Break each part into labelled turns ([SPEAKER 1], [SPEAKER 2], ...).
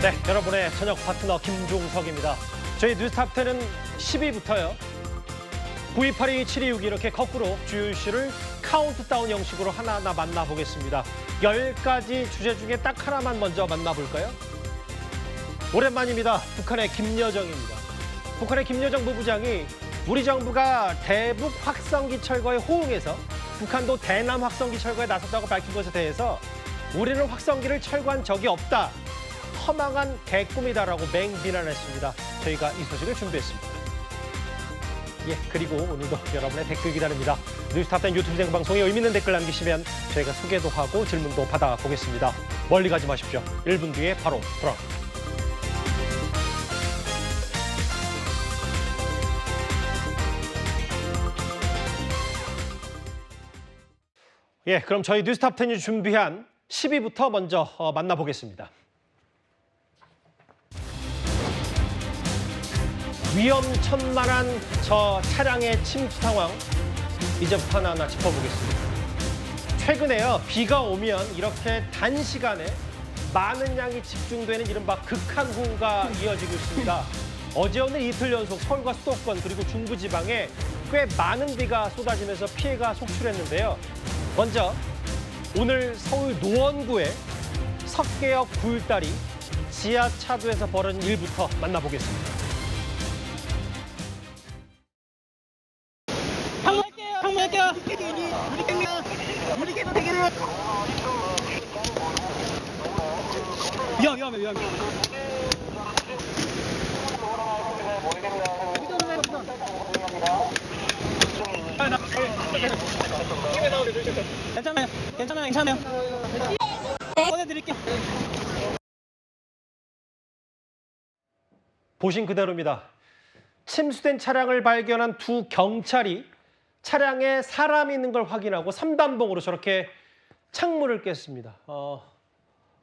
[SPEAKER 1] 네, 여러분의 저녁 파트너 김종석입니다. 저희 뉴스탑10은 10위부터요. 9282, 7262 이렇게 거꾸로 주요 이슈를 카운트다운 형식으로 하나하나 만나보겠습니다. 10가지 주제 중에 딱 하나만 먼저 만나볼까요? 오랜만입니다. 북한의 김여정입니다. 북한의 김여정 부부장이 우리 정부가 대북 확성기 철거에 호응해서 북한도 대남 확성기 철거에 나섰다고 밝힌 것에 대해서 우리는 확성기를 철거한 적이 없다. 허망한 개꿈이다라고 맹비난했습니다. 저희가 이 소식을 준비했습니다. 예, 그리고 오늘도 여러분의 댓글 기다립니다. 뉴스탑10 유튜브 생방송에 의미 있는 댓글 남기시면 저희가 소개도 하고 질문도 받아보겠습니다. 멀리 가지 마십시오. 1분 뒤에 바로 돌아옵니다. 예, 그럼 저희 뉴스탑10이 준비한 10위부터 먼저 만나보겠습니다. 위험천만한 저 차량의 침수 상황 이제부터 하나하나 짚어보겠습니다. 최근에요, 비가 오면 이렇게 단시간에 많은 양이 집중되는 이른바 극한호우가 이어지고 있습니다. 어제 오늘 이틀 연속 서울과 수도권 그리고 중부지방에 꽤 많은 비가 쏟아지면서 피해가 속출했는데요. 먼저 오늘 서울 노원구의 석계역 굴다리 지하차도에서 벌어진 일부터 만나보겠습니다.
[SPEAKER 2] 항문할게요. 우리 대기를. 위험해. 괜찮아요. 꺼내드릴게요.
[SPEAKER 1] 보신 그대로입니다. 침수된 차량을 발견한 두 경찰이 차량에 사람이 있는 걸 확인하고 3단봉으로 저렇게 창문을 깼습니다.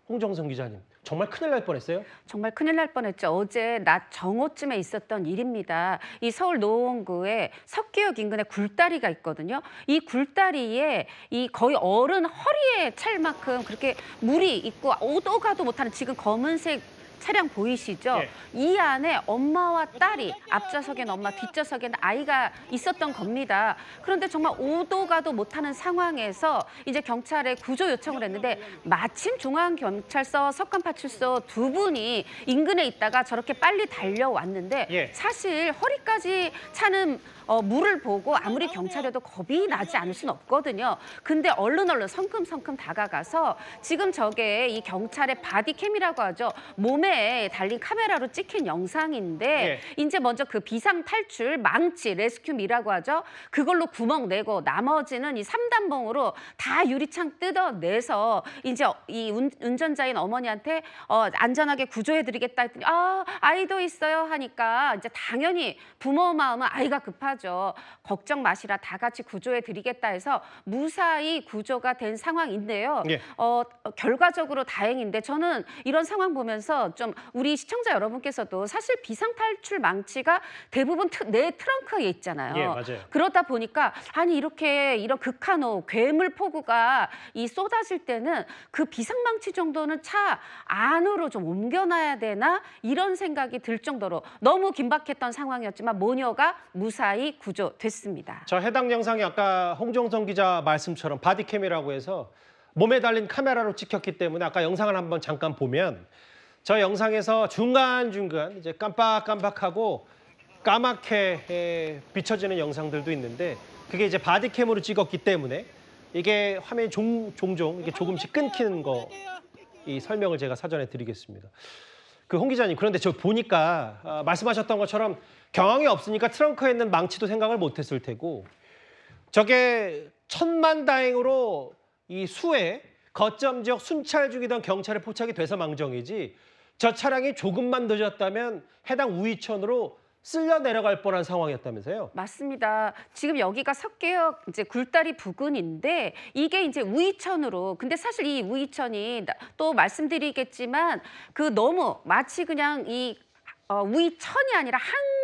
[SPEAKER 1] 홍정선 기자님, 정말 큰일 날 뻔했어요?
[SPEAKER 3] 정말 큰일 날 뻔했죠. 어제 낮 정오쯤에 있었던 일입니다. 이 서울 노원구에 석계역 인근에 굴다리가 있거든요. 이 굴다리에 이 거의 어른 허리에 찰 만큼 그렇게 물이 있고 오도 가도 못하는 지금 검은색 차량 보이시죠?
[SPEAKER 1] 예.
[SPEAKER 3] 이 안에 엄마와 딸이 앞좌석엔 엄마, 뒷좌석엔 아이가 있었던 겁니다. 그런데 정말 오도 가도 못하는 상황에서 이제 경찰에 구조 요청을 했는데 마침 중앙경찰서 석관파출소 두 분이 인근에 있다가 저렇게 빨리 달려왔는데
[SPEAKER 1] 예.
[SPEAKER 3] 사실 허리까지 차는 물을 보고 아무리 경찰이어도 겁이 나지 않을 수는 없거든요. 근데 얼른 성큼성큼 다가가서 지금 저게 이 경찰의 바디캠이라고 하죠. 몸에 달린 카메라로 찍힌 영상인데
[SPEAKER 1] 예.
[SPEAKER 3] 이제 먼저 그 비상 탈출 망치 레스큐미라고 하죠. 그걸로 구멍 내고 나머지는 이 3단봉으로 다 유리창 뜯어내서 이제 이 운전자인 어머니한테 안전하게 구조해드리겠다 했더니 아이도 있어요 하니까 이제 당연히 부모 마음은 아이가 급하죠. 걱정 마시라 다 같이 구조해드리겠다 해서 무사히 구조가 된 상황인데요.
[SPEAKER 1] 예.
[SPEAKER 3] 결과적으로 다행인데 저는 이런 상황 보면서 좀 우리 시청자 여러분께서도 사실 비상탈출 망치가 대부분 내 트렁크에 있잖아요.
[SPEAKER 1] 예, 맞아요.
[SPEAKER 3] 그러다 보니까 아니 이런 극한호우, 괴물폭우가 이 쏟아질 때는 그 비상망치 정도는 차 안으로 좀 옮겨놔야 되나 이런 생각이 들 정도로 너무 긴박했던 상황이었지만 모녀가 무사히 구조됐습니다.
[SPEAKER 1] 저 해당 영상이 아까 홍정선 기자 말씀처럼 바디캠이라고 해서 몸에 달린 카메라로 찍혔기 때문에 아까 영상을 한번 잠깐 보면 저 영상에서 중간중간 이제 깜빡깜빡하고 까맣게 비춰지는 영상들도 있는데 그게 이제 바디캠으로 찍었기 때문에 이게 화면이 종종 이게 조금씩 끊기는 거 이 설명을 제가 사전에 드리겠습니다. 그 홍 기자님, 그런데 저 보니까 말씀하셨던 것처럼 경황이 없으니까 트렁크에 있는 망치도 생각을 못했을 테고 저게 천만다행으로 이 수해 거점 지역 순찰 중이던 경찰에 포착이 돼서 망정이지 저 차량이 조금만 늦었다면 해당 우이천으로 쓸려 내려갈 뻔한 상황이었다면서요?
[SPEAKER 3] 맞습니다. 지금 여기가 석계역 이제 굴다리 부근인데 이게 이제 우이천으로 근데 사실 이 우이천이 또 말씀드리겠지만 그 너무 마치 그냥 이 우이천이 아니라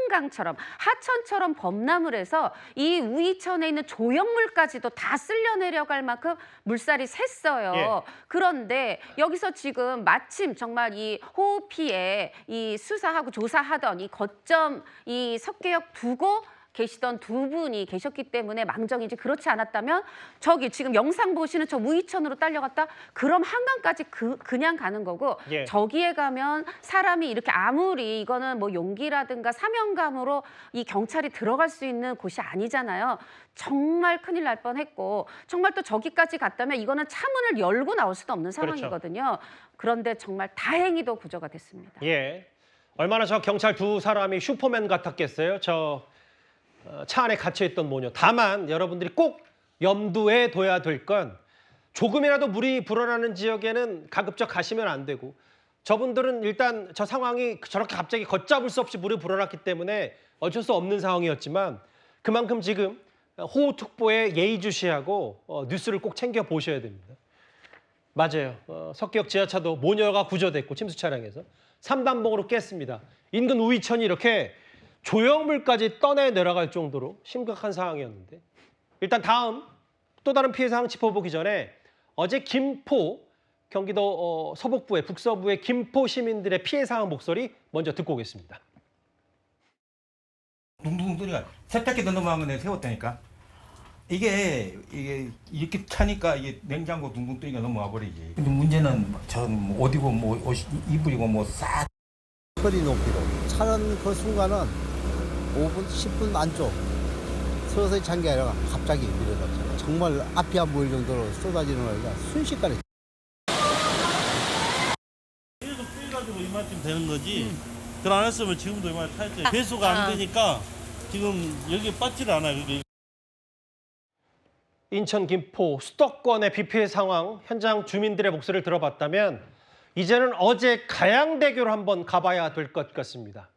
[SPEAKER 3] 한강처럼 하천처럼 범람을 해서 이 우이천에 있는 조형물까지도 다 쓸려 내려갈 만큼 물살이 셌어요.
[SPEAKER 1] 예.
[SPEAKER 3] 그런데 여기서 지금 마침 정말 이 호우 피해 이 수사하고 조사하던 이 거점 이 석계역 두고 계시던 두 분이 계셨기 때문에 망정이지, 그렇지 않았다면 저기 지금 영상 보시는 저 우이천으로 딸려갔다 그럼 한강까지 그냥 가는 거고,
[SPEAKER 1] 예.
[SPEAKER 3] 저기에 가면 사람이 이렇게 아무리 이거는 뭐 용기라든가 사명감으로 이 경찰이 들어갈 수 있는 곳이 아니잖아요. 정말 큰일 날 뻔했고, 정말 또 저기까지 갔다면 이거는 차문을 열고 나올 수도 없는 상황이거든요. 그런데 정말 다행히도 구조가 됐습니다.
[SPEAKER 1] 예. 얼마나 저 경찰 두 사람이 슈퍼맨 같았겠어요. 저 차 안에 갇혀있던 모녀. 다만 여러분들이 꼭 염두에 둬야 될 건, 조금이라도 물이 불어나는 지역에는 가급적 가시면 안 되고, 저분들은 일단 저 상황이 저렇게 갑자기 걷잡을 수 없이 물이 불어났기 때문에 어쩔 수 없는 상황이었지만, 그만큼 지금 호우특보에 예의주시하고 뉴스를 꼭 챙겨 보셔야 됩니다. 맞아요. 석계역 지하차도 모녀가 구조됐고 침수 차량에서 3단봉으로 깼습니다. 인근 우이천이 이렇게 조형물까지 떠내 내려갈 정도로 심각한 상황이었는데, 일단 다음 또 다른 피해 상황 짚어보기 전에 어제 김포 경기도 서북부의 북서부의 김포 시민들의 피해 상황 목소리 먼저 듣고 오겠습니다.
[SPEAKER 4] 둥둥 소리가 세탁기도 넘어간 거내 세웠다니까. 이게 이렇게 차니까 이게 냉장고 둥둥 뜨니까 넘어와 버리지. 근데 문제는 전 어디고 뭐 옷 이불이고 뭐 싹.
[SPEAKER 5] 허리 높이로 차는 그 순간은 5분, 10분 안쪽 서서히 찬 게 아니라 갑자기 밀어넣죠. 정말 앞이 안 보일 정도로 쏟아지는 거니까 순식간에.
[SPEAKER 6] 계속 뿌려가지고 이만큼 되는 거지. 그걸 안 했으면 지금도 이만큼 타였죠. 배수가 안 되니까 지금 여기 빠지를 않아요. 여기.
[SPEAKER 1] 인천 김포 수도권의 비 피해 상황 현장 주민들의 목소리를 들어봤다면, 이제는 어제 가양대교를 한번 가봐야 될 것 같습니다.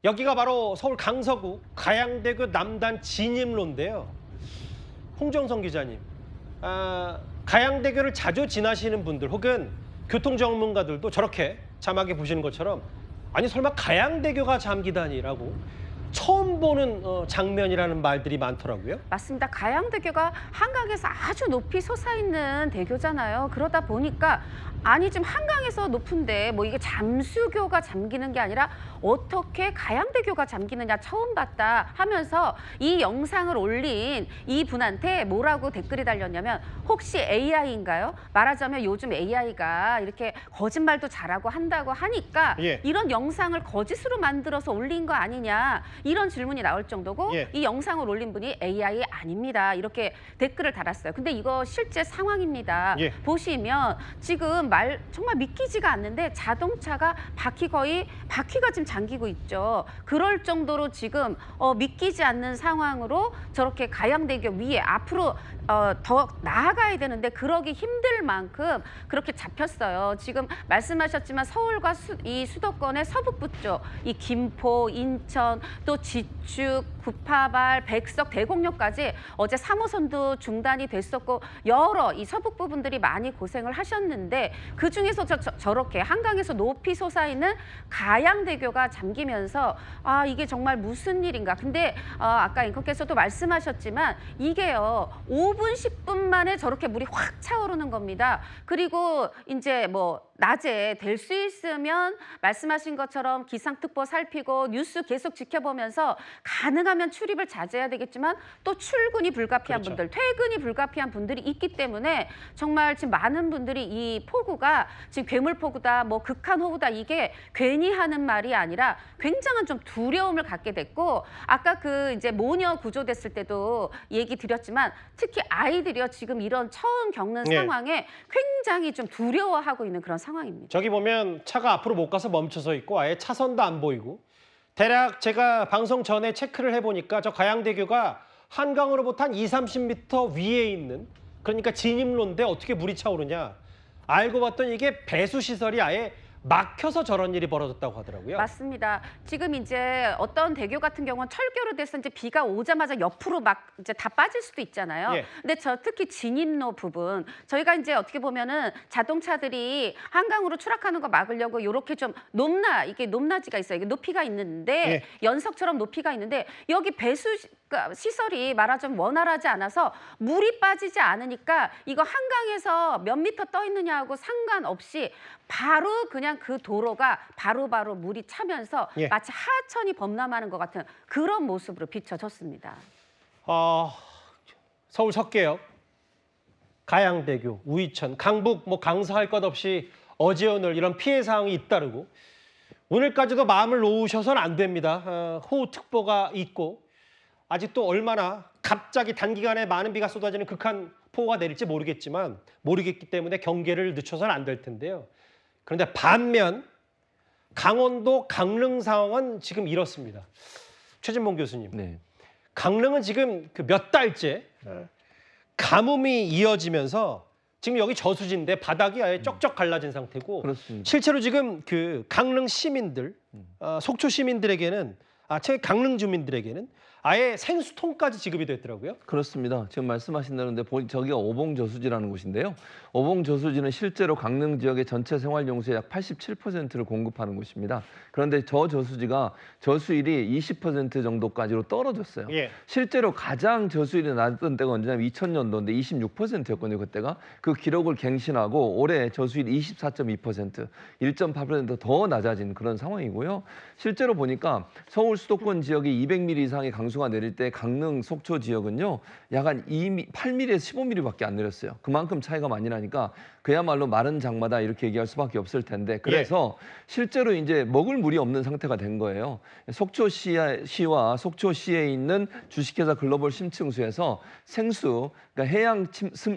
[SPEAKER 1] 여기가 바로 서울 강서구 가양대교 남단 진입로인데요. 홍정성 기자님, 가양대교를 자주 지나시는 분들 혹은 교통 전문가들도 저렇게 자막에 보시는 것처럼, 아니 설마 가양대교가 잠기다니라고 처음 보는 장면이라는 말들이 많더라고요.
[SPEAKER 3] 맞습니다. 가양대교가 한강에서 아주 높이 솟아있는 대교잖아요. 그러다 보니까 아니 지금 한강에서 높은데 뭐 이게 잠수교가 잠기는 게 아니라 어떻게 가양대교가 잠기느냐 처음 봤다 하면서 이 영상을 올린 이 분한테 뭐라고 댓글이 달렸냐면, 혹시 AI인가요? 말하자면 요즘 AI가 이렇게 거짓말도 잘하고 한다고 하니까
[SPEAKER 1] 예.
[SPEAKER 3] 이런 영상을 거짓으로 만들어서 올린 거 아니냐, 이런 질문이 나올 정도고,
[SPEAKER 1] 예.
[SPEAKER 3] 이 영상을 올린 분이 AI 아닙니다, 이렇게 댓글을 달았어요. 근데 이거 실제 상황입니다.
[SPEAKER 1] 예.
[SPEAKER 3] 보시면 지금 정말 믿기지가 않는데 자동차가 바퀴가 지금 잠기고 있죠. 그럴 정도로 지금 믿기지 않는 상황으로 저렇게 가양대교 위에 앞으로 더 나아가야 되는데 그러기 힘들 만큼 그렇게 잡혔어요. 지금 말씀하셨지만 서울과 이 수도권의 서북부 쪽, 이 김포, 인천, 또 지축, 구파발, 백석, 대곡역까지 어제 3호선도 중단이 됐었고, 여러 이 서북부 분들이 많이 고생을 하셨는데, 그중에서 저렇게 한강에서 높이 솟아있는 가양대교가 잠기면서 이게 정말 무슨 일인가. 근데 아까 앵커께서도 말씀하셨지만 이게요 5분, 10분 만에 저렇게 물이 확 차오르는 겁니다. 그리고 이제 뭐 낮에 될 수 있으면 말씀하신 것처럼 기상특보 살피고 뉴스 계속 지켜보면서 가능하면 출입을 자제해야 되겠지만, 또 출근이 불가피한
[SPEAKER 1] 그렇죠.
[SPEAKER 3] 분들, 퇴근이 불가피한 분들이 있기 때문에 정말 지금 많은 분들이 이 폭우가 지금 괴물폭우다, 뭐 극한호우다, 이게 괜히 하는 말이 아니라 굉장한 좀 두려움을 갖게 됐고, 아까 그 이제 모녀 구조됐을 때도 얘기 드렸지만 특히 아이들이요 지금 이런 처음 겪는
[SPEAKER 1] 네.
[SPEAKER 3] 상황에 굉장히 좀 두려워하고 있는 그런 상황입니다.
[SPEAKER 1] 저기 보면 차가 앞으로 못 가서 멈춰서 있고 아예 차선도 안 보이고, 대략 제가 방송 전에 체크를 해보니까 저 가양대교가 한강으로부터 한 20-30m 위에 있는, 그러니까 진입로인데 어떻게 물이 차오르냐. 알고 봤더니 이게 배수시설이 아예 막혀서 저런 일이 벌어졌다고 하더라고요.
[SPEAKER 3] 맞습니다. 지금 이제 어떤 대교 같은 경우는 철교로 돼서 이제 비가 오자마자 옆으로 막 이제 다 빠질 수도 있잖아요.
[SPEAKER 1] 예.
[SPEAKER 3] 근데 특히 진입로 부분 저희가 이제 어떻게 보면은 자동차들이 한강으로 추락하는 거 막으려고 이렇게 좀 이게 높낮이가 있어요. 이게 높이가 있는데
[SPEAKER 1] 예.
[SPEAKER 3] 연석처럼 높이가 있는데 여기 배수 시설이 말하자면 원활하지 않아서 물이 빠지지 않으니까 이거 한강에서 몇 미터 떠 있느냐하고 상관없이 바로 그냥 그 도로가 바로바로 물이 차면서
[SPEAKER 1] 예.
[SPEAKER 3] 마치 하천이 범람하는 것 같은 그런 모습으로 비춰졌습니다.
[SPEAKER 1] 서울 석계역, 가양대교, 우이천, 강북 뭐 강사할 것 없이 어제 오늘 이런 피해 사항이 잇따르고 오늘까지도 마음을 놓으셔서는 안 됩니다. 호우특보가 있고 아직도 얼마나 갑자기 단기간에 많은 비가 쏟아지는 극한 폭우가 내릴지 모르겠기 때문에 경계를 늦춰서는 안 될 텐데요. 그런데 반면 강원도 강릉 상황은 지금 이렇습니다. 최진봉 교수님,
[SPEAKER 7] 네.
[SPEAKER 1] 강릉은 지금 그 몇 달째 가뭄이 이어지면서 지금 여기 저수지인데 바닥이 아예 쩍쩍 갈라진 상태고
[SPEAKER 7] 그렇습니다.
[SPEAKER 1] 실제로 지금 그 강릉 시민들, 속초 시민들에게는 강릉 주민들에게는 아예 생수통까지 지급이 됐더라고요.
[SPEAKER 7] 그렇습니다. 지금 말씀하신 대로인데 저기가 오봉저수지라는 곳인데요. 오봉저수지는 실제로 강릉 지역의 전체 생활용수의 약 87%를 공급하는 곳입니다. 그런데 저 저수지가 저수율이 20% 정도까지로 떨어졌어요.
[SPEAKER 1] 예.
[SPEAKER 7] 실제로 가장 저수율이 낮았던 때가 언제냐면 2000년도인데 26%였거든요. 그때가 그 기록을 갱신하고 올해 저수율이 24.2%, 1.8% 더 낮아진 그런 상황이고요. 실제로 보니까 서울 수도권 지역이 200mm 이상의 강수가 내릴 때 강릉, 속초 지역은요. 약 한 8mm에서 15mm밖에 안 내렸어요. 그만큼 차이가 많이 나니까 그야말로 마른 장마다 이렇게 얘기할 수밖에 없을 텐데 그래서 실제로 이제 먹을 물이 없는 상태가 된 거예요. 속초시와 속초시에 있는 주식회사 글로벌 심층수에서 생수, 그러니까 해양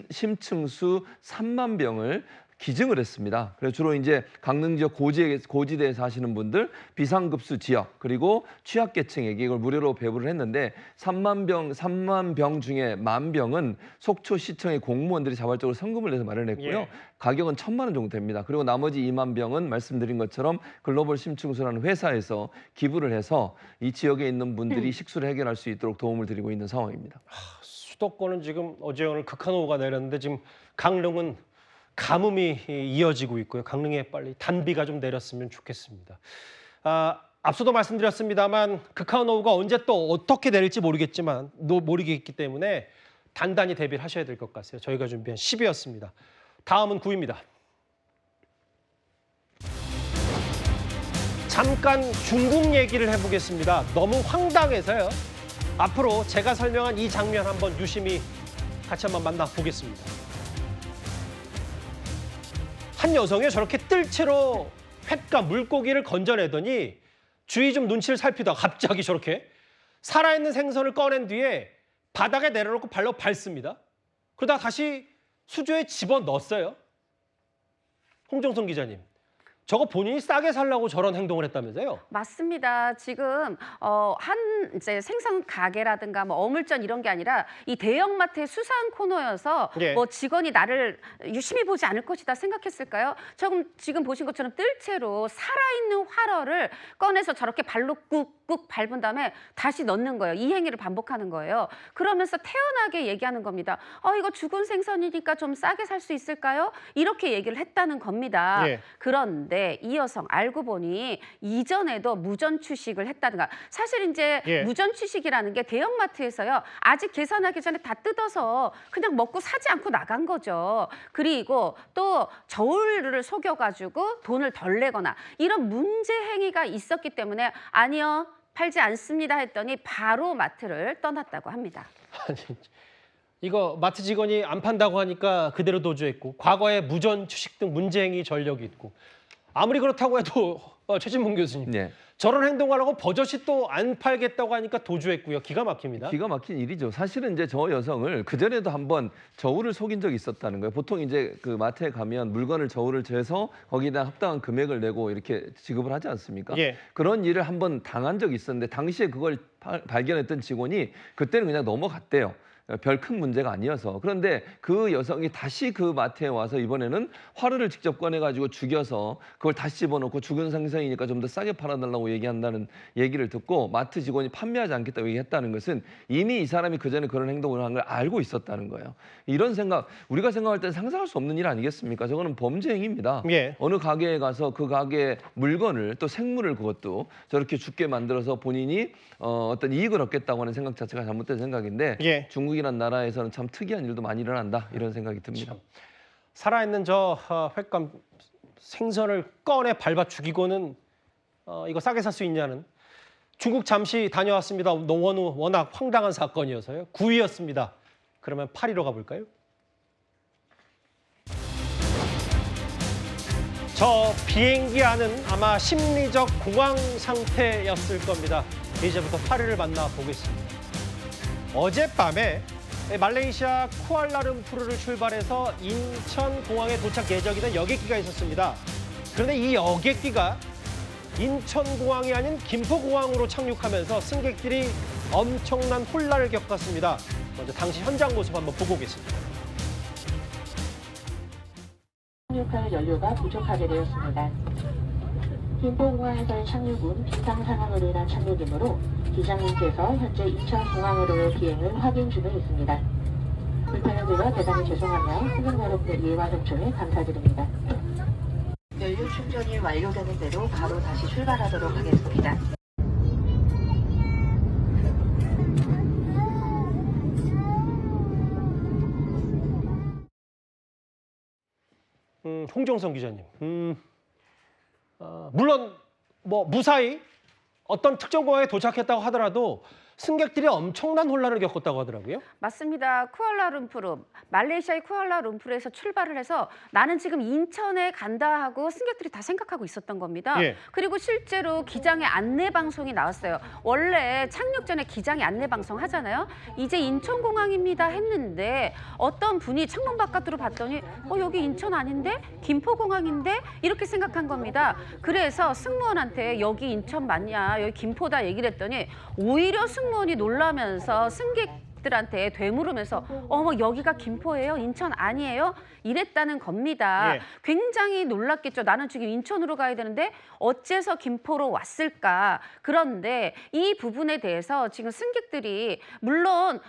[SPEAKER 7] 심층수 3만 병을 기증을 했습니다. 그래서 주로 이제 강릉 지역 고지대에 사시는 분들, 비상급수 지역 그리고 취약계층에게 이걸 무료로 배부를 했는데 3만 병 중에 10,000병은 속초시청의 공무원들이 자발적으로 성금을 내서 마련했고요.
[SPEAKER 1] 예.
[SPEAKER 7] 가격은 1,000만 원 정도 됩니다. 그리고 나머지 2만 병은 말씀드린 것처럼 글로벌 심층수라는 회사에서 기부를 해서 이 지역에 있는 분들이 식수를 해결할 수 있도록 도움을 드리고 있는 상황입니다.
[SPEAKER 1] 수도권은 지금 어제 오늘 극한호우가 내렸는데 지금 강릉은 가뭄이 이어지고 있고요. 강릉에 빨리 단비가 좀 내렸으면 좋겠습니다. 앞서도 말씀드렸습니다만 극한호우가 언제 또 어떻게 내릴지 모르겠기 때문에 단단히 대비를 하셔야 될 것 같아요. 저희가 준비한 10위였습니다. 다음은 9위입니다. 잠깐 중국 얘기를 해보겠습니다. 너무 황당해서요. 앞으로 제가 설명한 이 장면 한번 유심히 같이 한번 만나보겠습니다. 한 여성이 저렇게 뜰채로 횟과 물고기를 건져내더니 주위 좀 눈치를 살피다가 갑자기 저렇게 살아있는 생선을 꺼낸 뒤에 바닥에 내려놓고 발로 밟습니다. 그러다가 다시 수조에 집어넣었어요. 홍정선 기자님, 저거 본인이 싸게 살라고 저런 행동을 했다면서요?
[SPEAKER 3] 맞습니다. 지금 이제 생선 가게라든가 뭐 어물전 이런 게 아니라 이 대형마트의 수상 코너여서
[SPEAKER 1] 예.
[SPEAKER 3] 뭐 직원이 나를 유심히 보지 않을 것이다 생각했을까요? 지금 보신 것처럼 뜰채로 살아있는 활어를 꺼내서 저렇게 발로 꾹꾹 밟은 다음에 다시 넣는 거예요. 이 행위를 반복하는 거예요. 그러면서 태연하게 얘기하는 겁니다. 이거 죽은 생선이니까 좀 싸게 살 수 있을까요? 이렇게 얘기를 했다는 겁니다.
[SPEAKER 1] 예.
[SPEAKER 3] 그런데 이 여성 알고 보니 이전에도 무전 취식을 했다든가 사실 이제
[SPEAKER 1] 예.
[SPEAKER 3] 무전 취식이라는 게 대형마트에서요 아직 계산하기 전에 다 뜯어서 그냥 먹고 사지 않고 나간 거죠. 그리고 또 저울을 속여가지고 돈을 덜 내거나 이런 문제 행위가 있었기 때문에 아니요 팔지 않습니다 했더니 바로 마트를 떠났다고 합니다.
[SPEAKER 1] 아니, 이거 마트 직원이 안 판다고 하니까 그대로 도주했고 과거에 무전 취식 등 문제행위 전력이 있고 아무리 그렇다고 해도 최진봉 교수님
[SPEAKER 7] 네.
[SPEAKER 1] 저런 행동을 하고 버젓이 또 안 팔겠다고 하니까 도주했고요. 기가 막힙니다.
[SPEAKER 7] 기가 막힌 일이죠. 사실은 이제 저 여성을 그전에도 한번 저울을 속인 적이 있었다는 거예요. 보통 이제 그 마트에 가면 물건을 저울을 재서 거기다 합당한 금액을 내고 이렇게 지급을 하지 않습니까?
[SPEAKER 1] 예.
[SPEAKER 7] 그런 일을 한번 당한 적이 있었는데 당시에 그걸 발견했던 직원이 그때는 그냥 넘어갔대요. 별 큰 문제가 아니어서. 그런데 그 여성이 다시 그 마트에 와서 이번에는 화로를 직접 꺼내가지고 죽여서 그걸 다시 집어넣고 죽은 생선이니까 좀 더 싸게 팔아달라고 얘기한다는 얘기를 듣고 마트 직원이 판매하지 않겠다고 얘기했다는 것은 이미 이 사람이 그전에 그런 행동을 한 걸 알고 있었다는 거예요. 이런 생각, 우리가 생각할 때 상상할 수 없는 일 아니겠습니까? 저거는 범죄 행위입니다.
[SPEAKER 1] 예.
[SPEAKER 7] 어느 가게에 가서 그 가게 물건을 또 생물을 그것도 저렇게 죽게 만들어서 본인이 어떤 이익을 얻겠다고 하는 생각 자체가 잘못된 생각인데
[SPEAKER 1] 예.
[SPEAKER 7] 중국이라는 나라에서는 참 특이한 일도 많이 일어난다 이런 생각이 듭니다.
[SPEAKER 1] 살아있는 저 횟감 생선을 꺼내 밟아 죽이고는 이거 싸게 살 수 있냐는 중국 잠시 다녀왔습니다. 워낙 황당한 사건이어서요. 9위였습니다. 그러면 8위로 가볼까요? 저 비행기 안은 아마 심리적 공황 상태였을 겁니다. 이제부터 8위를 만나보겠습니다. 어젯밤에 말레이시아 쿠알라룸푸르를 출발해서 인천공항에 도착 예정이던 여객기가 있었습니다. 그런데 이 여객기가 인천공항이 아닌 김포공항으로 착륙하면서 승객들이 엄청난 혼란을 겪었습니다. 먼저 당시 현장 모습 한번 보고 오겠습니다.
[SPEAKER 8] 착륙할 연료가 부족하게 되었습니다. 김포공항에서의 착륙은 비상 상황으로 인한 착륙이므로 기장님께서 현재 인천공항으로의 비행을 확인 중에 있습니다. 불편을 드려 대단히 죄송하며 승객 여러분의 이해와 협조에 감사드립니다. 연료 충전이 완료되는 대로 바로 다시 출발하도록 하겠습니다.
[SPEAKER 1] 홍정성 기자님. 물론 뭐 무사히 어떤 특정 공항에 도착했다고 하더라도 승객들이 엄청난 혼란을 겪었다고 하더라고요.
[SPEAKER 3] 맞습니다. 쿠알라룸푸르, 말레이시아의 쿠알라룸푸르에서 출발을 해서 나는 지금 인천에 간다 하고 승객들이 다 생각하고 있었던 겁니다.
[SPEAKER 1] 예.
[SPEAKER 3] 그리고 실제로 기장의 안내 방송이 나왔어요. 원래 착륙 전에 기장이 안내 방송 하잖아요. 이제 인천공항입니다 했는데 어떤 분이 창문 바깥으로 봤더니 여기 인천 아닌데? 김포공항인데? 이렇게 생각한 겁니다. 그래서 승무원한테 여기 인천 맞냐? 여기 김포다 얘기를 했더니 오히려 승무원이 놀라면서 승객들한테 되물으면서 여기가 김포예요? 인천 아니에요? 이랬다는 겁니다.
[SPEAKER 1] 예.
[SPEAKER 3] 굉장히 놀랐겠죠. 나는 지금 인천으로 가야 되는데 어째서 김포로 왔을까? 그런데 이 부분에 대해서 지금 승객들이 물론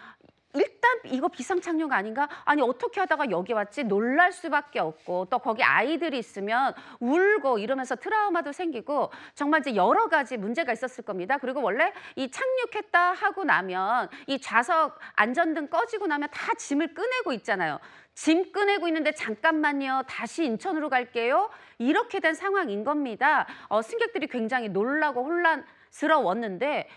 [SPEAKER 3] 일단 이거 비상착륙 아닌가? 아니 어떻게 하다가 여기 왔지? 놀랄 수밖에 없고 또 거기 아이들이 있으면 울고 이러면서 트라우마도 생기고 정말 이제 여러 가지 문제가 있었을 겁니다. 그리고 원래 이 착륙했다 하고 나면 이 좌석 안전등 꺼지고 나면 다 짐을 꺼내고 있잖아요. 짐 꺼내고 있는데 잠깐만요. 다시 인천으로 갈게요. 이렇게 된 상황인 겁니다. 승객들이 굉장히 놀라고 혼란스러웠는데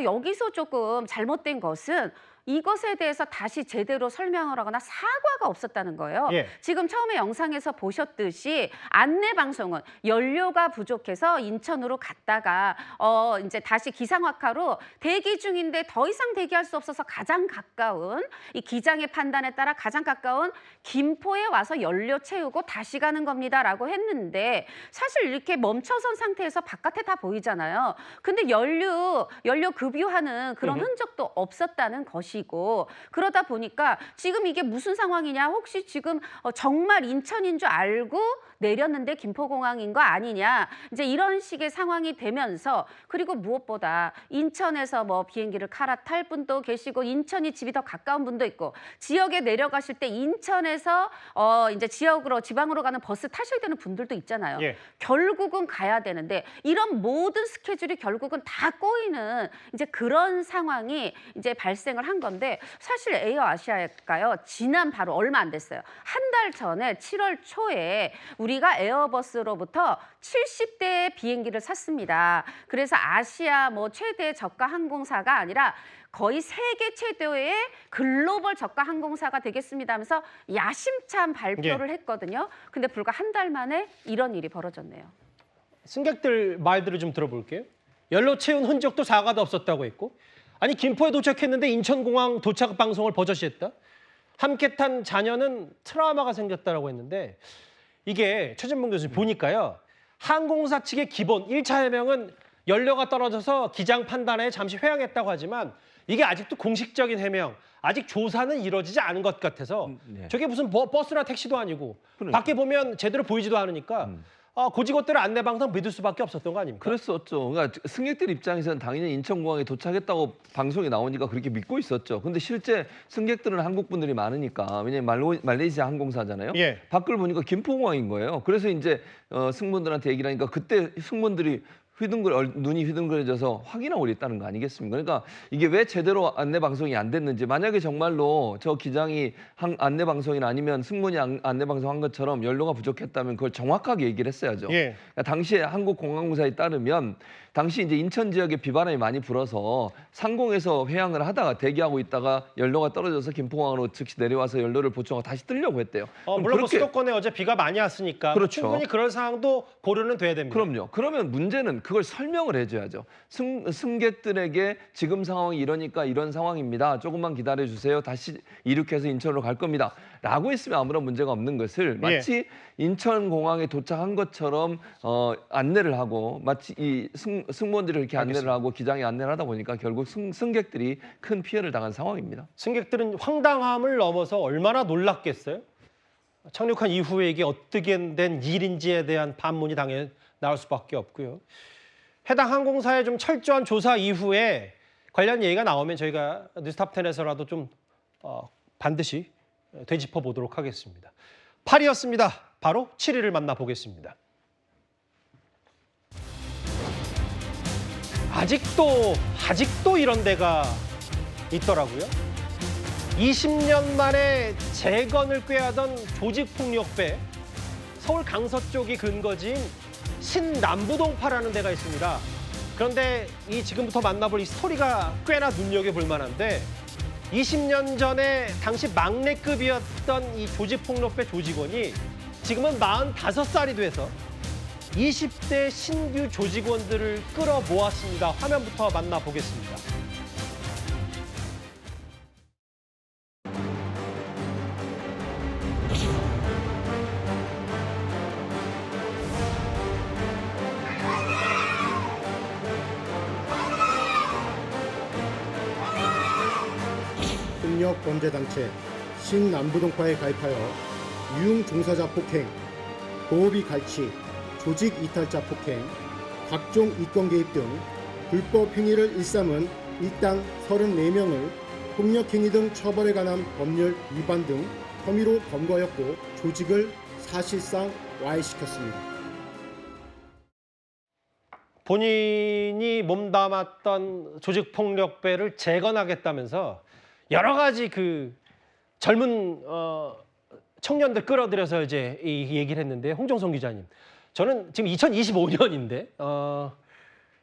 [SPEAKER 3] 여기서 조금 잘못된 것은 이것에 대해서 다시 제대로 설명을 하거나 사과가 없었다는 거예요.
[SPEAKER 1] 예.
[SPEAKER 3] 지금 처음에 영상에서 보셨듯이 안내 방송은 연료가 부족해서 인천으로 갔다가 이제 다시 기상학화로 대기 중인데 더 이상 대기할 수 없어서 가장 가까운 이 기장의 판단에 따라 가장 가까운 김포에 와서 연료 채우고 다시 가는 겁니다라고 했는데 사실 이렇게 멈춰선 상태에서 바깥에 다 보이잖아요. 근데 연료 급유하는 그런 흔적도 없었다는 것이 고 그러다 보니까 지금 이게 무슨 상황이냐 혹시 지금 정말 인천인 줄 알고 내렸는데 김포공항인 거 아니냐 이제 이런 식의 상황이 되면서 그리고 무엇보다 인천에서 뭐 비행기를 갈아탈 분도 계시고 인천이 집이 더 가까운 분도 있고 지역에 내려가실 때 인천에서 이제 지방으로 가는 버스 타셔야 되는 분들도 있잖아요.
[SPEAKER 1] 예.
[SPEAKER 3] 결국은 가야 되는데 이런 모든 스케줄이 결국은 다 꼬이는 이제 그런 상황이 이제 발생을 한 건데 사실 에어아시아일까요? 지난 바로 얼마 안 됐어요. 한 달 전에 7월 초에 우리가 에어버스로부터 70대의 비행기를 샀습니다. 그래서 아시아 최대 저가 항공사가 아니라 거의 세계 최대의 글로벌 저가 항공사가 되겠습니다 하면서 야심찬 발표를 했거든요. 근데 불과 한 달 만에 이런 일이 벌어졌네요.
[SPEAKER 1] 승객들 말들을 좀 들어볼게요. 연료 채운 흔적도 사과도 없었다고 했고 아니 김포에 도착했는데 인천공항 도착 방송을 버젓이 했다. 함께 탄 자녀는 트라우마가 생겼다고 했는데 이게 최진봉 교수님 보니까요. 항공사 측의 기본 1차 해명은 연료가 떨어져서 기장 판단에 잠시 회항했다고 하지만 이게 아직도 공식적인 해명, 아직 조사는 이루어지지 않은 것 같아서
[SPEAKER 7] 네.
[SPEAKER 1] 저게 무슨 버스나 택시도 아니고
[SPEAKER 7] 그러니까.
[SPEAKER 1] 밖에 보면 제대로 보이지도 않으니까 고지것대로 안내방송 믿을 수밖에 없었던 거 아닙니까?
[SPEAKER 7] 그랬었죠. 그러니까 승객들 입장에서는 당연히 인천공항에 도착했다고 방송이 나오니까 그렇게 믿고 있었죠. 근데 실제 승객들은 한국 분들이 많으니까 왜냐면 말레이시아 항공사잖아요.
[SPEAKER 1] 예.
[SPEAKER 7] 밖을 보니까 김포공항인 거예요. 그래서 이제 승무원들한테 얘기를 하니까 그때 승무원들이 눈이 휘둥그레져서 확인하고 있다는 거 아니겠습니까? 그러니까 이게 왜 제대로 안내 방송이 안 됐는지, 만약에 정말로 저 기장이 안내 방송이나 아니면 승무원이 안내 방송 한 것처럼 연료가 부족했다면 그걸 정확하게 얘기를 했어야죠.
[SPEAKER 1] 예.
[SPEAKER 7] 그러니까 당시에 한국공항공사에 따르면 당시 이제 인천 지역에 비바람이 많이 불어서 상공에서 회항을 하다가 대기하고 있다가 연료가 떨어져서 김포공항으로 즉시 내려와서 연료를 보충하고 다시 뜨려고 했대요.
[SPEAKER 1] 물론 뭐 수도권에 어제 비가 많이 왔으니까
[SPEAKER 7] 그렇죠.
[SPEAKER 1] 충분히 그런 상황도 고려는 돼야 됩니다.
[SPEAKER 7] 그럼요. 그러면 문제는 그걸 설명을 해줘야죠. 승객들에게 지금 상황이 이러니까 이런 상황입니다. 조금만 기다려주세요. 다시 이륙해서 인천으로 갈 겁니다. 라고 했으면 아무런 문제가 없는 것을 마치 인천공항에 도착한 것처럼 안내를 하고 마치 이 승무원들이 이렇게 안내를 하고 기장이 안내를 하다 보니까 결국 승객들이 큰 피해를 당한 상황입니다.
[SPEAKER 1] 승객들은 황당함을 넘어서 얼마나 놀랐겠어요? 착륙한 이후에 이게 어떻게 된 일인지에 대한 반문이 당연히 나올 수밖에 없고요. 해당 항공사의 좀 철저한 조사 이후에 관련 얘기가 나오면 저희가 뉴스탑10에서라도 좀 반드시 되짚어 보도록 하겠습니다. 8위였습니다. 바로 7위를 만나보겠습니다. 아직도 이런 데가 있더라고요. 20년 만에 재건을 꾀하던 조직폭력배, 서울 강서쪽이 근거지인 신남부동파라는 데가 있습니다. 그런데 이 지금부터 만나볼 이 스토리가 꽤나 눈여겨볼 만한데 20년 전에 당시 막내급이었던 이 조직폭력배 조직원이 지금은 45살이 돼서 20대 신규 조직원들을 끌어모았습니다. 화면부터 만나보겠습니다.
[SPEAKER 9] 폭력 범죄 단체 신남부동파에 가입하여 유흥 종사자 폭행, 보호비 갈취, 조직 이탈자 폭행, 각종 이권 개입 등 불법 행위를 일삼은 일당 34명을 폭력행위 등 처벌에 관한 법률 위반 등 혐의로 검거하였고 조직을 사실상 와해시켰습니다.
[SPEAKER 1] 본인이 몸담았던 조직폭력배를 재건하겠다면서 여러 가지 그 젊은 청년들 끌어들여서 이제 이 얘기를 했는데, 홍정성 기자님, 저는 지금 2025년인데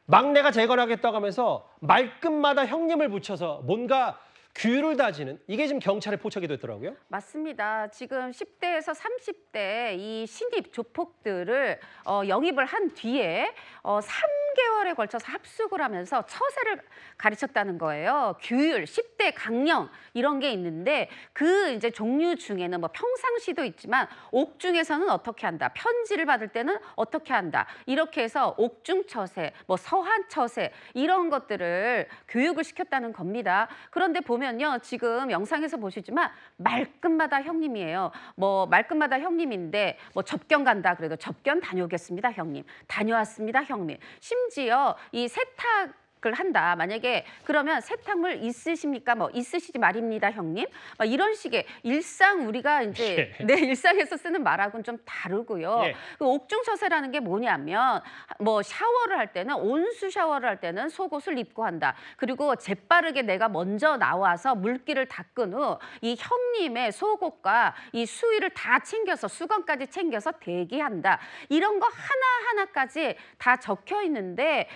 [SPEAKER 1] 막내가 재건하겠다고 하면서 말끝마다 형님을 붙여서 뭔가 규율을 다지는, 이게 지금 경찰에 포착이 됐더라고요.
[SPEAKER 3] 맞습니다. 지금 10대에서 30대 이 신입 조폭들을 영입을 한 뒤에 3개월에 걸쳐서 합숙을 하면서 처세를 가르쳤다는 거예요. 규율, 10대 강령 이런 게 있는데 그 이제 종류 중에는 뭐 평상시도 있지만 옥중에서는 어떻게 한다, 편지를 받을 때는 어떻게 한다, 이렇게 해서 옥중 처세, 뭐 서한 처세 이런 것들을 교육을 시켰다는 겁니다. 그런데 보면요, 지금 영상에서 보시지만 말끝마다 형님이에요. 뭐 말끝마다 형님인데 뭐 접견 간다 그래도 접견 다녀오겠습니다 형님, 다녀왔습니다 형님. 심지어 이 세탁을 한다. 만약에 그러면 세탁물 있으십니까? 뭐 있으시지 말입니다, 형님. 막 이런 식의 일상 우리가 이제 내 일상에서 쓰는 말하고는 좀 다르고요.
[SPEAKER 1] 예.
[SPEAKER 3] 그 옥중처세라는 게 뭐냐면 뭐 샤워를 할 때는 온수 샤워를 할 때는 속옷을 입고 한다. 그리고 재빠르게 내가 먼저 나와서 물기를 닦은 후 이 형님의 속옷과 이 수위를 다 챙겨서 수건까지 챙겨서 대기한다. 이런 거 하나하나까지 다 적혀 있는데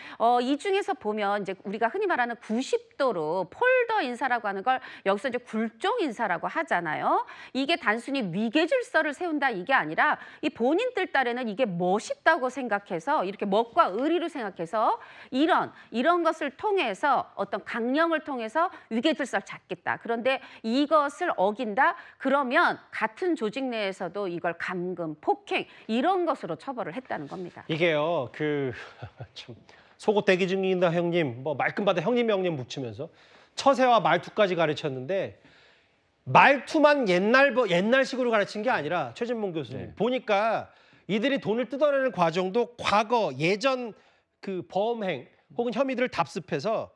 [SPEAKER 3] 이 중에서 보면 이제 우리가 흔히 말하는 90도로 폴더 인사라고 하는 걸 여기서 이제 굴종 인사라고 하잖아요. 이게 단순히 위계 질서를 세운다 이게 아니라 이 본인들 딴에는 이게 멋있다고 생각해서 이렇게 멋과 의리로 생각해서 이런 것을 통해서 어떤 강령을 통해서 위계 질서를 잡겠다. 그런데 이것을 어긴다 그러면 같은 조직 내에서도 이걸 감금, 폭행 이런 것으로 처벌을 했다는 겁니다.
[SPEAKER 1] 이게요, 그 참 속옷 대기 중이다 형님, 뭐 말끝마다 형님 붙이면서 처세와 말투까지 가르쳤는데 말투만 옛날식으로 가르친 게 아니라 최진봉 교수님 보니까 이들이 돈을 뜯어내는 과정도 과거 예전 그 범행 혹은 혐의들을 답습해서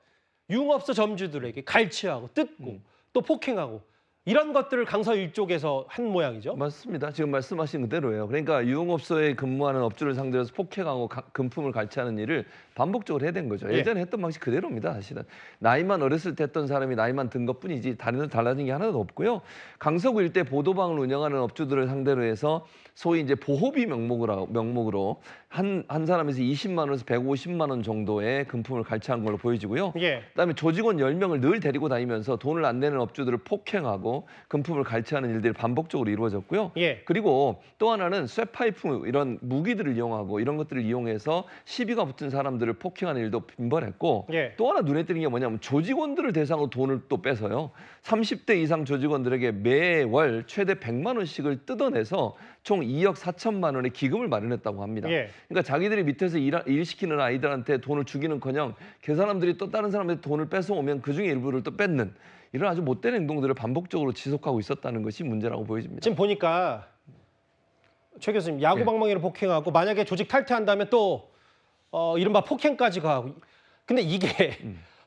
[SPEAKER 1] 유흥업소 점주들에게 갈취하고 뜯고 또 폭행하고 이런 것들을 강서 일쪽에서 한 모양이죠.
[SPEAKER 7] 맞습니다. 지금 말씀하신 그대로예요. 그러니까 유흥업소에 근무하는 업주를 상대로 해서 폭행하고 금품을 갈취하는 일을 반복적으로 해야 된 거죠. 예전에 했던 방식 그대로입니다. 사실은 나이만 어렸을 때 했던 사람이 나이만 든 것뿐이지 달라진 게 하나도 없고요. 강서구 일대 보도방을 운영하는 업주들을 상대로 해서 소위 이제 보호비 명목으로 한 사람에서 20만 원에서 150만 원 정도의 금품을 갈취한 걸로 보여지고요. 그다음에 조직원 10명을 늘 데리고 다니면서 돈을 안 내는 업주들을 폭행하고 금품을 갈취하는 일들이 반복적으로 이루어졌고요. 그리고 또 하나는 쇠파이프 이런 무기들을 이용하고 이런 것들을 이용해서 시비가 붙은 사람들을 폭행하는 일도 빈번했고 또 하나 눈에 띄는 게 뭐냐면 조직원들을 대상으로 돈을 또 빼서요. 30대 이상 조직원들에게 매월 최대 100만 원씩을 뜯어내서 총 2억 4천만 원의 기금을 마련했다고 합니다. 그러니까 자기들이 밑에서 일 시키는 아이들한테 돈을 주기는커녕 그 사람들이 또 다른 사람한테 돈을 뺏어오면 그중에 일부를 또 뺏는 이런 아주 못된 행동들을 반복적으로 지속하고 있었다는 것이 문제라고 보여집니다.
[SPEAKER 1] 지금 보니까 최 교수님 야구 방망이로 폭행하고 만약에 조직 탈퇴한다면 또 이른바 폭행까지 가고 근데 이게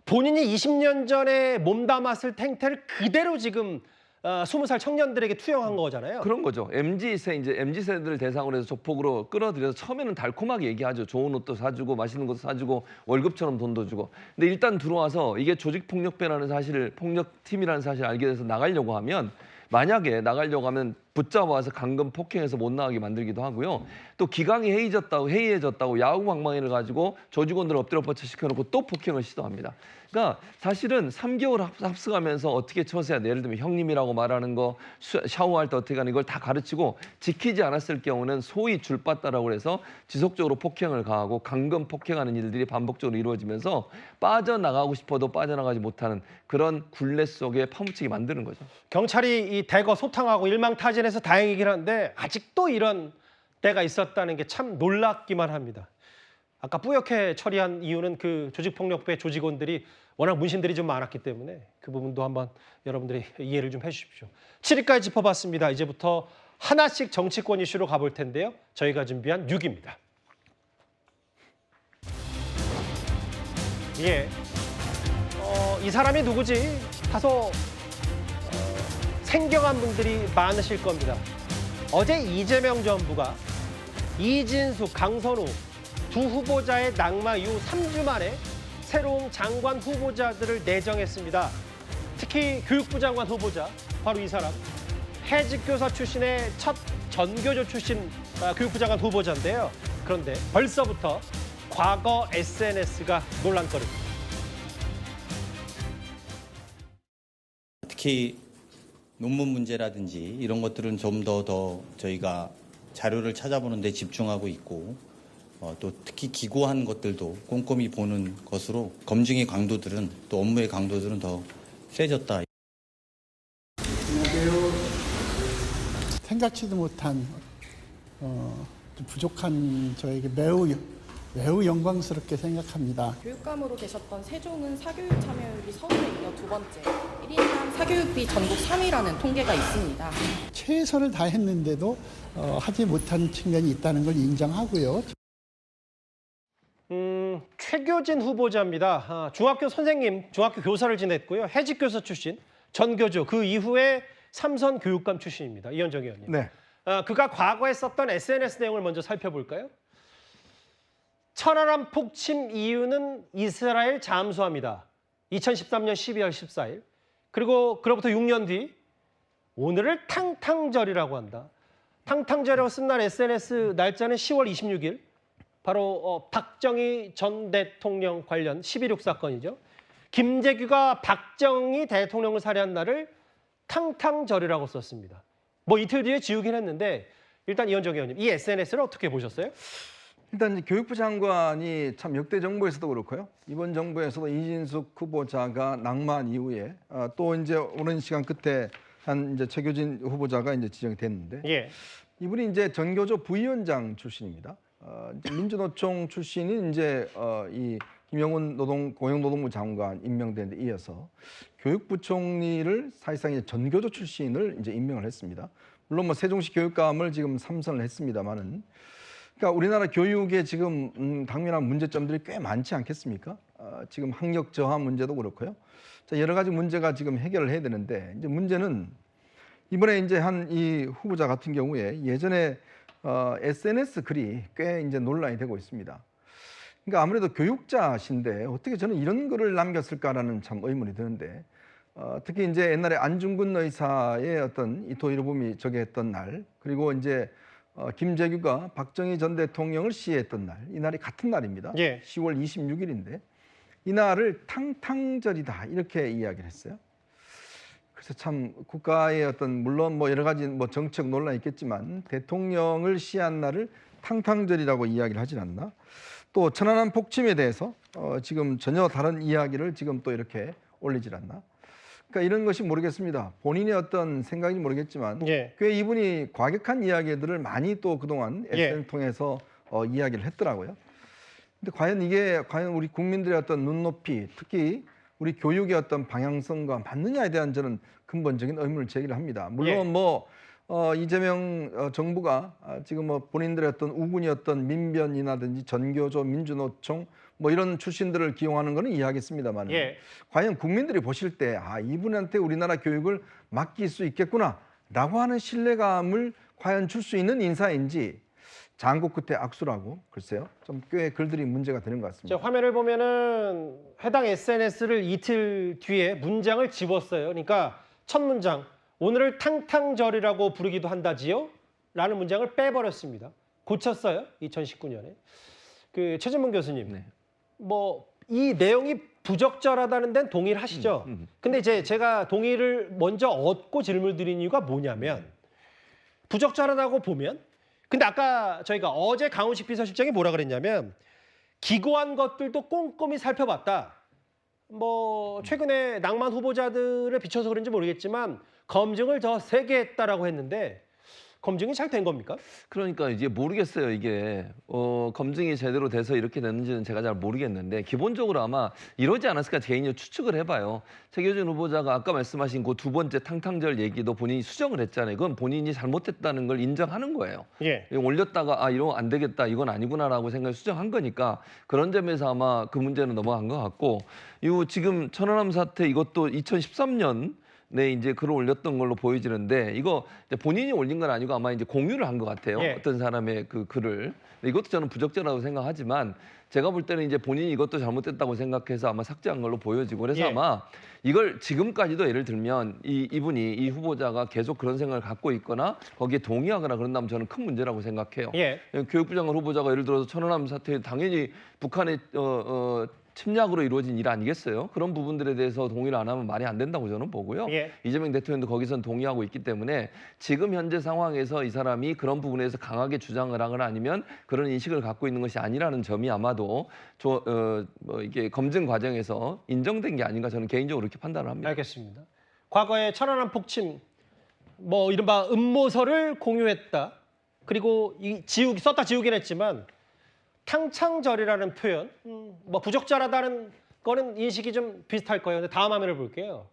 [SPEAKER 1] 본인이 20년 전에 몸담았을 행태를 그대로 지금 20살 청년들에게 투영한 거잖아요.
[SPEAKER 7] 그런 거죠. MZ 세대를 대상으로 해서 조폭으로 끌어들여서 처음에는 달콤하게 얘기하죠. 좋은 옷도 사주고 맛있는 것도 사주고 월급처럼 돈도 주고. 근데 일단 들어와서 이게 조직폭력배라는 사실을 폭력팀이라는 사실을 알게 돼서 나가려고 하면 만약에 나가려고 하면 붙잡아서 강금 폭행해서 못 나가게 만들기도 하고요. 또 기강이 해이해졌다고 야구 방망이를 가지고 조직원들을 엎드려 뻗쳐 시켜놓고 또 폭행을 시도합니다. 그러니까 사실은 3개월 합숙하면서 어떻게 처세해야 돼. 예를 들면 형님이라고 말하는 거, 샤워할 때 어떻게 하는 이걸 다 가르치고 지키지 않았을 경우는 소위 줄빠따라고 해서 지속적으로 폭행을 가하고 강금 폭행하는 일들이 반복적으로 이루어지면서 빠져나가고 싶어도 빠져나가지 못하는 그런 굴레 속에 파묻히게 만드는 거죠.
[SPEAKER 1] 경찰이 이 대거 소탕하고 일망타진해서 다행이긴 한데 아직도 이런 때가 있었다는 게 참 놀랍기만 합니다. 아까 뿌옇게 처리한 이유는 그 조직폭력배 조직원들이 워낙 문신들이 좀 많았기 때문에 그 부분도 한번 여러분들이 이해를 좀 해주십시오. 7위까지 짚어봤습니다. 이제부터 하나씩 정치권 이슈로 가볼 텐데요. 저희가 준비한 6위입니다. 이 사람이 누구지? 다소 생경한 분들이 많으실 겁니다. 어제 이재명 정부가 이진숙, 강선우 두 후보자의 낙마 이후 3주 만에 새로운 장관 후보자들을 내정했습니다. 특히 교육부 장관 후보자, 바로 이 사람. 해직교사 출신의 첫 전교조 출신 교육부 장관 후보자인데요. 그런데 벌써부터 과거 SNS가 논란거리입니다.
[SPEAKER 10] 특히 논문 문제라든지 이런 것들은 좀 더 저희가 자료를 찾아보는 데 집중하고 있고 또 특히 기고한 것들도 꼼꼼히 보는 것으로 검증의 강도들은 또 업무의 강도들은 더 세졌다.
[SPEAKER 11] 생각지도 못한 좀 부족한 저에게 매우 영광스럽게 생각합니다.
[SPEAKER 12] 교육감으로 계셨던 세종은 사교육 참여율이 서울에 이어 두 번째, 1인당 사교육비 전국 3위라는 통계가 있습니다.
[SPEAKER 11] 최선을 다했는데도 하지 못한 측면이 있다는 걸 인정하고요.
[SPEAKER 1] 최교진 후보자입니다. 중학교 선생님, 중학교 교사를 지냈고요. 해직교사 출신, 전교조, 그 이후에 삼선 교육감 출신입니다. 이현정 의원님.
[SPEAKER 13] 네.
[SPEAKER 1] 그가 과거에 썼던 SNS 내용을 먼저 살펴볼까요? 천안함 폭침 이유는 이스라엘 잠수함이다. 2013년 12월 14일. 그리고 그로부터 6년 뒤 오늘을 탕탕절이라고 한다. 탕탕절이라고 쓴 날 SNS 날짜는 10월 26일. 바로 박정희 전 대통령 관련 11.6 사건이죠. 김재규가 박정희 대통령을 살해한 날을 탕탕절이라고 썼습니다. 뭐 이틀 뒤에 지우긴 했는데 일단 이현정 의원님, 이 SNS를 어떻게 보셨어요?
[SPEAKER 13] 일단 교육부 장관이 참 역대 정부에서도 그렇고요. 이번 정부에서도 이진숙 후보자가 낙마한 이후에 또 이제 오랜 시간 끝에 한 이제 최교진 후보자가 이제 지정이 됐는데 이분이 이제 전교조 부위원장 출신입니다. 이제 민주노총 출신인 이제 이 김영훈 고용노동부 장관 임명된 데 이어서 교육부총리를 사실상 이제 전교조 출신을 이제 임명을 했습니다. 물론 뭐 세종시 교육감을 지금 3선을 했습니다만은, 그러니까 우리나라 교육에 지금 당면한 문제점들이 꽤 많지 않겠습니까? 지금 학력 저하 문제도 그렇고요. 자, 여러 가지 문제가 지금 해결을 해야 되는데, 이제 문제는 이번에 이제 한 이 후보자 같은 경우에 예전에 SNS 글이 꽤 이제 논란이 되고 있습니다. 그러니까 아무래도 교육자신데 어떻게 저는 이런 글을 남겼을까라는 참 의문이 드는데, 특히 이제 옛날에 안중근 의사의 어떤 이 도의로범이 저게 했던 날, 그리고 이제 김재규가 박정희 전 대통령을 시해했던 날, 이 날이 같은 날입니다.
[SPEAKER 1] 예.
[SPEAKER 13] 10월 26일인데 이 날을 탕탕절이다 이렇게 이야기를 했어요. 그래서 참 국가의 어떤 물론 뭐 여러 가지 뭐 정책 논란이 있겠지만 대통령을 시한 날을 탕탕절이라고 이야기를 하진 않나. 또 천안함 폭침에 대해서 지금 전혀 다른 이야기를 지금 또 이렇게 올리질 않나. 그러니까 이런 것이 모르겠습니다. 본인의 어떤 생각인지 모르겠지만
[SPEAKER 1] 예.
[SPEAKER 13] 꽤 이분이 과격한 이야기들을 많이 또 그동안
[SPEAKER 1] 예.
[SPEAKER 13] SNS를 통해서 이야기를 했더라고요. 근데 과연 우리 국민들의 어떤 눈높이, 특히 우리 교육의 어떤 방향성과 맞느냐에 대한 저는 근본적인 의문을 제기를 합니다. 물론
[SPEAKER 1] 예.
[SPEAKER 13] 뭐 이재명 정부가 지금 뭐 본인들의 어떤 우군이었던 민변이라든지 전교조, 민주노총 뭐 이런 출신들을 기용하는 거는 이해하겠습니다만,
[SPEAKER 1] 예.
[SPEAKER 13] 과연 국민들이 보실 때 이분한테 우리나라 교육을 맡길 수 있겠구나라고 하는 신뢰감을 과연 줄 수 있는 인사인지 장고 끝에 악수라고, 글쎄요, 좀 꽤 글들이 문제가 되는 것 같습니다.
[SPEAKER 1] 자, 화면을 보면은 해당 SNS를 이틀 뒤에 문장을 집었어요. 그러니까 첫 문장, 오늘을 탕탕절이라고 부르기도 한다지요? 라는 문장을 빼버렸습니다. 고쳤어요, 2019년에. 그 최진문 교수님,
[SPEAKER 7] 네.
[SPEAKER 1] 뭐 이 내용이 부적절하다는 데는 동의를 하시죠? 근데 이제 제가 동의를 먼저 얻고 질문을 드린 이유가 뭐냐면, 부적절하다고 보면, 근데 아까 저희가 어제 강훈식 비서실장이 뭐라 그랬냐면, 기고한 것들도 꼼꼼히 살펴봤다. 뭐 최근에 낭만 후보자들을 비춰서 그런지 모르겠지만 검증을 더 세게 했다라고 했는데, 검증이 잘 된 겁니까?
[SPEAKER 7] 그러니까 이제 모르겠어요. 이게 검증이 제대로 돼서 이렇게 됐는지는 제가 잘 모르겠는데, 기본적으로 아마 이러지 않았을까 개인적으로 추측을 해봐요. 최규진 후보자가 아까 말씀하신 그 두 번째 탕탕절 얘기도 본인이 수정을 했잖아요. 그건 본인이 잘못했다는 걸 인정하는 거예요.
[SPEAKER 1] 예.
[SPEAKER 7] 올렸다가 이러면 안 되겠다, 이건 아니구나라고 생각을 수정한 거니까 그런 점에서 아마 그 문제는 넘어간 것 같고, 이 지금 천안함 사태 이것도 2013년 네, 이제 글을 올렸던 걸로 보여지는데, 이거 이제 본인이 올린 건 아니고 아마 이제 공유를 한 것 같아요.
[SPEAKER 1] 예.
[SPEAKER 7] 어떤 사람의 그 글을. 이것도 저는 부적절하다고 생각하지만, 제가 볼 때는 이제 본인이 이것도 잘못됐다고 생각해서 아마 삭제한 걸로 보여지고, 그래서
[SPEAKER 1] 예.
[SPEAKER 7] 아마 이걸 지금까지도 예를 들면 이 후보자가 계속 그런 생각을 갖고 있거나 거기에 동의하거나 그런다면 저는 큰 문제라고 생각해요.
[SPEAKER 1] 예.
[SPEAKER 7] 교육부 장관 후보자가 예를 들어서 천안함 사태 당연히 북한의 침략으로 이루어진 일 아니겠어요? 그런 부분들에 대해서 동의를 안 하면 말이 안 된다고 저는 보고요.
[SPEAKER 1] 예.
[SPEAKER 7] 이재명 대통령도 거기선 동의하고 있기 때문에 지금 현재 상황에서 이 사람이 그런 부분에서 강하게 주장을 하거나 아니면 그런 인식을 갖고 있는 것이 아니라는 점이 아마도 이게 검증 과정에서 인정된 게 아닌가, 저는 개인적으로 그렇게 판단을 합니다.
[SPEAKER 1] 알겠습니다. 과거에 천안함 폭침, 뭐 이른바 음모설을 공유했다. 그리고 썼다 지우긴 했지만, 탕창절이라는 표현, 뭐 부적절하다는 거는 인식이 좀 비슷할 거예요. 근데 다음 화면을 볼게요.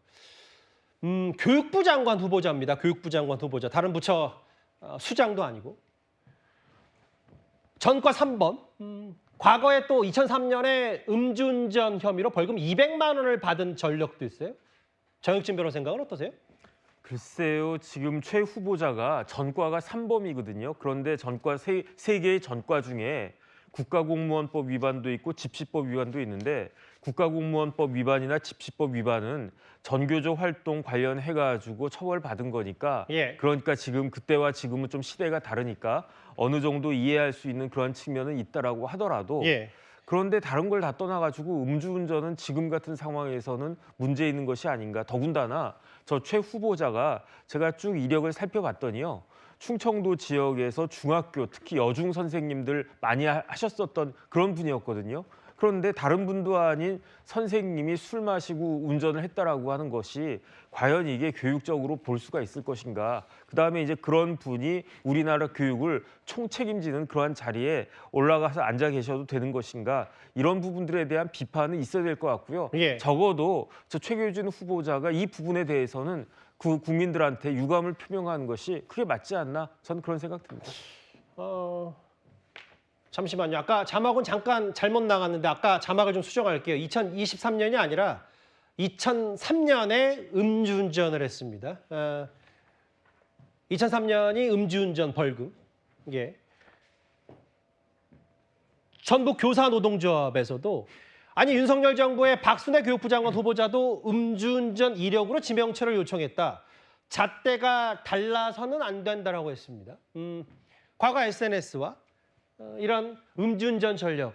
[SPEAKER 1] 교육부 장관 후보자입니다. 교육부 장관 후보자. 다른 부처 수장도 아니고. 전과 3번. 과거에 또 2003년에 음주운전 혐의로 벌금 200만 원을 받은 전력도 있어요. 정혁진 변호사 생각은 어떠세요?
[SPEAKER 14] 글쎄요, 지금 최 후보자가 전과가 3범이거든요. 그런데 전과 세 개의 전과 중에 국가공무원법 위반도 있고 집시법 위반도 있는데, 국가공무원법 위반이나 집시법 위반은 전교조 활동 관련해가지고 처벌받은 거니까,
[SPEAKER 1] 예.
[SPEAKER 14] 그러니까 지금 그때와 지금은 좀 시대가 다르니까 어느 정도 이해할 수 있는 그런 측면은 있다라고 하더라도,
[SPEAKER 1] 예.
[SPEAKER 14] 그런데 다른 걸 다 떠나가지고 음주운전은 지금 같은 상황에서는 문제 있는 것이 아닌가. 더군다나 저 최 후보자가 제가 쭉 이력을 살펴봤더니요, 충청도 지역에서 중학교, 특히 여중 선생님들 많이 하셨었던 그런 분이었거든요. 그런데 다른 분도 아닌 선생님이 술 마시고 운전을 했다라고 하는 것이 과연 이게 교육적으로 볼 수가 있을 것인가. 그다음에 이제 그런 분이 우리나라 교육을 총책임지는 그러한 자리에 올라가서 앉아 계셔도 되는 것인가. 이런 부분들에 대한 비판은 있어야 될 것 같고요.
[SPEAKER 1] 예.
[SPEAKER 14] 적어도 저 최규진 후보자가 이 부분에 대해서는 그 국민들한테 유감을 표명하는 것이 그게 맞지 않나. 저는 그런 생각 듭니다.
[SPEAKER 1] 잠시만요. 아까 자막은 잠깐 잘못 나갔는데 아까 자막을 좀 수정할게요. 2023년이 아니라 2003년에 음주운전을 했습니다. 2003년이 음주운전 벌금. 예. 전북 교사노동조합에서도 아니 윤석열 정부의 박순애 교육부 장관 후보자도 음주운전 이력으로 지명처를 요청했다. 잣대가 달라서는 안 된다라고 했습니다. 과거 SNS와 이런 음주운전 전력.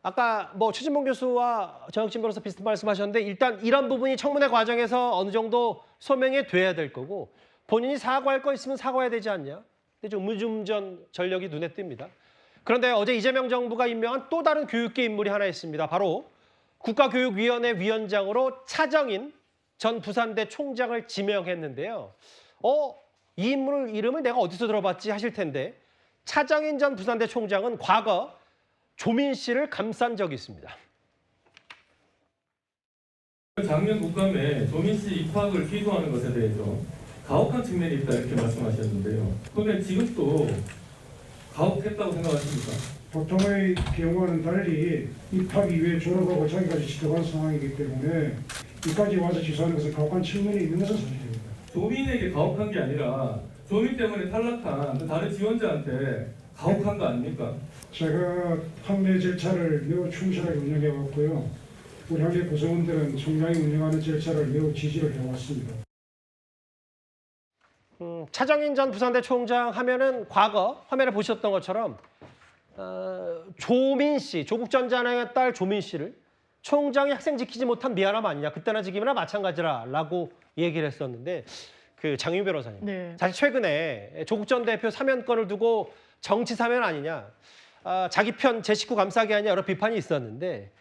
[SPEAKER 1] 아까 뭐 최진봉 교수와 정혁진 변호사 비슷한 말씀하셨는데 일단 이런 부분이 청문회 과정에서 어느 정도 소명이 돼야 될 거고 본인이 사과할 거 있으면 사과해야 되지 않냐. 근데 좀 음주운전 전력이 눈에 띕니다. 그런데 어제 이재명 정부가 임명한 또 다른 교육계 인물이 하나 있습니다. 바로 국가교육위원회 위원장으로 차정인 전 부산대 총장을 지명했는데요. 이 인물 이름을 내가 어디서 들어봤지 하실 텐데 차정인 전 부산대 총장은 과거 조민 씨를 감싼 적이 있습니다.
[SPEAKER 15] 작년 국감에 조민 씨 입학을 기소하는 것에 대해서 가혹한 측면이 있다 이렇게 말씀하셨는데요. 그런데 지금도 가혹했다고 생각하십니까?
[SPEAKER 9] 보통의 경우와는 달리 입학 이후에 졸업하고 자기까지 지도한 상황이기 때문에 이까지 와서 기소하는 것은 가혹한 측면이 있는 것은 사실입니다.
[SPEAKER 15] 조민에게 가혹한 게 아니라 조민 때문에 탈락한 그 다른 지원자한테 가혹한 거 아닙니까?
[SPEAKER 9] 제가 학내 절차를 매우 충실하게 운영해 왔고요. 우리 학내 구성원들은 총장이 운영하는 절차를 매우 지지를 해왔습니다.
[SPEAKER 1] 차정인 전 부산대 총장 하면은 과거 화면에 보셨던 것처럼 조민 씨, 조국 전 장관의 딸 조민 씨를 총장이 학생 지키지 못한 미안함 아니냐. 그때나 지금이나 마찬가지라라고 얘기를 했었는데 그 장윤 변호사님.
[SPEAKER 16] 네.
[SPEAKER 1] 사실 최근에 조국 전 대표 사면권을 두고 정치 사면 아니냐. 자기 편 제 식구 감싸기 아니냐 여러 비판이 있었는데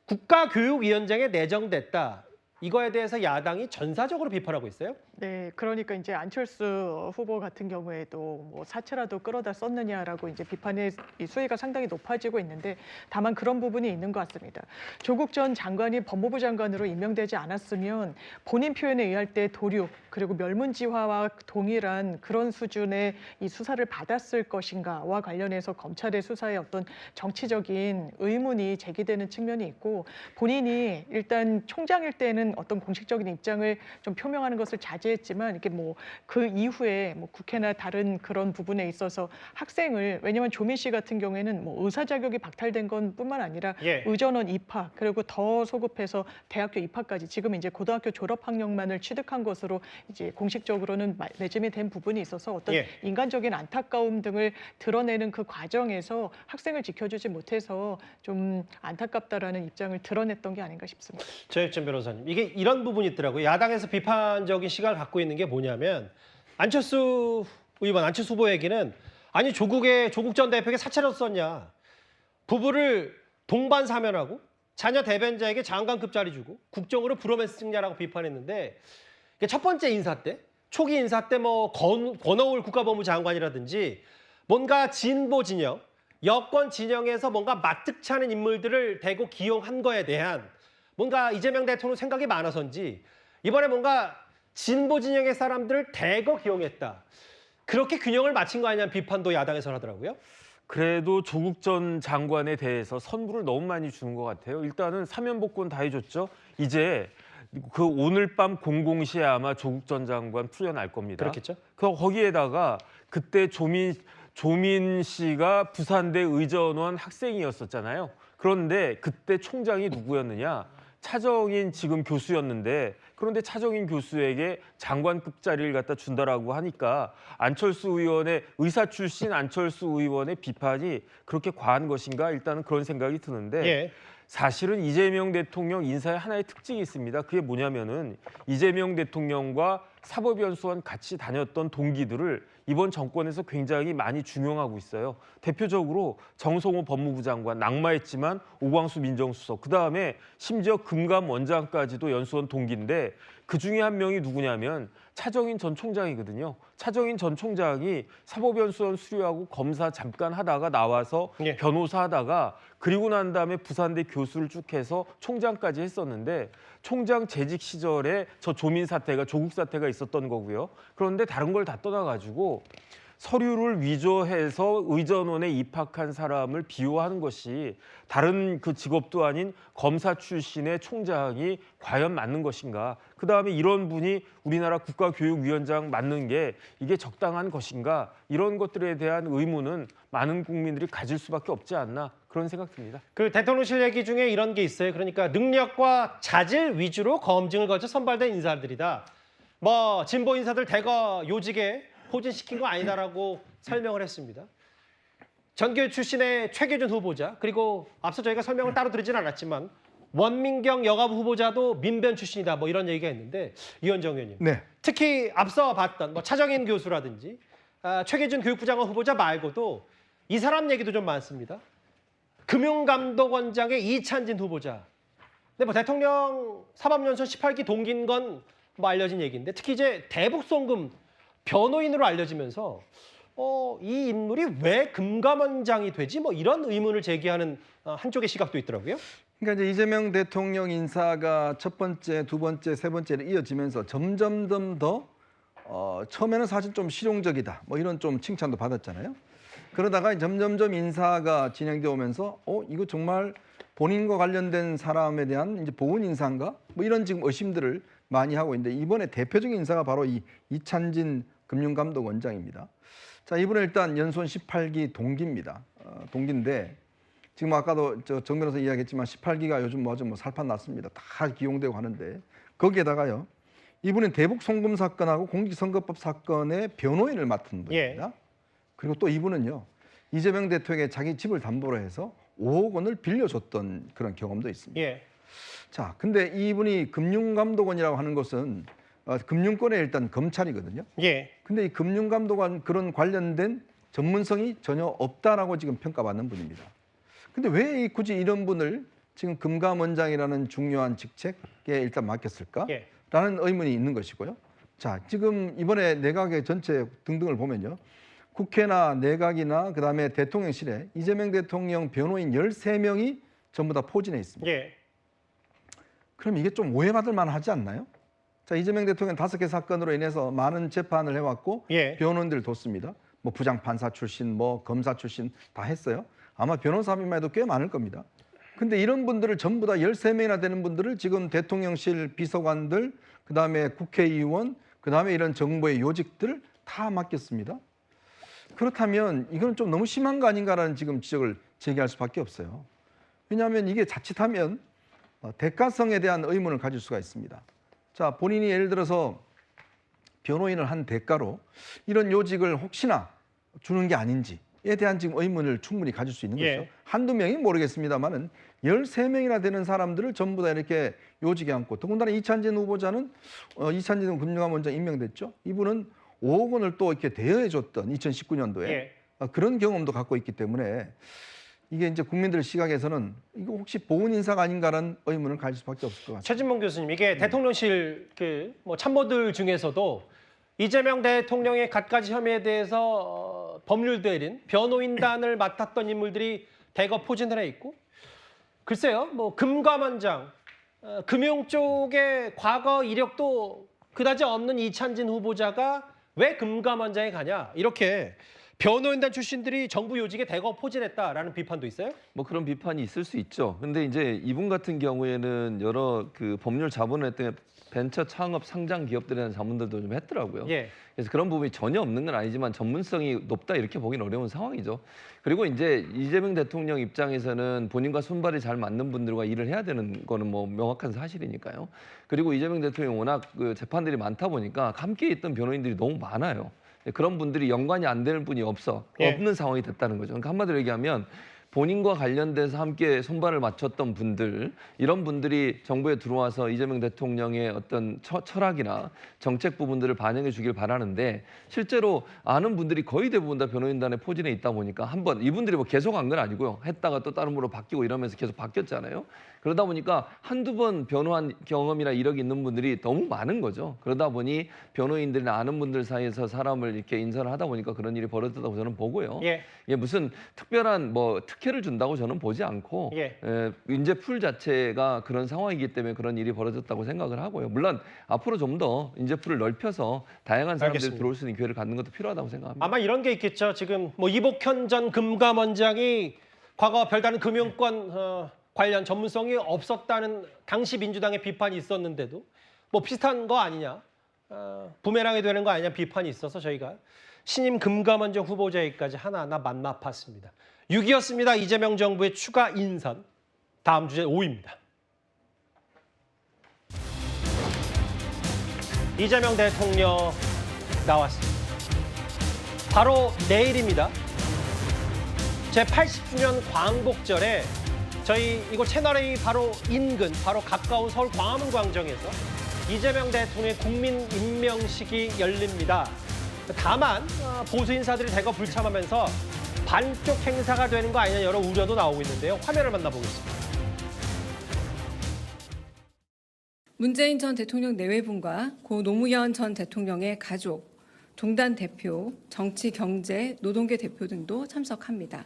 [SPEAKER 1] 국가교육위원장에 내정됐다. 이거에 대해서 야당이 전사적으로 비판하고 있어요.
[SPEAKER 16] 네, 그러니까 이제 안철수 후보 같은 경우에도 뭐 사채라도 끌어다 썼느냐라고 이제 비판의 이 수위가 상당히 높아지고 있는데 다만 그런 부분이 있는 것 같습니다. 조국 전 장관이 법무부 장관으로 임명되지 않았으면 본인 표현에 의할 때 도륙 그리고 멸문지화와 동일한 그런 수준의 이 수사를 받았을 것인가와 관련해서 검찰의 수사에 어떤 정치적인 의문이 제기되는 측면이 있고 본인이 일단 총장일 때는 어떤 공식적인 입장을 좀 표명하는 것을 자제했지만 이렇게 뭐 그 이후에 뭐 국회나 다른 그런 부분에 있어서 학생을 왜냐하면 조민 씨 같은 경우에는 뭐 의사 자격이 박탈된 건 뿐만 아니라 의전원 입학 그리고 더 소급해서 대학교 입학까지 지금 이제 고등학교 졸업 학력만을 취득한 것으로 이제 공식적으로는 매짐이 된 부분이 있어서 어떤 인간적인 안타까움 등을 드러내는 그 과정에서 학생을 지켜주지 못해서 좀 안타깝다라는 입장을 드러냈던 게 아닌가 싶습니다.
[SPEAKER 1] 정혁진 변호사님, 이게 이런 부분이 있더라고요. 야당에서 비판적인 시각을 갖고 있는 게 뭐냐면 안철수 의원, 안철수 후보 얘기는 아니 조국 전 대표에게 사채로 썼냐. 부부를 동반 사면하고 자녀 대변자에게 장관급 자리 주고 국정으로 브로맨스 찍냐라고 비판했는데 첫 번째 인사 때, 초기 인사 때 뭐 권오울 국가법무 장관이라든지 뭔가 진보 진영, 여권 진영에서 뭔가 마뜩치 않은 인물들을 대고 기용한 거에 대한 뭔가 이재명 대통령 생각이 많아서인지 이번에 뭔가 진보 진영의 사람들을 대거 기용했다. 그렇게 균형을 맞춘 거 아니냐는 비판도 야당에서 하더라고요.
[SPEAKER 14] 그래도 조국 전 장관에 대해서 선물을 너무 많이 주는 것 같아요. 일단은 사면복권 다 해줬죠. 이제 그 오늘 밤 00시에 아마 조국 전 장관 풀려날 겁니다.
[SPEAKER 1] 그렇겠죠.
[SPEAKER 14] 거기에다가 그때 조민 씨가 부산대 의전원 학생이었었잖아요. 그런데 그때 총장이 누구였느냐? 차정인 지금 교수였는데 그런데 차정인 교수에게 장관급 자리를 갖다 준다라고 하니까 안철수 의원의 의사 출신 안철수 의원의 비판이 그렇게 과한 것인가 일단은 그런 생각이 드는데 사실은 이재명 대통령 인사에 하나의 특징이 있습니다. 그게 뭐냐면은 이재명 대통령과 사법연수원 같이 다녔던 동기들을 이번 정권에서 굉장히 많이 중용하고 있어요. 대표적으로 정성호 법무부 장관 낙마했지만 오광수 민정수석, 그다음에 심지어 금감원장까지도 연수원 동기인데 그중에 한 명이 누구냐면 차정인 전 총장이거든요. 차정인 전 총장이 사법연수원 수료하고 검사 잠깐 하다가 나와서 변호사 하다가 그리고 난 다음에 부산대 교수를 쭉 해서 총장까지 했었는데 총장 재직 시절에 저 조민 사태가 조국 사태가 있었던 거고요. 그런데 다른 걸 다 떠나가지고 서류를 위조해서 의전원에 입학한 사람을 비호하는 것이 다른 그 직업도 아닌 검사 출신의 총장이 과연 맞는 것인가? 그다음에 이런 분이 우리나라 국가교육위원장 맡는 게 이게 적당한 것인가? 이런 것들에 대한 의문은 많은 국민들이 가질 수밖에 없지 않나 그런 생각 듭니다.
[SPEAKER 1] 그 대통령실 얘기 중에 이런 게 있어요. 그러니까 능력과 자질 위주로 검증을 거쳐 선발된 인사들이다. 뭐 진보 인사들 대거 요직에 포진시킨 거 아니다라고 설명을 했습니다. 전교육 출신의 최규준 후보자, 그리고 앞서 저희가 설명을 따로 드리진 않았지만 원민경 여가부 후보자도 민변 출신이다, 뭐 이런 얘기가 있는데 이현정 의원님,
[SPEAKER 13] 네.
[SPEAKER 1] 특히 앞서 봤던 뭐 차정인 교수라든지 최규준 교육부 장관 후보자 말고도 이 사람 얘기도 좀 많습니다. 금융감독원장의 이찬진 후보자. 근데 뭐 대통령 사법연수원 18기 동기인 건 뭐 알려진 얘기인데 특히 이제 대북송금 변호인으로 알려지면서 이 인물이 왜 금감원장이 되지? 뭐 이런 의문을 제기하는 한쪽의 시각도 있더라고요.
[SPEAKER 13] 그러니까 이제 이재명 대통령 인사가 첫 번째, 두 번째, 세 번째로 이어지면서 점점 더 처음에는 사실 좀 실용적이다, 뭐 이런 좀 칭찬도 받았잖아요. 그러다가 점점점 인사가 진행되어 오면서 이거 정말 본인과 관련된 사람에 대한 이제 보훈 인사인가? 뭐 이런 지금 의심들을 많이 하고 있는데 이번에 대표적인 인사가 바로 이 이찬진 금융감독원장입니다. 자, 이분은 일단 연수원 18기 동기입니다. 동기인데 지금 아까도 정 변호사 이야기했지만 18기가 요즘 뭐 살판 났습니다. 다 기용되고 하는데 거기에다가요. 이분은 대북 송금 사건하고 공직선거법 사건의 변호인을 맡은 분입니다. 그리고 또 이분은요. 이재명 대통령의 자기 집을 담보로 해서 5억 원을 빌려줬던 그런 경험도 있습니다. 자, 근데 이분이 금융감독원이라고 하는 것은 금융권의 일단 검찰이거든요. 근데 이 금융감독원 그런 관련된 전문성이 전혀 없다라고 지금 평가받는 분입니다. 근데 왜 굳이 이런 분을 지금 금감원장이라는 중요한 직책에 일단 맡겼을까라는 의문이 있는 것이고요. 자, 지금 이번에 내각의 전체 등등을 보면요. 국회나 내각이나 그다음에 대통령실에 이재명 대통령 변호인 13명이 전부 다 포진해 있습니다. 그럼 이게 좀 오해받을 만하지 않나요? 자, 이재명 대통령 5개 사건으로 인해서 많은 재판을 해왔고 변호인들을 뒀습니다. 뭐 부장판사 출신, 뭐 검사 출신 다 했어요. 아마 변호사비만 해도 꽤 많을 겁니다. 근데 이런 분들을 전부 다 13명이나 되는 분들을 지금 대통령실 비서관들, 그다음에 국회의원, 그다음에 이런 정부의 요직들 다 맡겼습니다. 그렇다면 이건 좀 너무 심한 거 아닌가라는 지금 지적을 제기할 수밖에 없어요. 왜냐하면 이게 자칫하면 대가성에 대한 의문을 가질 수가 있습니다. 자, 본인이 예를 들어서 변호인을 한 대가로 이런 요직을 혹시나 주는 게 아닌지에 대한 지금 의문을 충분히 가질 수 있는 거죠. 한두 명이 모르겠습니다만은 13명이나 되는 사람들을 전부 다 이렇게 요직에 앉고, 더군다나 이찬진 후보자는 이찬진 금융감원장 임명됐죠. 이분은 5억 원을 또 이렇게 대여해줬던 2019년도에 그런 경험도 갖고 있기 때문에 이게 이제 국민들 시각에서는 이거 혹시 보훈 인사가 아닌가라는 의문을 가질 수밖에 없을 것 같습니다.
[SPEAKER 1] 최진봉 교수님, 이게 대통령실 뭐 참모들 중에서도 이재명 대통령의 갖가지 혐의에 대해서 법률 대리인, 변호인단을 맡았던 인물들이 대거 포진을 해 있고, 글쎄요, 뭐 금감원장, 금융 쪽의 과거 이력도 그다지 없는 이찬진 후보자가 왜 금감원장에 가냐, 이렇게 변호인단 출신들이 정부 요직에 대거 포진했다라는 비판도 있어요?
[SPEAKER 7] 뭐 그런 비판이 있을 수 있죠. 근데 이제 이분 같은 경우에는 여러 그 법률 자문을 했던 벤처 창업 상장 기업들에 대한 자문들도 좀 했더라고요. 그래서 그런 부분이 전혀 없는 건 아니지만 전문성이 높다 이렇게 보기는 어려운 상황이죠. 그리고 이제 이재명 대통령 입장에서는 본인과 손발이 잘 맞는 분들과 일을 해야 되는 거는 뭐 명확한 사실이니까요. 그리고 이재명 대통령 워낙 그 재판들이 많다 보니까 함께 있던 변호인들이 너무 많아요. 그런 분들이 연관이 안 되는 분이 없는 상황이 됐다는 거죠. 그러니까 한마디로 얘기하면 본인과 관련돼서 함께 손발을 맞췄던 분들, 이런 분들이 정부에 들어와서 이재명 대통령의 어떤 철학이나 정책 부분들을 반영해 주길 바라는데, 실제로 아는 분들이 거의 대부분 다 변호인단의 포진에 있다 보니까 한번 이분들이 뭐 계속 한 건 아니고요. 했다가 또 다른 분으로 바뀌고 이러면서 계속 바뀌었잖아요. 그러다 보니까 한두 번 변호한 경험이나 이력이 있는 분들이 너무 많은 거죠. 그러다 보니 변호인들이나 아는 분들 사이에서 사람을 이렇게 인선을 하다 보니까 그런 일이 벌어졌다고 저는 보고요.
[SPEAKER 1] 예.
[SPEAKER 7] 이게 무슨 특별한 뭐 특혜를 준다고 저는 보지 않고 인재풀 자체가 그런 상황이기 때문에 그런 일이 벌어졌다고 생각을 하고요. 물론 앞으로 좀 더 인재풀을 넓혀서 다양한 사람들이
[SPEAKER 1] 알겠습니다.
[SPEAKER 7] 들어올 수 있는 기회를 갖는 것도 필요하다고 생각합니다.
[SPEAKER 1] 아마 이런 게 있겠죠. 지금 뭐 이복현 전 금감원장이 과거 별다른 금융권 관련 전문성이 없었다는 당시 민주당의 비판이 있었는데도 뭐 비슷한 거 아니냐, 부메랑이 되는 거 아니냐 비판이 있어서 저희가 신임 금감원장 후보자에게까지 하나하나 만나봤습니다. 6위였습니다. 이재명 정부의 추가 인선. 다음 주제 5위입니다. 이재명 대통령 나왔습니다. 바로 내일입니다. 제80주년 광복절에 저희 이곳 채널A 바로 인근, 바로 가까운 서울 광화문 광장에서 이재명 대통령의 국민 임명식이 열립니다. 다만 보수 인사들이 대거 불참하면서 반쪽 행사가 되는 거 아니냐 여러 우려도 나오고 있는데요. 화면을 만나보겠습니다.
[SPEAKER 17] 문재인 전 대통령 내외분과 고 노무현 전 대통령의 가족, 종단 대표, 정치, 경제, 노동계 대표 등도 참석합니다.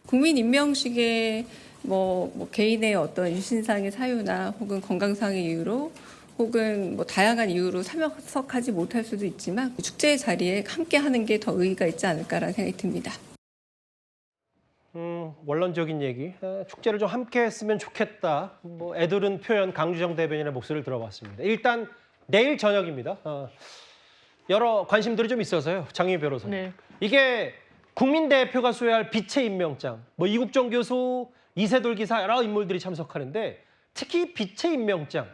[SPEAKER 17] 국민 임명식에 뭐 개인의 어떤 유신상의 사유나 혹은 건강상의 이유로 혹은 뭐 다양한 이유로 참석하지 못할 수도 있지만 축제의 자리에 함께 하는 게 더 의의가 있지 않을까라는 생각이 듭니다.
[SPEAKER 1] 원론적인 얘기, 축제를 좀 함께 했으면 좋겠다. 뭐 애들은 표현 강주정 대변인의 목소리를 들어봤습니다. 일단 내일 저녁입니다. 여러 관심들이 좀 있어서요. 장윤희 변호사님.
[SPEAKER 16] 네.
[SPEAKER 1] 이게 국민 대표가 수여할 빛의 임명장, 뭐 이국정 교수, 이세돌 기사 여러 인물들이 참석하는데 특히 빛의 임명장,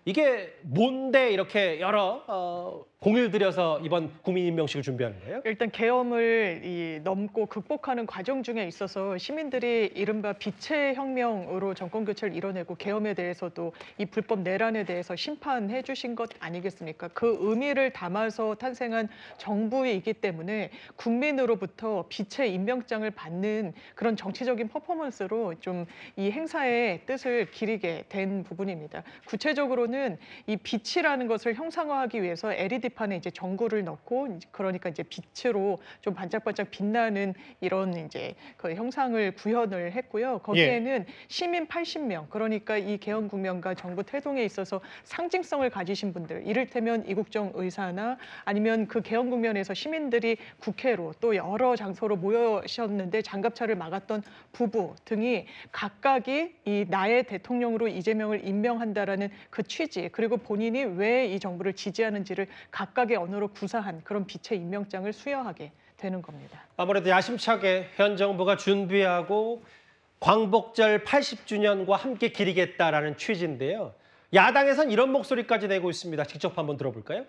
[SPEAKER 1] 이게 뭔데 이렇게 여러 공을 들여서 이번 국민 임명식을 준비하는 거예요?
[SPEAKER 16] 일단 계엄을 넘고 극복하는 과정 중에 있어서 시민들이 이른바 빛의 혁명으로 정권 교체를 이뤄내고 계엄에 대해서도 이 불법 내란에 대해서 심판해 주신 것 아니겠습니까? 그 의미를 담아서 탄생한 정부이기 때문에 국민으로부터 빛의 임명장을 받는 그런 정치적인 퍼포먼스로 좀 이 행사의 뜻을 기리게 된 부분입니다. 구체적으로는 이 빛이라는 것을 형상화하기 위해서 LED판에 이제 전구를 넣고 그러니까 이제 빛으로 좀 반짝반짝 빛나는 이런 이제 그 형상을 구현을 했고요. 거기에는 시민 80명, 그러니까 이 계엄 국면과 정부 태동에 있어서 상징성을 가지신 분들, 이를테면 이국정 의사나 아니면 그 계엄 국면에서 시민들이 국회로 또 여러 장소로 모여셨는데 장갑차를 막았던 부부 등이 각각이 이 나의 대통령으로 이재명을 임명한다라는 그 취지, 그리고 본인이 왜 이 정부를 지지하는지를 각각의 언어로 구사한 그런 빛의 임명장을 수여하게 되는 겁니다.
[SPEAKER 1] 아무래도 야심차게 현 정부가 준비하고 광복절 80주년과 함께 기리겠다라는 취지인데요. 야당에선 이런 목소리까지 내고 있습니다. 직접 한번 들어볼까요?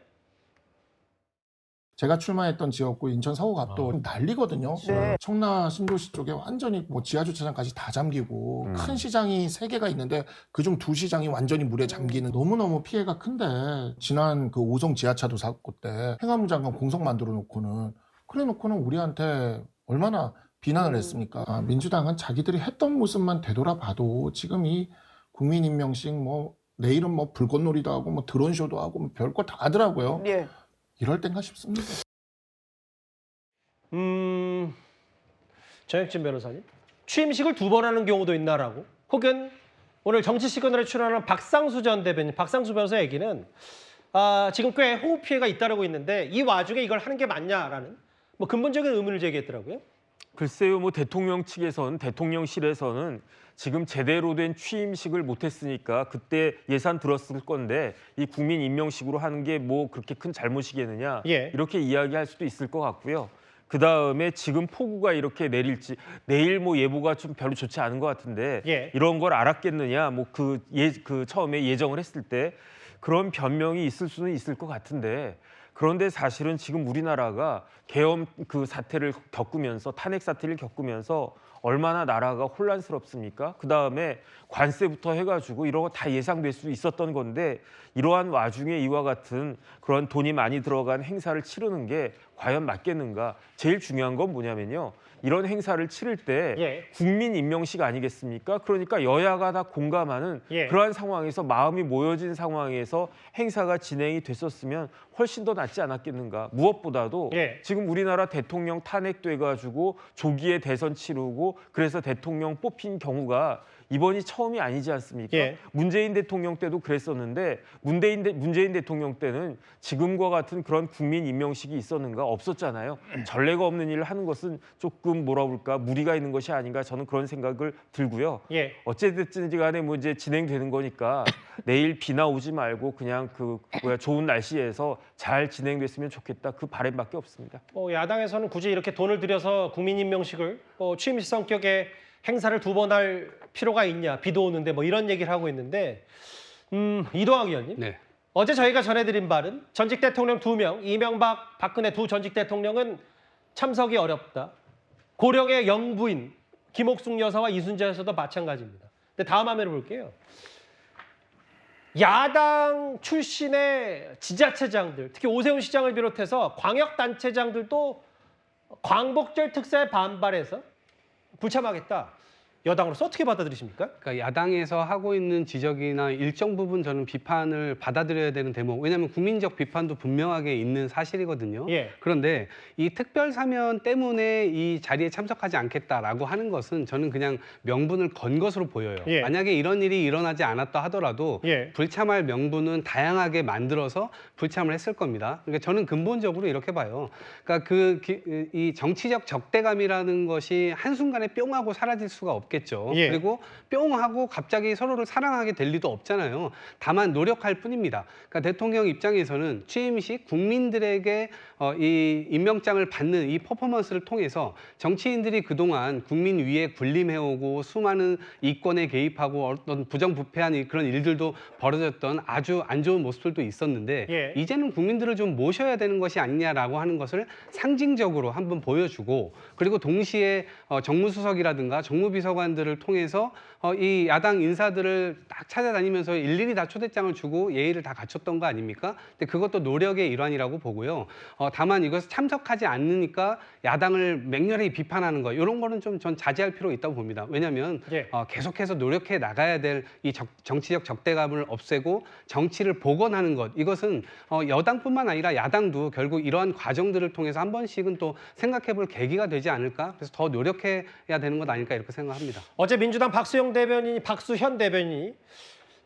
[SPEAKER 18] 제가 출마했던 지역구 인천 서구갑도 난리거든요. 청라 신도시 쪽에 완전히 뭐 지하주차장까지 다 잠기고 큰 시장이 3개가 있는데 그중 2시장이 완전히 물에 잠기는 너무너무 피해가 큰데 지난 그 오송 지하차도 사고 때 행안부 장관 공석 만들어 놓고는 그래 놓고는 우리한테 얼마나 비난을 했습니까? 민주당은 자기들이 했던 모습만 되돌아봐도 지금 이 국민임명식 뭐 내일은 뭐 불꽃놀이도 하고 뭐 드론쇼도 하고 뭐 별거 다 하더라고요. 이럴 땐가 싶습니다.
[SPEAKER 1] 정혁진 변호사님, 취임식을 2번 하는 경우도 있나라고, 혹은 오늘 정치 시그널에 출연하는 박상수 전 대변인, 박상수 변호사 얘기는 지금 꽤 호흡 피해가 잇따르고 있는데 이 와중에 이걸 하는 게 맞냐라는 뭐 근본적인 의문을 제기했더라고요.
[SPEAKER 14] 글쎄요, 뭐 대통령 측에서는, 대통령실에서는 지금 제대로 된 취임식을 못했으니까 그때 예산 들었을 건데 이 국민 임명식으로 하는 게 뭐 그렇게 큰 잘못이겠느냐, 이렇게 이야기할 수도 있을 것 같고요. 그다음에 지금 폭우가 이렇게 내릴지, 내일 뭐 예보가 좀 별로 좋지 않은 것 같은데 이런 걸 알았겠느냐, 뭐 그 처음에 예정을 했을 때 그런 변명이 있을 수는 있을 것 같은데, 그런데 사실은 지금 우리나라가 계엄 그 사태를 겪으면서, 탄핵 사태를 겪으면서 얼마나 나라가 혼란스럽습니까? 그다음에 관세부터 해가지고 이런 거 다 예상될 수 있었던 건데 이러한 와중에 이와 같은 그런 돈이 많이 들어간 행사를 치르는 게 과연 맞겠는가? 제일 중요한 건 뭐냐면요. 이런 행사를 치를 때 국민 임명식 아니겠습니까? 그러니까 여야가 다 공감하는 그러한 상황에서 마음이 모여진 상황에서 행사가 진행이 됐었으면 훨씬 더 낫지 않았겠는가. 무엇보다도 지금 우리나라 대통령 탄핵돼가지고 조기에 대선 치르고 그래서 대통령 뽑힌 경우가 이번이 처음이 아니지 않습니까? 문재인 대통령 때도 그랬었는데 문재인 대통령 때는 지금과 같은 그런 국민 임명식이 있었는가? 없었잖아요. 전례가 없는 일을 하는 것은 조금 뭐라 그럴까 무리가 있는 것이 아닌가 저는 그런 생각을 들고요. 어쨌든지 간에 뭐 이제 진행되는 거니까 내일 비나 오지 말고 그냥 좋은 날씨에서 잘 진행됐으면 좋겠다. 그 바람밖에 없습니다.
[SPEAKER 1] 야당에서는 굳이 이렇게 돈을 들여서 국민 임명식을 취임식 성격의 행사를 2번 할 필요가 있냐, 비도 오는데 뭐 이런 얘기를 하고 있는데 이동학 의원님, 어제 저희가 전해드린 바는 전직 대통령 2명, 이명박, 박근혜 두 전직 대통령은 참석이 어렵다. 고령의 영부인 김옥숙 여사와 이순재 여사도 마찬가지입니다. 근데 다음 화면을 볼게요. 야당 출신의 지자체장들, 특히 오세훈 시장을 비롯해서 광역단체장들도 광복절 특사에 반발해서 불참하겠다. 여당으로서 어떻게 받아들이십니까?
[SPEAKER 19] 그러니까 야당에서 하고 있는 지적이나 일정 부분 저는 비판을 받아들여야 되는 대목. 왜냐하면 국민적 비판도 분명하게 있는 사실이거든요. 그런데 이 특별 사면 때문에 이 자리에 참석하지 않겠다라고 하는 것은 저는 그냥 명분을 건 것으로 보여요. 만약에 이런 일이 일어나지 않았다 하더라도 불참할 명분은 다양하게 만들어서 불참을 했을 겁니다. 그러니까 저는 근본적으로 이렇게 봐요. 그러니까 이 정치적 적대감이라는 것이 한순간에 뿅 하고 사라질 수가 없겠죠. 그리고 뿅 하고 갑자기 서로를 사랑하게 될 리도 없잖아요. 다만 노력할 뿐입니다. 그러니까 대통령 입장에서는 취임식 국민들에게 이 임명장을 받는 이 퍼포먼스를 통해서 정치인들이 그동안 국민 위에 군림해오고 수많은 이권에 개입하고 어떤 부정부패한 그런 일들도 벌어졌던 아주 안 좋은 모습들도 있었는데 이제는 국민들을 좀 모셔야 되는 것이 아니냐라고 하는 것을 상징적으로 한번 보여주고 그리고 동시에 정무수석이라든가 정무비서관들을 통해서 이 야당 인사들을 딱 찾아다니면서 일일이 다 초대장을 주고 예의를 다 갖췄던 거 아닙니까? 근데 그것도 노력의 일환이라고 보고요. 다만 이것을 참석하지 않으니까 야당을 맹렬히 비판하는 거 이런 거는 좀 전 자제할 필요가 있다고 봅니다. 왜냐하면 계속해서 노력해 나가야 될 이 정치적 적대감을 없애고 정치를 복원하는 것 이것은 여당뿐만 아니라 야당도 결국 이러한 과정들을 통해서 한 번씩은 또 생각해볼 계기가 되지 않을까? 그래서 더 노력해야 되는 것 아닐까 이렇게 생각합니다.
[SPEAKER 1] 어제 민주당 박수현 대변인이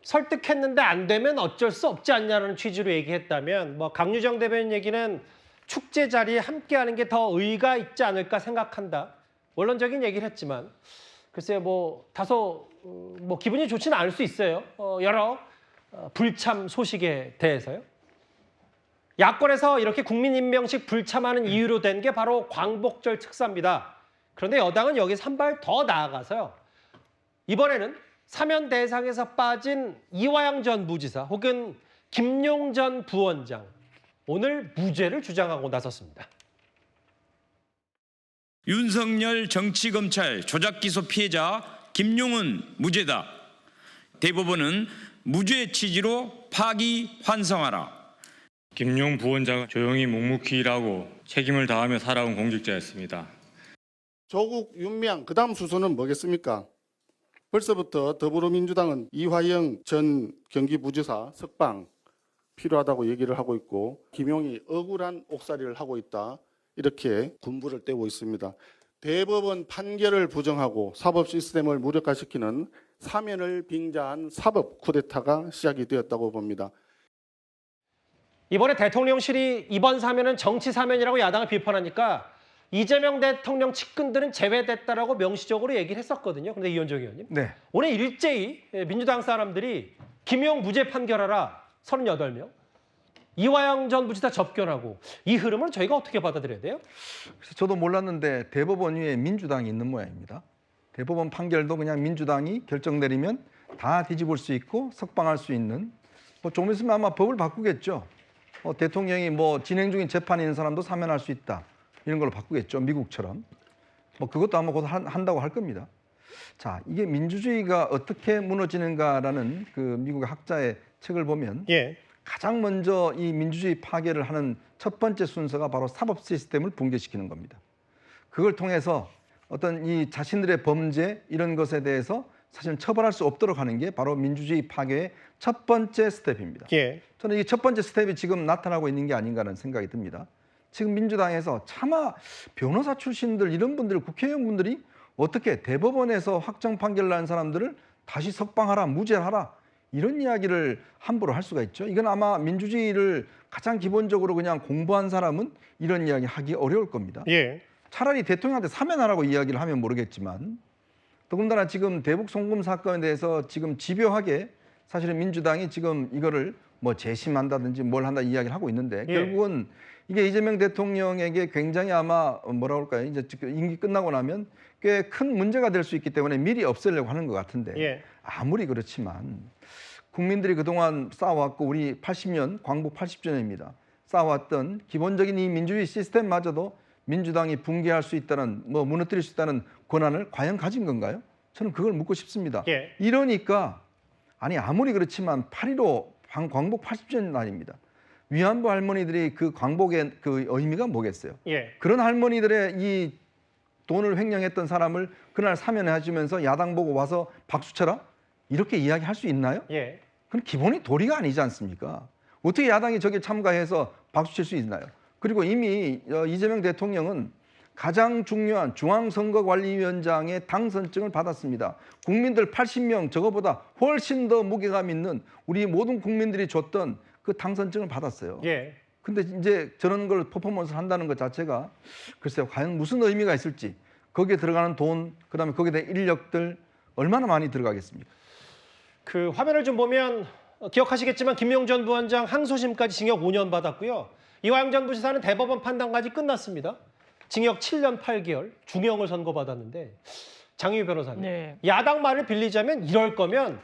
[SPEAKER 1] 설득했는데 안 되면 어쩔 수 없지 않냐는 취지로 얘기했다면 뭐 강유정 대변인 얘기는 축제 자리에 함께하는 게 더 의의가 있지 않을까 생각한다. 원론적인 얘기를 했지만 글쎄요 뭐 다소 뭐 기분이 좋지는 않을 수 있어요. 여러 불참 소식에 대해서요. 야권에서 이렇게 국민 임명식 불참하는 이유로 된 게 바로 광복절 특사입니다. 그런데 여당은 여기서 한 발 더 나아가서요. 이번에는 사면 대상에서 빠진 이화영 전 부지사 혹은 김용 전 부원장 오늘 무죄를 주장하고 나섰습니다.
[SPEAKER 20] 윤석열 정치검찰 조작기소 피해자 김용은 무죄다. 대법원은 무죄 취지로 파기환송하라.
[SPEAKER 21] 김용 부원장은 조용히 묵묵히 일하고 책임을 다하며 살아온 공직자였습니다.
[SPEAKER 22] 조국, 윤미향, 그 다음 수순은 뭐겠습니까? 벌써부터 더불어민주당은 이화영 전 경기부지사 석방 필요하다고 얘기를 하고 있고 김용이 억울한 옥살이를 하고 있다. 이렇게 군부를 떼고 있습니다. 대법원 판결을 부정하고 사법 시스템을 무력화시키는 사면을 빙자한 사법 쿠데타가 시작이 되었다고 봅니다.
[SPEAKER 1] 이번에 대통령실이 이번 사면은 정치 사면이라고 야당을 비판하니까 이재명 대통령 측근들은 제외됐다라고 명시적으로 얘기를 했었거든요. 그런데 이현정 의원님, 오늘 일제히 민주당 사람들이 김용 무죄 판결하라 38명, 이화영 전 부지사 접견하고 이 흐름을 저희가 어떻게 받아들여야 돼요?
[SPEAKER 13] 그래서 저도 몰랐는데 대법원 위에 민주당이 있는 모양입니다. 대법원 판결도 그냥 민주당이 결정 내리면 다 뒤집을 수 있고 석방할 수 있는 뭐 좀 있으면 아마 법을 바꾸겠죠. 대통령이 뭐 진행 중인 재판에 있는 사람도 사면할 수 있다. 이런 걸로 바꾸겠죠. 미국처럼. 뭐 그것도 아마 곧 한다고 할 겁니다. 자, 이게 민주주의가 어떻게 무너지는가라는 그 미국의 학자의 책을 보면 가장 먼저 이 민주주의 파괴를 하는 첫 번째 순서가 바로 사법 시스템을 붕괴시키는 겁니다. 그걸 통해서 어떤 이 자신들의 범죄 이런 것에 대해서 사실은 처벌할 수 없도록 하는 게 바로 민주주의 파괴의 첫 번째 스텝입니다. 저는 이 첫 번째 스텝이 지금 나타나고 있는 게 아닌가라는 생각이 듭니다. 지금 민주당에서 차마 변호사 출신들 이런 분들, 국회의원분들이 어떻게 대법원에서 확정 판결 난 사람들을 다시 석방하라, 무죄하라 이런 이야기를 함부로 할 수가 있죠. 이건 아마 민주주의를 가장 기본적으로 그냥 공부한 사람은 이런 이야기 하기 어려울 겁니다. 차라리 대통령한테 사면하라고 이야기를 하면 모르겠지만 더군다나 지금 대북 송금 사건에 대해서 지금 집요하게 사실은 민주당이 지금 이거를 뭐 재심한다든지 뭘 한다 이야기를 하고 있는데 결국은 이게 이재명 대통령에게 굉장히 아마 뭐라 그럴까요? 이제 임기 끝나고 나면 꽤 큰 문제가 될 수 있기 때문에 미리 없애려고 하는 것 같은데 아무리 그렇지만 국민들이 그동안 쌓아왔고 우리 80년 광복 80주년입니다. 쌓아왔던 기본적인 이 민주주의 시스템마저도 민주당이 붕괴할 수 있다는 뭐 무너뜨릴 수 있다는 권한을 과연 가진 건가요? 저는 그걸 묻고 싶습니다. 이러니까 아니 아무리 그렇지만 8.15 광복 80주년 날입니다. 위안부 할머니들이 그 광복의 그 의미가 뭐겠어요? 그런 할머니들의 이 돈을 횡령했던 사람을 그날 사면해 주면서 야당 보고 와서 박수 쳐라? 이렇게 이야기할 수 있나요? 그건 기본이 도리가 아니지 않습니까? 어떻게 야당이 저게 참가해서 박수 칠 수 있나요? 그리고 이미 이재명 대통령은 가장 중요한 중앙선거관리위원장의 당선증을 받았습니다. 국민들 80명 저거보다 훨씬 더 무게감 있는 우리 모든 국민들이 줬던 그 당선증을 받았어요. 근데 이제 저런 걸 퍼포먼스를 한다는 것 자체가 글쎄요, 과연 무슨 의미가 있을지 거기에 들어가는 돈, 그다음에 거기에 대한 인력들 얼마나 많이 들어가겠습니까?
[SPEAKER 1] 그 화면을 좀 보면 기억하시겠지만 김용 전 부원장 항소심까지 징역 5년 받았고요. 이화영 전 부지사는 대법원 판단까지 끝났습니다. 징역 7년 8개월, 중형을 선고받았는데 장희우 변호사님, 야당 말을 빌리자면 이럴 거면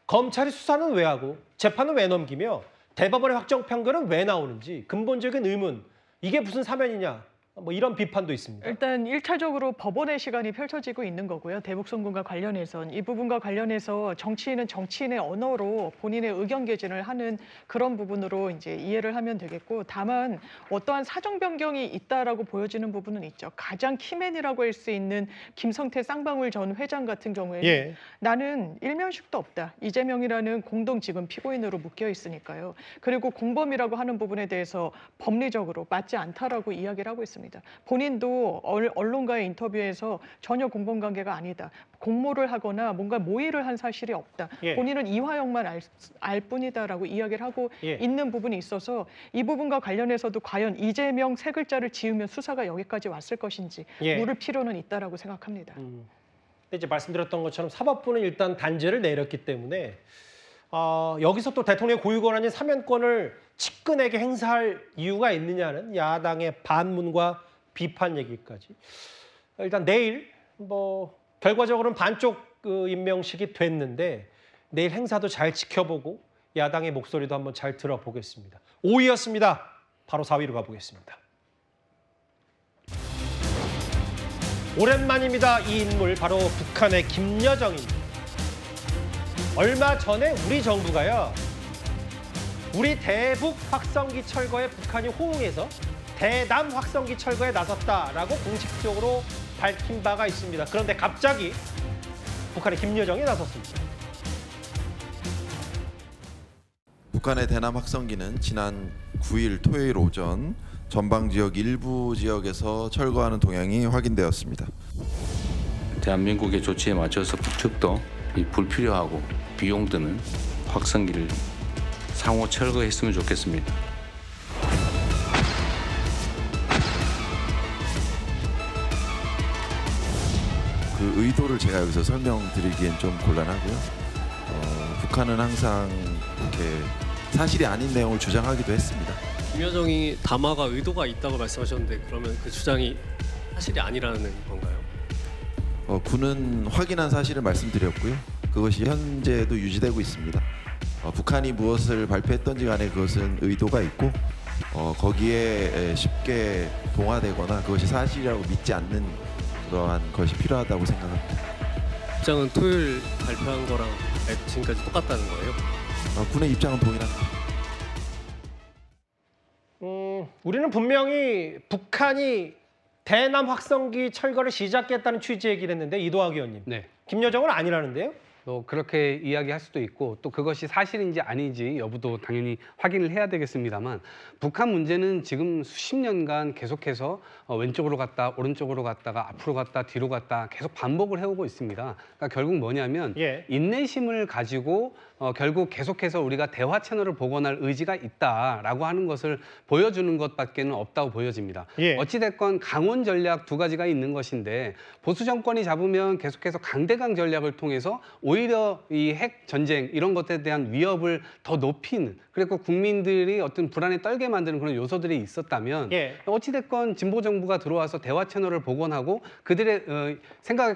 [SPEAKER 1] 검찰이 수사는 왜 하고 재판은 왜 넘기며 대법원의 확정 판결은 왜 나오는지 근본적인 의문, 이게 무슨 사면이냐, 뭐 이런 비판도 있습니다.
[SPEAKER 16] 일단 1차적으로 법원의 시간이 펼쳐지고 있는 거고요. 대북 송금과 관련해서는 이 부분과 관련해서 정치인은 정치인의 언어로 본인의 의견 개진을 하는 그런 부분으로 이제 이해를 하면 되겠고, 다만 어떠한 사정 변경이 있다라고 보여지는 부분은 있죠. 가장 키맨이라고 할 수 있는 김성태 쌍방울 전 회장 같은 경우에는 나는 일면식도 없다. 이재명이라는 공동 지금 피고인으로 묶여 있으니까요. 그리고 공범이라고 하는 부분에 대해서 법리적으로 맞지 않다라고 이야기를 하고 있습니다. 본인도 언론과의 인터뷰에서 전혀 공범관계가 아니다. 공모를 하거나 뭔가 모의를 한 사실이 없다. 본인은 이화영만 알 뿐이다라고 이야기를 하고 있는 부분이 있어서 이 부분과 관련해서도 과연 이재명 세 글자를 지으면 수사가 여기까지 왔을 것인지 물을 필요는 있다라고 생각합니다.
[SPEAKER 1] 근데 이제 말씀드렸던 것처럼 사법부는 일단 단죄를 내렸기 때문에 여기서 또 대통령의 고유 권한인 사면권을 측근에게 행사할 이유가 있느냐는 야당의 반문과 비판 얘기까지. 일단 내일 뭐 결과적으로는 반쪽 임명식이 됐는데 내일 행사도 잘 지켜보고 야당의 목소리도 한번 잘 들어보겠습니다. 5위였습니다. 바로 4위로 가보겠습니다. 오랜만입니다. 이 인물 바로 북한의 김여정입니다. 얼마 전에 우리 정부가요, 우리 대북 확성기 철거에 북한이 호응해서 대남 확성기 철거에 나섰다라고 공식적으로 밝힌 바가 있습니다. 그런데 갑자기 북한의 김여정이 나섰습니다.
[SPEAKER 2] 북한의 대남 확성기는 지난 9일 토요일 오전 전방 지역 일부 지역에서 철거하는 동향이 확인되었습니다.
[SPEAKER 4] 대한민국의 조치에 맞춰서 북측도 이 불필요하고 비용 드는 확성기를 상호 철거했으면 좋겠습니다.
[SPEAKER 2] 그 의도를 제가 여기서 설명드리기엔 좀 곤란하고요. 북한은 항상 이렇게 사실이 아닌 내용을 주장하기도 했습니다.
[SPEAKER 23] 김여정이 담화가 의도가 있다고 말씀하셨는데 그러면 그 주장이 사실이 아니라는 건가요?
[SPEAKER 2] 군은 확인한 사실을 말씀드렸고요. 그것이 현재도 유지되고 있습니다. 북한이 무엇을 발표했던지 간에 그것은 의도가 있고 거기에 쉽게 동화되거나 그것이 사실이라고 믿지 않는 그러한 것이 필요하다고 생각합니다.
[SPEAKER 23] 입장은 토요일 발표한 거랑 지금까지 똑같다는 거예요?
[SPEAKER 2] 군의 입장은 동일합니다.
[SPEAKER 1] 우리는 분명히 북한이 대남 확성기 철거를 시작했다는 취지의 얘기를 했는데 이도학 의원님, 김여정은 아니라는데요?
[SPEAKER 19] 그렇게 이야기할 수도 있고 또 그것이 사실인지 아닌지 여부도 당연히 확인을 해야 되겠습니다만 북한 문제는 지금 수십 년간 계속해서 왼쪽으로 갔다 오른쪽으로 갔다가 앞으로 갔다 뒤로 갔다 계속 반복을 해오고 있습니다. 그러니까 결국 뭐냐면 인내심을 가지고 결국 계속해서 우리가 대화 채널을 복원할 의지가 있다라고 하는 것을 보여주는 것밖에는 없다고 보여집니다. 어찌됐건 강원 전략 두 가지가 있는 것인데 보수 정권이 잡으면 계속해서 강대강 전략을 통해서 오히려 이 핵 전쟁 이런 것에 대한 위협을 더 높이는 그리고 국민들이 어떤 불안에 떨게 만드는 그런 요소들이 있었다면 어찌됐건 진보 정부가 들어와서 대화 채널을 복원하고 그들의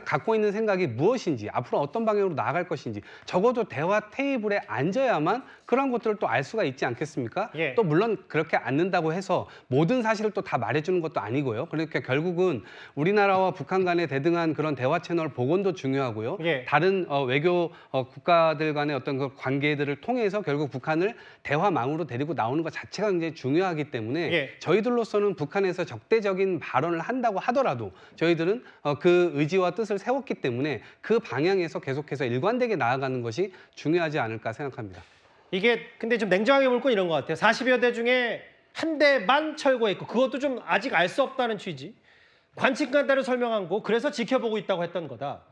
[SPEAKER 19] 갖고 있는 생각이 무엇인지 앞으로 어떤 방향으로 나아갈 것인지 적어도 대화 테이블에 앉아야만 그런 것들을 또 알 수가 있지 않겠습니까? 또 물론 그렇게 앉는다고 해서 모든 사실을 또 다 말해주는 것도 아니고요. 그러니까 결국은 우리나라와 북한 간의 대등한 그런 대화 채널 복원도 중요하고요. 다른 외교 국가들 간의 어떤 그 관계들을 통해서 결국 북한을 대화망으로 데리고 나오는 것 자체가 굉장히 중요하기 때문에 저희들로서는 북한에서 적대적인 발언을 한다고 하더라도 저희들은 그 의지와 뜻을 세웠기 때문에 그 방향에서 계속해서 일관되게 나아가는 것이 중요하지 않을까 생각합니다.
[SPEAKER 1] 이게 근데 좀 냉정하게 볼 건 이런 것 같아요. 40여 대 중에 한 대만 철거했고 그것도 좀 아직 알 수 없다는 취지. 관측간다를 설명한 거 그래서 지켜보고 있다고 했던 거다.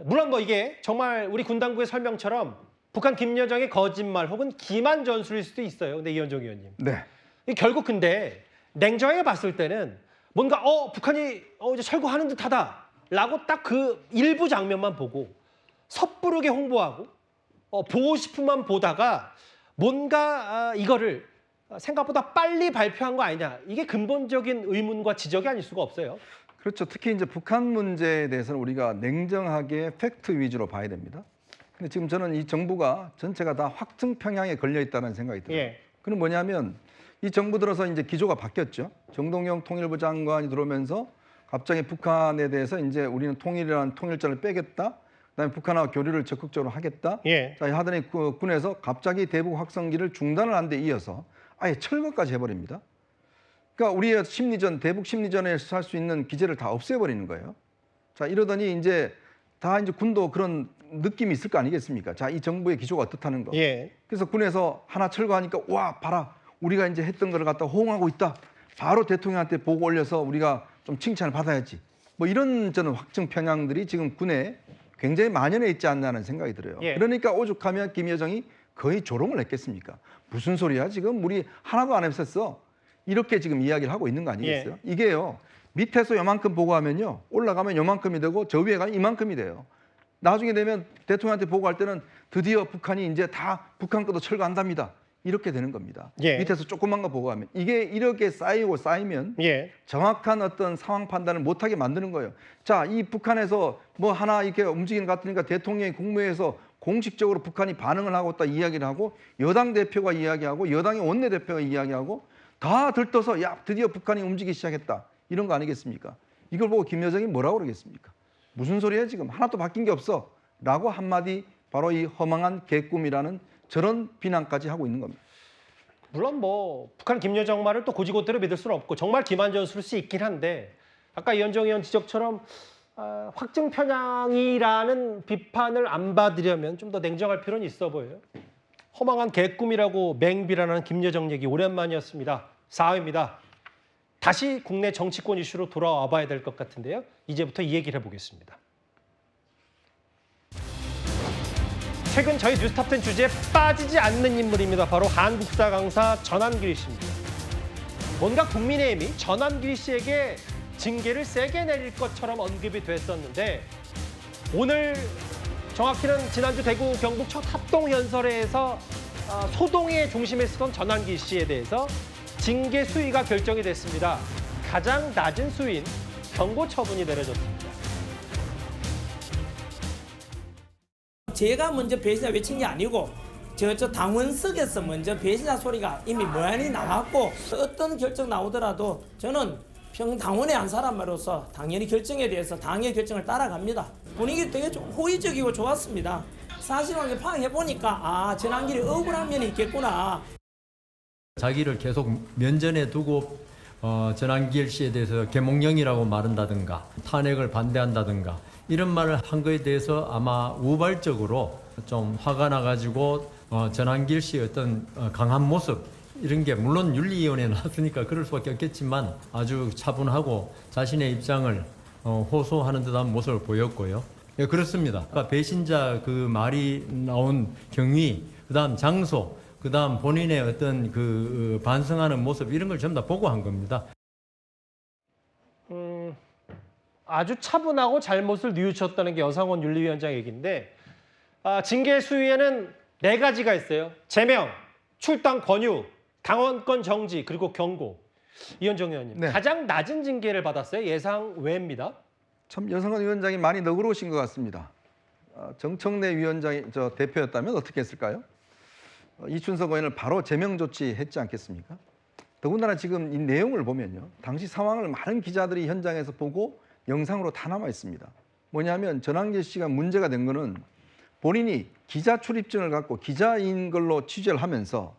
[SPEAKER 1] 물론 뭐 이게 정말 우리 군 당국의 설명처럼 북한 김여정의 거짓말 혹은 기만 전술일 수도 있어요. 근데 이현정 의원님. 결국 근데 냉정하게 봤을 때는 뭔가 북한이 이제 철거하는 듯하다라고 딱 그 일부 장면만 보고 섣부르게 홍보하고 보고 싶은만 보다가 뭔가 이거를 생각보다 빨리 발표한 거 아니냐. 이게 근본적인 의문과 지적이 아닐 수가 없어요.
[SPEAKER 13] 그렇죠. 특히 이제 북한 문제에 대해서는 우리가 냉정하게 팩트 위주로 봐야 됩니다. 근데 지금 저는 이 정부가 전체가 다 확증 평양에 걸려 있다는 생각이 들어요. 그건 뭐냐면 이 정부 들어서 이제 기조가 바뀌었죠. 정동영 통일부 장관이 들어오면서 갑자기 북한에 대해서 이제 우리는 통일이라는 통일자를 빼겠다. 그다음에 북한과 교류를 적극적으로 하겠다. 자, 하더니 그 군에서 갑자기 대북 확성기를 중단을 한 데 이어서 아예 철거까지 해버립니다. 그러니까 우리의 심리전, 대북 심리전에서 할 수 있는 기제를 다 없애버리는 거예요. 자, 이러더니 이제 다 이제 군도 그런 느낌이 있을 거 아니겠습니까? 자, 이 정부의 기조가 어떻다는 거. 그래서 군에서 하나 철거하니까 와, 봐라. 우리가 이제 했던 거를 갖다 호응하고 있다. 바로 대통령한테 보고 올려서 우리가 좀 칭찬을 받아야지. 뭐 이런 저는 확증 편향들이 지금 군에 굉장히 만연해 있지 않나는 생각이 들어요. 그러니까 오죽하면 김여정이 거의 조롱을 했겠습니까? 무슨 소리야 지금 우리 하나도 안 했었어. 이렇게 지금 이야기를 하고 있는 거 아니겠어요? 이게요. 밑에서 요만큼 보고하면요. 올라가면 요만큼이 되고 저 위에 가면 이만큼이 돼요. 나중에 되면 대통령한테 보고할 때는 드디어 북한이 이제 다 북한 것도 철거한답니다. 이렇게 되는 겁니다. 밑에서 조그만 거 보고하면. 이게 이렇게 쌓이고 쌓이면 정확한 어떤 상황 판단을 못하게 만드는 거예요. 자, 이 북한에서 뭐 하나 이렇게 움직이는 것 같으니까 대통령이 국무회에서 공식적으로 북한이 반응을 하고 있다 이야기를 하고 여당 대표가 이야기하고 여당의 원내대표가 이야기하고 다 들떠서 야, 드디어 북한이 움직이기 시작했다. 이런 거 아니겠습니까? 이걸 보고 김여정이 뭐라고 그러겠습니까? 무슨 소리야 지금? 하나도 바뀐 게 없어. 라고 한마디 바로 이 허망한 개꿈이라는 저런 비난까지 하고 있는 겁니다.
[SPEAKER 1] 물론 뭐 북한 김여정 말을 또 고지고대로 믿을 수는 없고 정말 기만전술일 수 있긴 한데 아까 이현정 의원 지적처럼 확증 편향이라는 비판을 안 받으려면 좀 더 냉정할 필요는 있어 보여요. 허망한 개꿈이라고 맹비난하는 김여정 얘기 오랜만이었습니다. 4회입니다. 다시 국내 정치권 이슈로 돌아와 봐야 될 것 같은데요. 이제부터 이 얘기를 해보겠습니다. 최근 저희 뉴스탑10 주제에 빠지지 않는 인물입니다. 바로 한국사 강사 전한길 씨입니다. 뭔가 국민의힘이 전한길 씨에게 징계를 세게 내릴 것처럼 언급이 됐었는데 오늘 정확히는 지난주 대구 경북 첫 합동연설회에서 소동의 중심에 서던 전한길 씨에 대해서 징계 수위가 결정이 됐습니다. 가장 낮은 수위인 경고 처분이 내려졌습니다.
[SPEAKER 5] 제가 먼저 배신자 외친 게 아니고 저 당원석에서 먼저 배신자 소리가 이미 모양이 나왔고 어떤 결정 나오더라도 저는 평당원의 한 사람으로서 당연히 결정에 대해서 당의 결정을 따라갑니다. 분위기 되게 좀 호의적이고 좋았습니다. 사실관계 파악해보니까 아, 전환길이 억울한 면이 있겠구나.
[SPEAKER 3] 자기를 계속 면전에 두고 전환길 씨에 대해서 계몽령이라고 말한다든가 탄핵을 반대한다든가 이런 말을 한 거에 대해서 아마 우발적으로 좀 화가 나가지고 전환길 씨의 어떤 강한 모습 이런 게 물론 윤리위원회에 나왔으니까 그럴 수밖에 없겠지만 아주 차분하고 자신의 입장을 호소하는 듯한 모습을 보였고요. 예, 그렇습니다. 배신자 그 말이 나온 경위, 그다음 장소, 그다음 본인의 어떤 그 반성하는 모습 이런 걸 전부 다 보고한 겁니다.
[SPEAKER 1] 아주 차분하고 잘못을 뉘우쳤다는 게 여상원 윤리위원장 얘기인데 징계 수위에는 4가지가 있어요. 제명, 출당 권유, 당원권 정지, 그리고 경고. 이현정 의원님,
[SPEAKER 13] 네.
[SPEAKER 1] 가장 낮은 징계를 받았어요. 예상 외입니다.
[SPEAKER 13] 참 여상원 위원장이 많이 너그러우신 것 같습니다. 정청래 위원장이 대표였다면 어떻게 했을까요? 이춘석 의원을 바로 제명 조치했지 않겠습니까? 더군다나 지금 이 내용을 보면요. 당시 상황을 많은 기자들이 현장에서 보고 영상으로 다 남아 있습니다. 뭐냐면 전환길 씨가 문제가 된 거는 본인이 기자 출입증을 갖고 기자인 걸로 취재를 하면서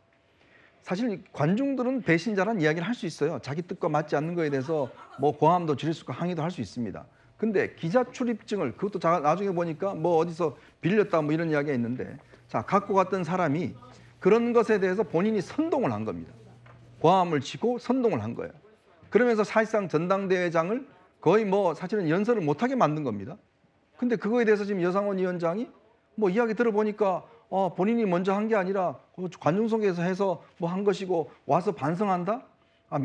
[SPEAKER 13] 사실 관중들은 배신자라는 이야기를 할 수 있어요. 자기 뜻과 맞지 않는 거에 대해서 뭐 고함도 지를 수 있고 항의도 할 수 있습니다. 근데 기자 출입증을 그것도 나중에 보니까 뭐 어디서 빌렸다 뭐 이런 이야기가 있는데 자 갖고 갔던 사람이 그런 것에 대해서 본인이 선동을 한 겁니다. 고함을 치고 선동을 한 거예요. 그러면서 사실상 전당대회장을 거의 뭐 사실은 연설을 못하게 만든 겁니다. 근데 그거에 대해서 지금 여상원 위원장이 뭐 이야기 들어보니까 본인이 먼저 한 게 아니라 관중 속에서 해서 뭐 한 것이고 와서 반성한다?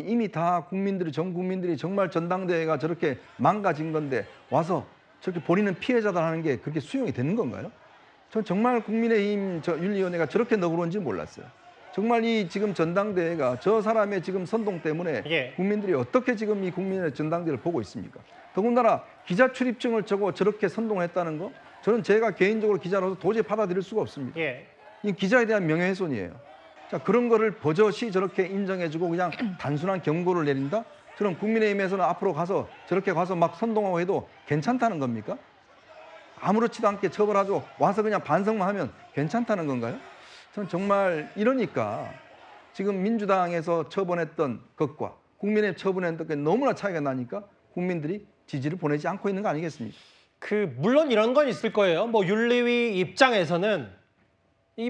[SPEAKER 13] 이미 다 국민들이 전 국민들이 정말 전당대회가 저렇게 망가진 건데 와서 저렇게 본인은 피해자다 하는 게 그렇게 수용이 되는 건가요? 전 정말 국민의힘 윤리위원회가 저렇게 너그러운지 몰랐어요. 정말 이 지금 전당대회가 저 사람의 지금 선동 때문에 국민들이 어떻게 지금 이 국민의 전당대회를 보고 있습니까? 더군다나 기자 출입증을 저렇게 선동했다는 거 저는 제가 개인적으로 기자로서 도저히 받아들일 수가 없습니다. 이 기자에 대한 명예훼손이에요. 자, 그런 거를 버젓이 저렇게 인정해주고 그냥 단순한 경고를 내린다? 그럼 국민의힘에서는 앞으로 가서 저렇게 가서 막 선동하고 해도 괜찮다는 겁니까? 아무렇지도 않게 처벌하고 와서 그냥 반성만 하면 괜찮다는 건가요? 저는 정말 이러니까 지금 민주당에서 처분했던 것과 국민의힘 처분했던 게 너무나 차이가 나니까 국민들이 지지를 보내지 않고 있는 거 아니겠습니까?
[SPEAKER 1] 물론 이런 건 있을 거예요. 뭐 윤리위 입장에서는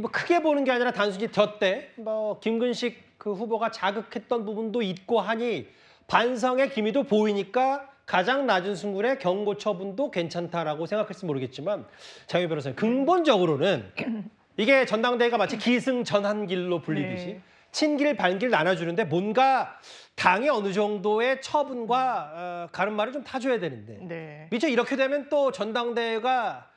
[SPEAKER 1] 뭐 크게 보는 게 아니라 단순히 저때 뭐 김근식 그 후보가 자극했던 부분도 있고 하니 반성의 기미도 보이니까 가장 낮은 순간의 경고 처분도 괜찮다라고 생각할지 모르겠지만 장유 변호사님 근본적으로는 이게 전당대회가 마치 기승전환길로 불리듯이 친길 반길 나눠주는데 뭔가 당이 어느 정도의 처분과 가름말을 좀 타줘야 되는데 미처 이렇게 되면 또 전당대회가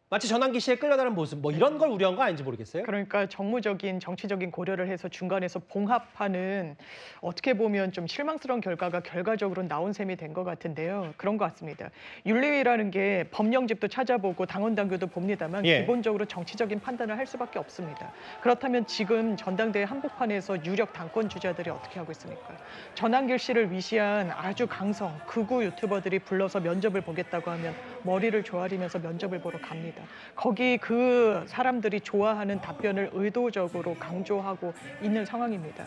[SPEAKER 1] 마치 전환기 씨에 끌려가는 모습 뭐 이런 걸 우려한 거 아닌지 모르겠어요.
[SPEAKER 16] 그러니까 정무적인 정치적인 고려를 해서 중간에서 봉합하는 어떻게 보면 좀 실망스러운 결과가 결과적으로 나온 셈이 된 것 같은데요. 그런 것 같습니다. 윤리위라는 게 법령집도 찾아보고 당원당규도 봅니다만 기본적으로 정치적인 판단을 할 수밖에 없습니다. 그렇다면 지금 전당대회 한복판에서 유력 당권 주자들이 어떻게 하고 있습니까? 전환길 씨를 위시한 아주 강성 극우 유튜버들이 불러서 면접을 보겠다고 하면 머리를 조아리면서 면접을 보러 갑니다. 거기 그 사람들이 좋아하는 답변을 의도적으로 강조하고 있는 상황입니다.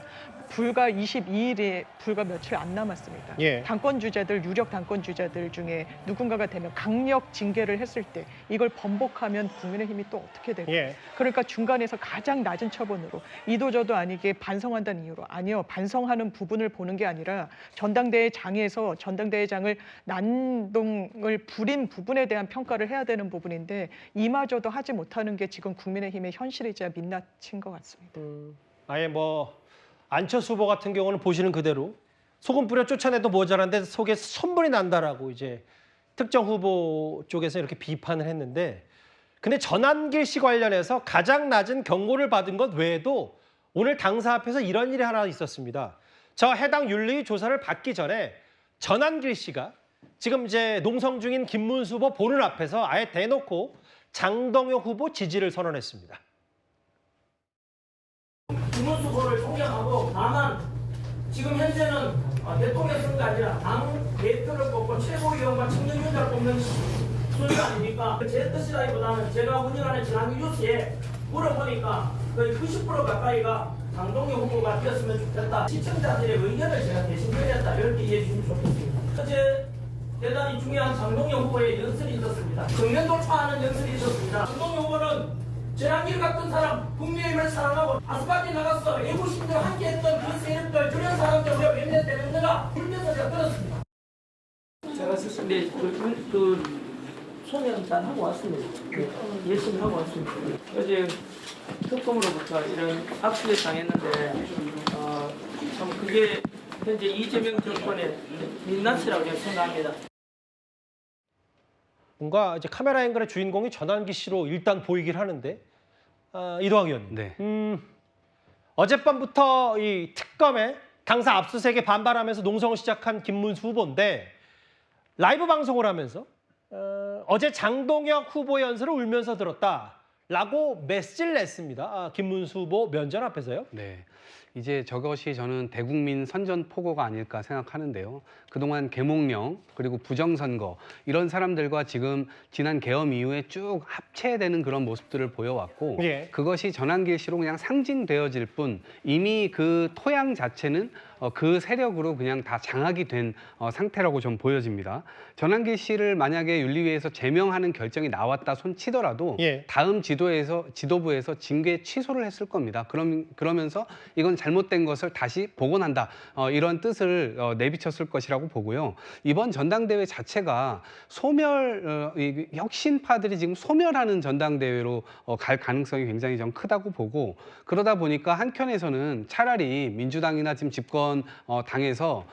[SPEAKER 16] 불과 22일에 불과 며칠 안 남았습니다. 당권 주자들, 유력 당권 주자들 중에 누군가가 되면 강력 징계를 했을 때 이걸 번복하면 국민의힘이 또 어떻게 될까요? 그러니까 중간에서 가장 낮은 처분으로 이도저도 아니게 반성한다는 이유로 아니요. 반성하는 부분을 보는 게 아니라 전당대회장에서 전당대회장을 난동을 부린 부분에 대한 평가를 해야 되는 부분인데 이마저도 하지 못하는 게 지금 국민의힘의 현실이자 민낯인 것 같습니다.
[SPEAKER 1] 아예 뭐 안철수 후보 같은 경우는 보시는 그대로 소금 뿌려 쫓아내도 모자란데 속에 선물이 난다라고 이제 특정 후보 쪽에서 이렇게 비판을 했는데 근데 전환길 씨 관련해서 가장 낮은 경고를 받은 것 외에도 오늘 당사 앞에서 이런 일이 하나 있었습니다. 저 해당 윤리 조사를 받기 전에 전환길 씨가 지금 이제 농성 중인 김문수 후보 보는 앞에서 아예 대놓고 장동혁 후보 지지를 선언했습니다.
[SPEAKER 5] 김문수 후보를 존경하고 다만 지금 현재는 대통령 선거 아니라 당 대표를 뽑고 최고위원과 청년위원장을 뽑는 순서 아닙니까? 제 뜻이라기보다는 제가 운영하는 지난주 뉴스에 물어보니까 거의 90% 가까이가 장동영 후보가 되었으면 좋겠다. 시청자들의 의견을 제가 대신 드렸다. 이렇게 이해해 주시면 좋겠습니다. 어제 대단히 중요한 장동영 후보의 연설이 있었습니다. 정면 돌파하는 연설이 있었습니다. 장동영 후보는 전환길 같은 사람, 국민의힘을 사랑하고 아스팔트에 나가서 애국심들 함께했던 그 세력들, 그런 사람들 우리가 몇년 때렸는가 울면서 제가 들었습니다. 제가 스스로 그 소명 잘 하고 왔습니다. 열심히 하고 왔습니다. 어제 특검으로부터 이런 압수를 당했는데 참 그게 현재 이재명 정권의 민낯이라고 제가 생각합니다.
[SPEAKER 1] 뭔가 이제 카메라 앵글의 주인공이 전환기 씨로 일단 보이긴 하는데 이동학 의원님.
[SPEAKER 19] 네.
[SPEAKER 1] 어젯밤부터 이 특검에 당사 압수수색에 반발하면서 농성을 시작한 김문수 후보인데 라이브 방송을 하면서 어제 장동혁 후보의 연설을 울면서 들었다라고 메시지를 냈습니다. 김문수 후보 면전 앞에서요.
[SPEAKER 19] 네. 이제 저것이 저는 대국민 선전포고가 아닐까 생각하는데요. 그동안 계몽령 그리고 부정선거 이런 사람들과 지금 지난 계엄 이후에 쭉 합체되는 그런 모습들을 보여왔고
[SPEAKER 1] 예.
[SPEAKER 19] 그것이 전환길 씨로 그냥 상징되어질 뿐 이미 그 토양 자체는 그 세력으로 그냥 다 장악이 된 상태라고 좀 보여집니다. 전환길 씨를 만약에 윤리위에서 제명하는 결정이 나왔다 손치더라도
[SPEAKER 1] 예.
[SPEAKER 19] 다음 지도부에서 징계 취소를 했을 겁니다. 그러면서 이건 잘못된 것을 다시 복원한다. 이런 뜻을 내비쳤을 것이라고 보고요. 이번 전당대회 자체가 혁신파들이 지금 소멸하는 전당대회로 갈 가능성이 굉장히 좀 크다고 보고 그러다 보니까 한켠에서는 차라리 민주당이나 지금 집권 당에서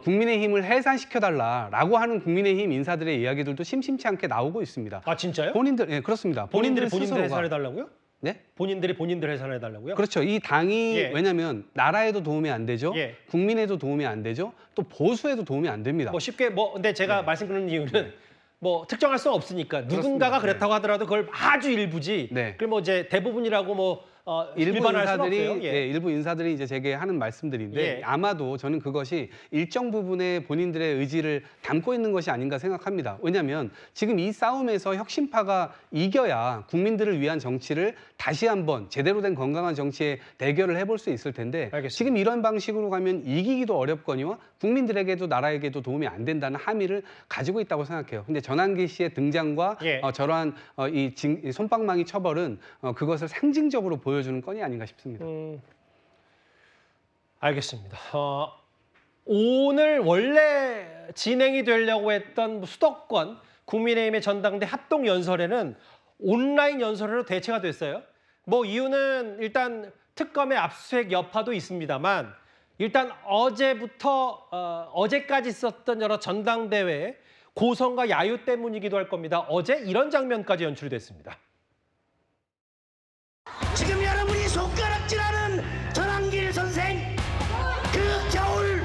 [SPEAKER 19] 국민의힘을 해산시켜달라라고 하는 국민의힘 인사들의 이야기들도 심심치 않게 나오고 있습니다.
[SPEAKER 1] 아 진짜요?
[SPEAKER 19] 네, 그렇습니다.
[SPEAKER 1] 본인들
[SPEAKER 19] 스스로가
[SPEAKER 1] 해산해달라고요?
[SPEAKER 19] 네?
[SPEAKER 1] 본인들 해산해달라고요?
[SPEAKER 19] 그렇죠. 이 당이
[SPEAKER 1] 예.
[SPEAKER 19] 왜냐하면 나라에도 도움이 안 되죠.
[SPEAKER 1] 예.
[SPEAKER 19] 국민에도 도움이 안 되죠. 또 보수에도 도움이 안 됩니다.
[SPEAKER 1] 뭐 쉽게 근데 제가 말씀드리는 이유는 뭐 특정할 수 없으니까 누군가가 그렇다고 하더라도 그걸 아주 일부지. 그걸 뭐 이제 대부분이라고
[SPEAKER 19] 일부 인사들이
[SPEAKER 1] 예.
[SPEAKER 19] 일부 인사들이 이제 제게 하는 말씀들인데
[SPEAKER 1] 예.
[SPEAKER 19] 아마도 저는 그것이 일정 부분의 본인들의 의지를 담고 있는 것이 아닌가 생각합니다. 왜냐하면 지금 이 싸움에서 혁신파가 이겨야 국민들을 위한 정치를 다시 한번 제대로 된 건강한 정치에 대결을 해볼 수 있을 텐데 지금 이런 방식으로 가면 이기기도 어렵거니와 국민들에게도 나라에게도 도움이 안 된다는 함의를 가지고 있다고 생각해요. 근데 전환기 씨의 등장과 저러한 이 솜방망이 처벌은 그것을 상징적으로 보여주는 건이 아닌가 싶습니다.
[SPEAKER 1] 알겠습니다. 오늘 원래 진행이 되려고 했던 수도권 국민의힘의 전당대 합동 연설에는 온라인 연설로 대체가 됐어요. 뭐 이유는 일단 특검의 압수수색 여파도 있습니다만 일단 어제까지 있었던 여러 전당대회 고성과 야유 때문이기도 할 겁니다. 어제 이런 장면까지 연출이 됐습니다.
[SPEAKER 6] 지금 여러분이 손가락질하는 전환길 선생, 그 겨울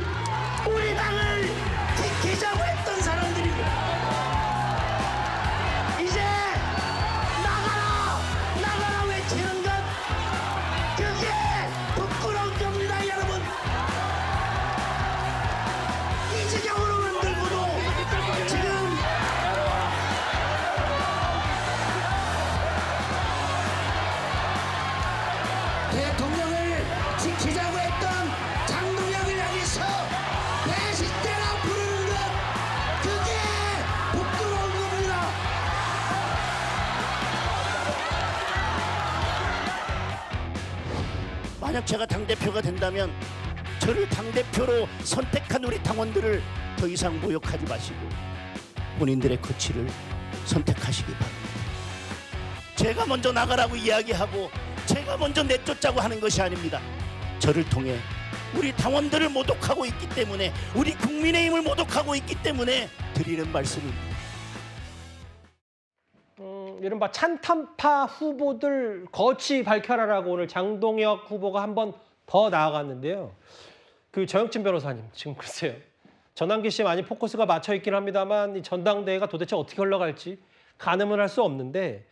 [SPEAKER 6] 우리 당을 지키자고 했던 사람들입니다. 이제 나가라 외치는 것, 그게 부끄러운 겁니다, 여러분. 이 지경으로 만들고도 지금 대통령을 지키자고 했던 장동혁을 향해서 배신자라 부르는 것, 그게 부끄러운 겁니다. 만약 제가 당대표가 된다면 저를 당대표로 선택한 우리 당원들을 더 이상 모욕하지 마시고 본인들의 거취를 선택하시기 바랍니다. 제가 먼저 나가라고 이야기하고 제가 먼저 내쫓자고 하는 것이 아닙니다. 저를 통해 우리 당원들을 모독하고 있기 때문에, 우리 국민의힘을 모독하고 있기 때문에 드리는 말씀입니다.
[SPEAKER 1] 이른바 찬탄파 후보들 거취 밝혀라라고 오늘 장동혁 후보가 한 번 더 나아갔는데요. 그 정혁진 변호사님, 지금 글쎄요. 전환기 씨에 많이 포커스가 맞춰 있긴 합니다만 이 전당대회가 도대체 어떻게 흘러갈지 가늠을 할 수 없는데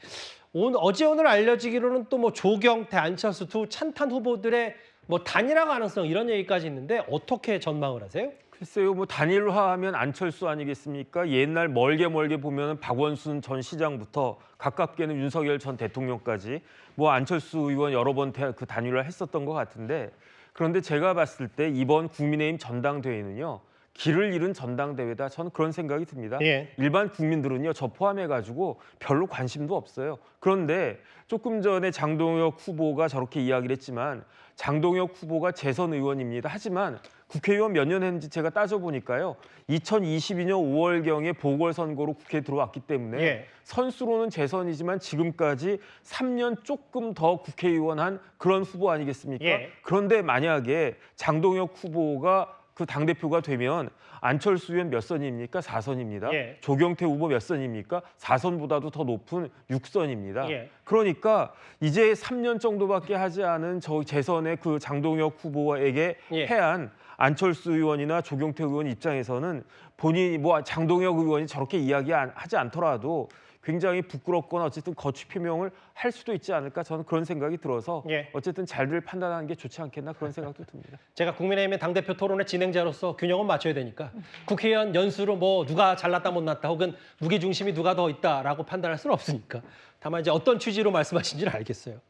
[SPEAKER 1] 어제 오늘 알려지기로는 또 뭐 조경태, 안철수 두 찬탄 후보들의 뭐 단일화 가능성 이런 얘기까지 있는데 어떻게 전망을 하세요?
[SPEAKER 14] 글쎄요, 뭐 단일화하면 안철수 아니겠습니까? 옛날 멀게 보면은 박원순 전 시장부터 가깝게는 윤석열 전 대통령까지 뭐 안철수 의원 여러 번 그 단일화 했었던 것 같은데, 그런데 제가 봤을 때 이번 국민의힘 전당대회는요, 길을 잃은 전당대회다. 저는 그런 생각이 듭니다.
[SPEAKER 1] 예.
[SPEAKER 14] 일반 국민들은요, 저 포함해가지고 별로 관심도 없어요. 그런데 조금 전에 장동혁 후보가 저렇게 이야기를 했지만, 장동혁 후보가 재선 의원입니다. 하지만 국회의원 몇 년 했는지 제가 따져보니까요, 2022년 5월경에 보궐선거로 국회에 들어왔기 때문에
[SPEAKER 1] 예.
[SPEAKER 14] 선수로는 재선이지만 지금까지 3년 조금 더 국회의원 한 그런 후보 아니겠습니까?
[SPEAKER 1] 예.
[SPEAKER 14] 그런데 만약에 장동혁 후보가 그 당대표가 되면 안철수 의원 몇 선입니까? 4선입니다.
[SPEAKER 1] 예.
[SPEAKER 14] 조경태 후보 몇 선입니까? 4선보다도 더 높은 6선입니다.
[SPEAKER 1] 예.
[SPEAKER 14] 그러니까 이제 3년 정도밖에 하지 않은 저 재선의 그 장동혁 후보에게
[SPEAKER 1] 예.
[SPEAKER 14] 패한 안철수 의원이나 조경태 의원 입장에서는 본인이 뭐 장동혁 의원이 저렇게 이야기하지 않더라도 굉장히 부끄럽거나 어쨌든 거취 표명을 할 수도 있지 않을까, 저는 그런 생각이 들어서
[SPEAKER 1] 예.
[SPEAKER 14] 어쨌든 잘들 판단하는 게 좋지 않겠나, 그런 생각도 듭니다.
[SPEAKER 1] 제가 국민의힘의 당대표 토론의 진행자로서 균형은 맞춰야 되니까 국회의원 연수로 뭐 누가 잘났다 못났다 혹은 무게중심이 누가 더 있다라고 판단할 수는 없으니까, 다만 이제 어떤 취지로 말씀하신지는 알겠어요.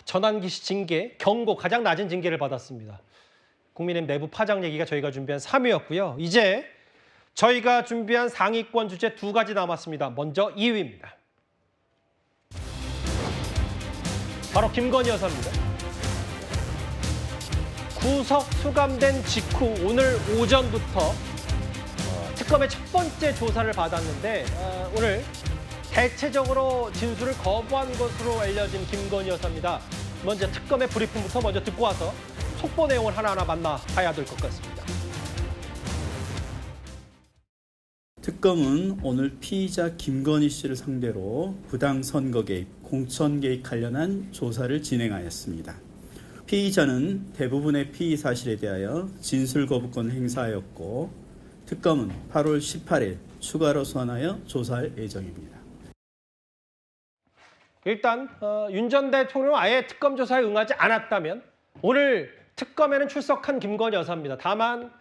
[SPEAKER 1] 전환기 씨 징계, 경고 가장 낮은 징계를 받았습니다. 국민의힘 내부 파장 얘기가 저희가 준비한 3위였고요. 이제 저희가 준비한 상위권 주제 2가지 남았습니다. 먼저 2위입니다. 바로 김건희 여사입니다. 구속 수감된 직후 오늘 오전부터 특검의 첫 번째 조사를 받았는데 오늘 대체적으로 진술을 거부한 것으로 알려진 김건희 여사입니다. 먼저 특검의 브리핑부터 먼저 듣고 와서 속보 내용을 하나하나 만나봐야 될 것 같습니다.
[SPEAKER 8] 특검은 오늘 피의자 김건희 씨를 상대로 부당 선거 개입, 공천 개입 관련한 조사를 진행하였습니다. 피의자는 대부분의 피의 사실에 대하여 진술 거부권을 행사하였고, 특검은 8월 18일 추가로 소환하여 조사할 예정입니다.
[SPEAKER 1] 일단 윤 전 대통령 아예 특검 조사에 응하지 않았다면 오늘 특검에는 출석한 김건희 여사입니다. 다만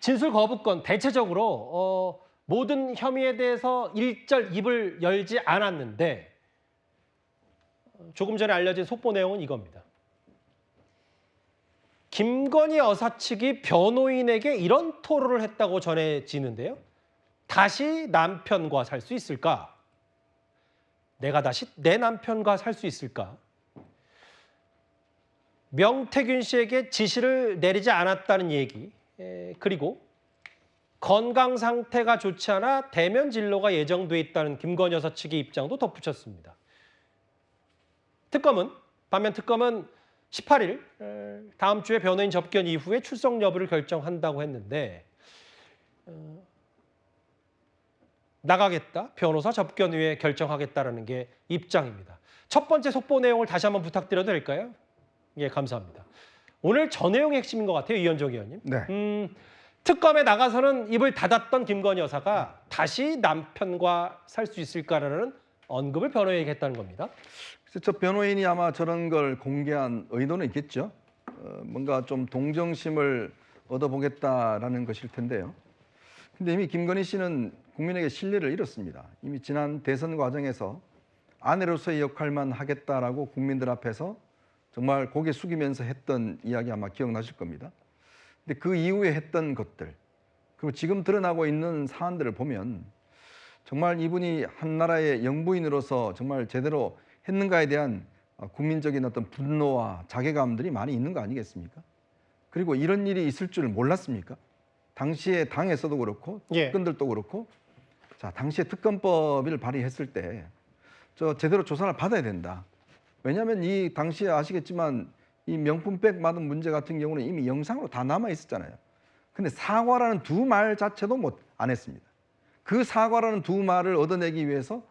[SPEAKER 1] 진술 거부권, 대체적으로 모든 혐의에 대해서 일절 입을 열지 않았는데, 조금 전에 알려진 속보 내용은 이겁니다. 김건희 여사 측이 변호인에게 이런 토로를 했다고 전해지는데요. 다시 남편과 살 수 있을까? 내가 다시 내 남편과 살 수 있을까? 명태균 씨에게 지시를 내리지 않았다는 얘기, 그리고 건강 상태가 좋지 않아 대면 진료가 예정돼 있다는 김건희 여사 측의 입장도 덧붙였습니다. 반면 특검은 18일 다음 주에 변호인 접견 이후에 출석 여부를 결정한다고 했는데, 나가겠다, 변호사 접견 후에 결정하겠다라는 게 입장입니다. 첫 번째 속보 내용을 다시 한번 부탁드려도 될까요? 예, 감사합니다. 오늘 저 내용이 핵심인 것 같아요, 이현정 의원님.
[SPEAKER 13] 네.
[SPEAKER 1] 특검에 나가서는 입을 닫았던 김건희 여사가 다시 남편과 살 수 있을까라는 언급을 변호인에게 했다는 겁니다.
[SPEAKER 13] 그래서 저 변호인이 아마 저런 걸 공개한 의도는 있겠죠. 뭔가 좀 동정심을 얻어보겠다라는 것일 텐데요. 근데 이미 김건희 씨는 국민에게 신뢰를 잃었습니다. 이미 지난 대선 과정에서 아내로서의 역할만 하겠다라고 국민들 앞에서 정말 고개 숙이면서 했던 이야기 아마 기억나실 겁니다. 근데 그 이후에 했던 것들, 그리고 지금 드러나고 있는 사안들을 보면 정말 이분이 한 나라의 영부인으로서 정말 제대로 했는가에 대한 국민적인 어떤 분노와 자괴감들이 많이 있는 거 아니겠습니까? 그리고 이런 일이 있을 줄 몰랐습니까? 당시에 당에서도 그렇고 특검들도 그렇고, 자, 당시에 특검법을 발의했을 때 저 제대로 조사를 받아야 된다. 왜냐하면 이 당시에 아시겠지만 이 명품백 맞은 문제 같은 경우는 이미 영상으로 다 남아 있었잖아요. 근데 사과라는 두 말 자체도 안 했습니다. 그 사과라는 두 말을 얻어내기 위해서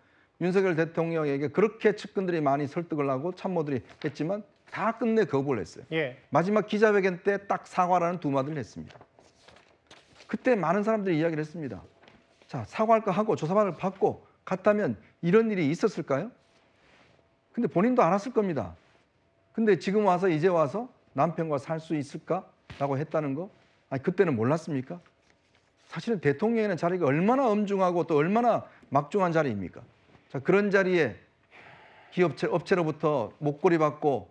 [SPEAKER 13] 윤석열 대통령에게 그렇게 측근들이 많이 설득을 하고 참모들이 했지만 다 끝내 거부를 했어요. 마지막 기자회견 때 딱 사과라는 두 마디를 했습니다. 그때 많은 사람들이 이야기를 했습니다. 자, 사과할 거 하고 조사받을 받고 갔다면 이런 일이 있었을까요? 근데 본인도 알았을 겁니다. 근데 지금 와서 이제 와서 남편과 살 수 있을까라고 했다는 거, 아니 그때는 몰랐습니까? 사실은 대통령의 자리가 얼마나 엄중하고 또 얼마나 막중한 자리입니까? 자, 그런 자리에 업체로부터 목걸이 받고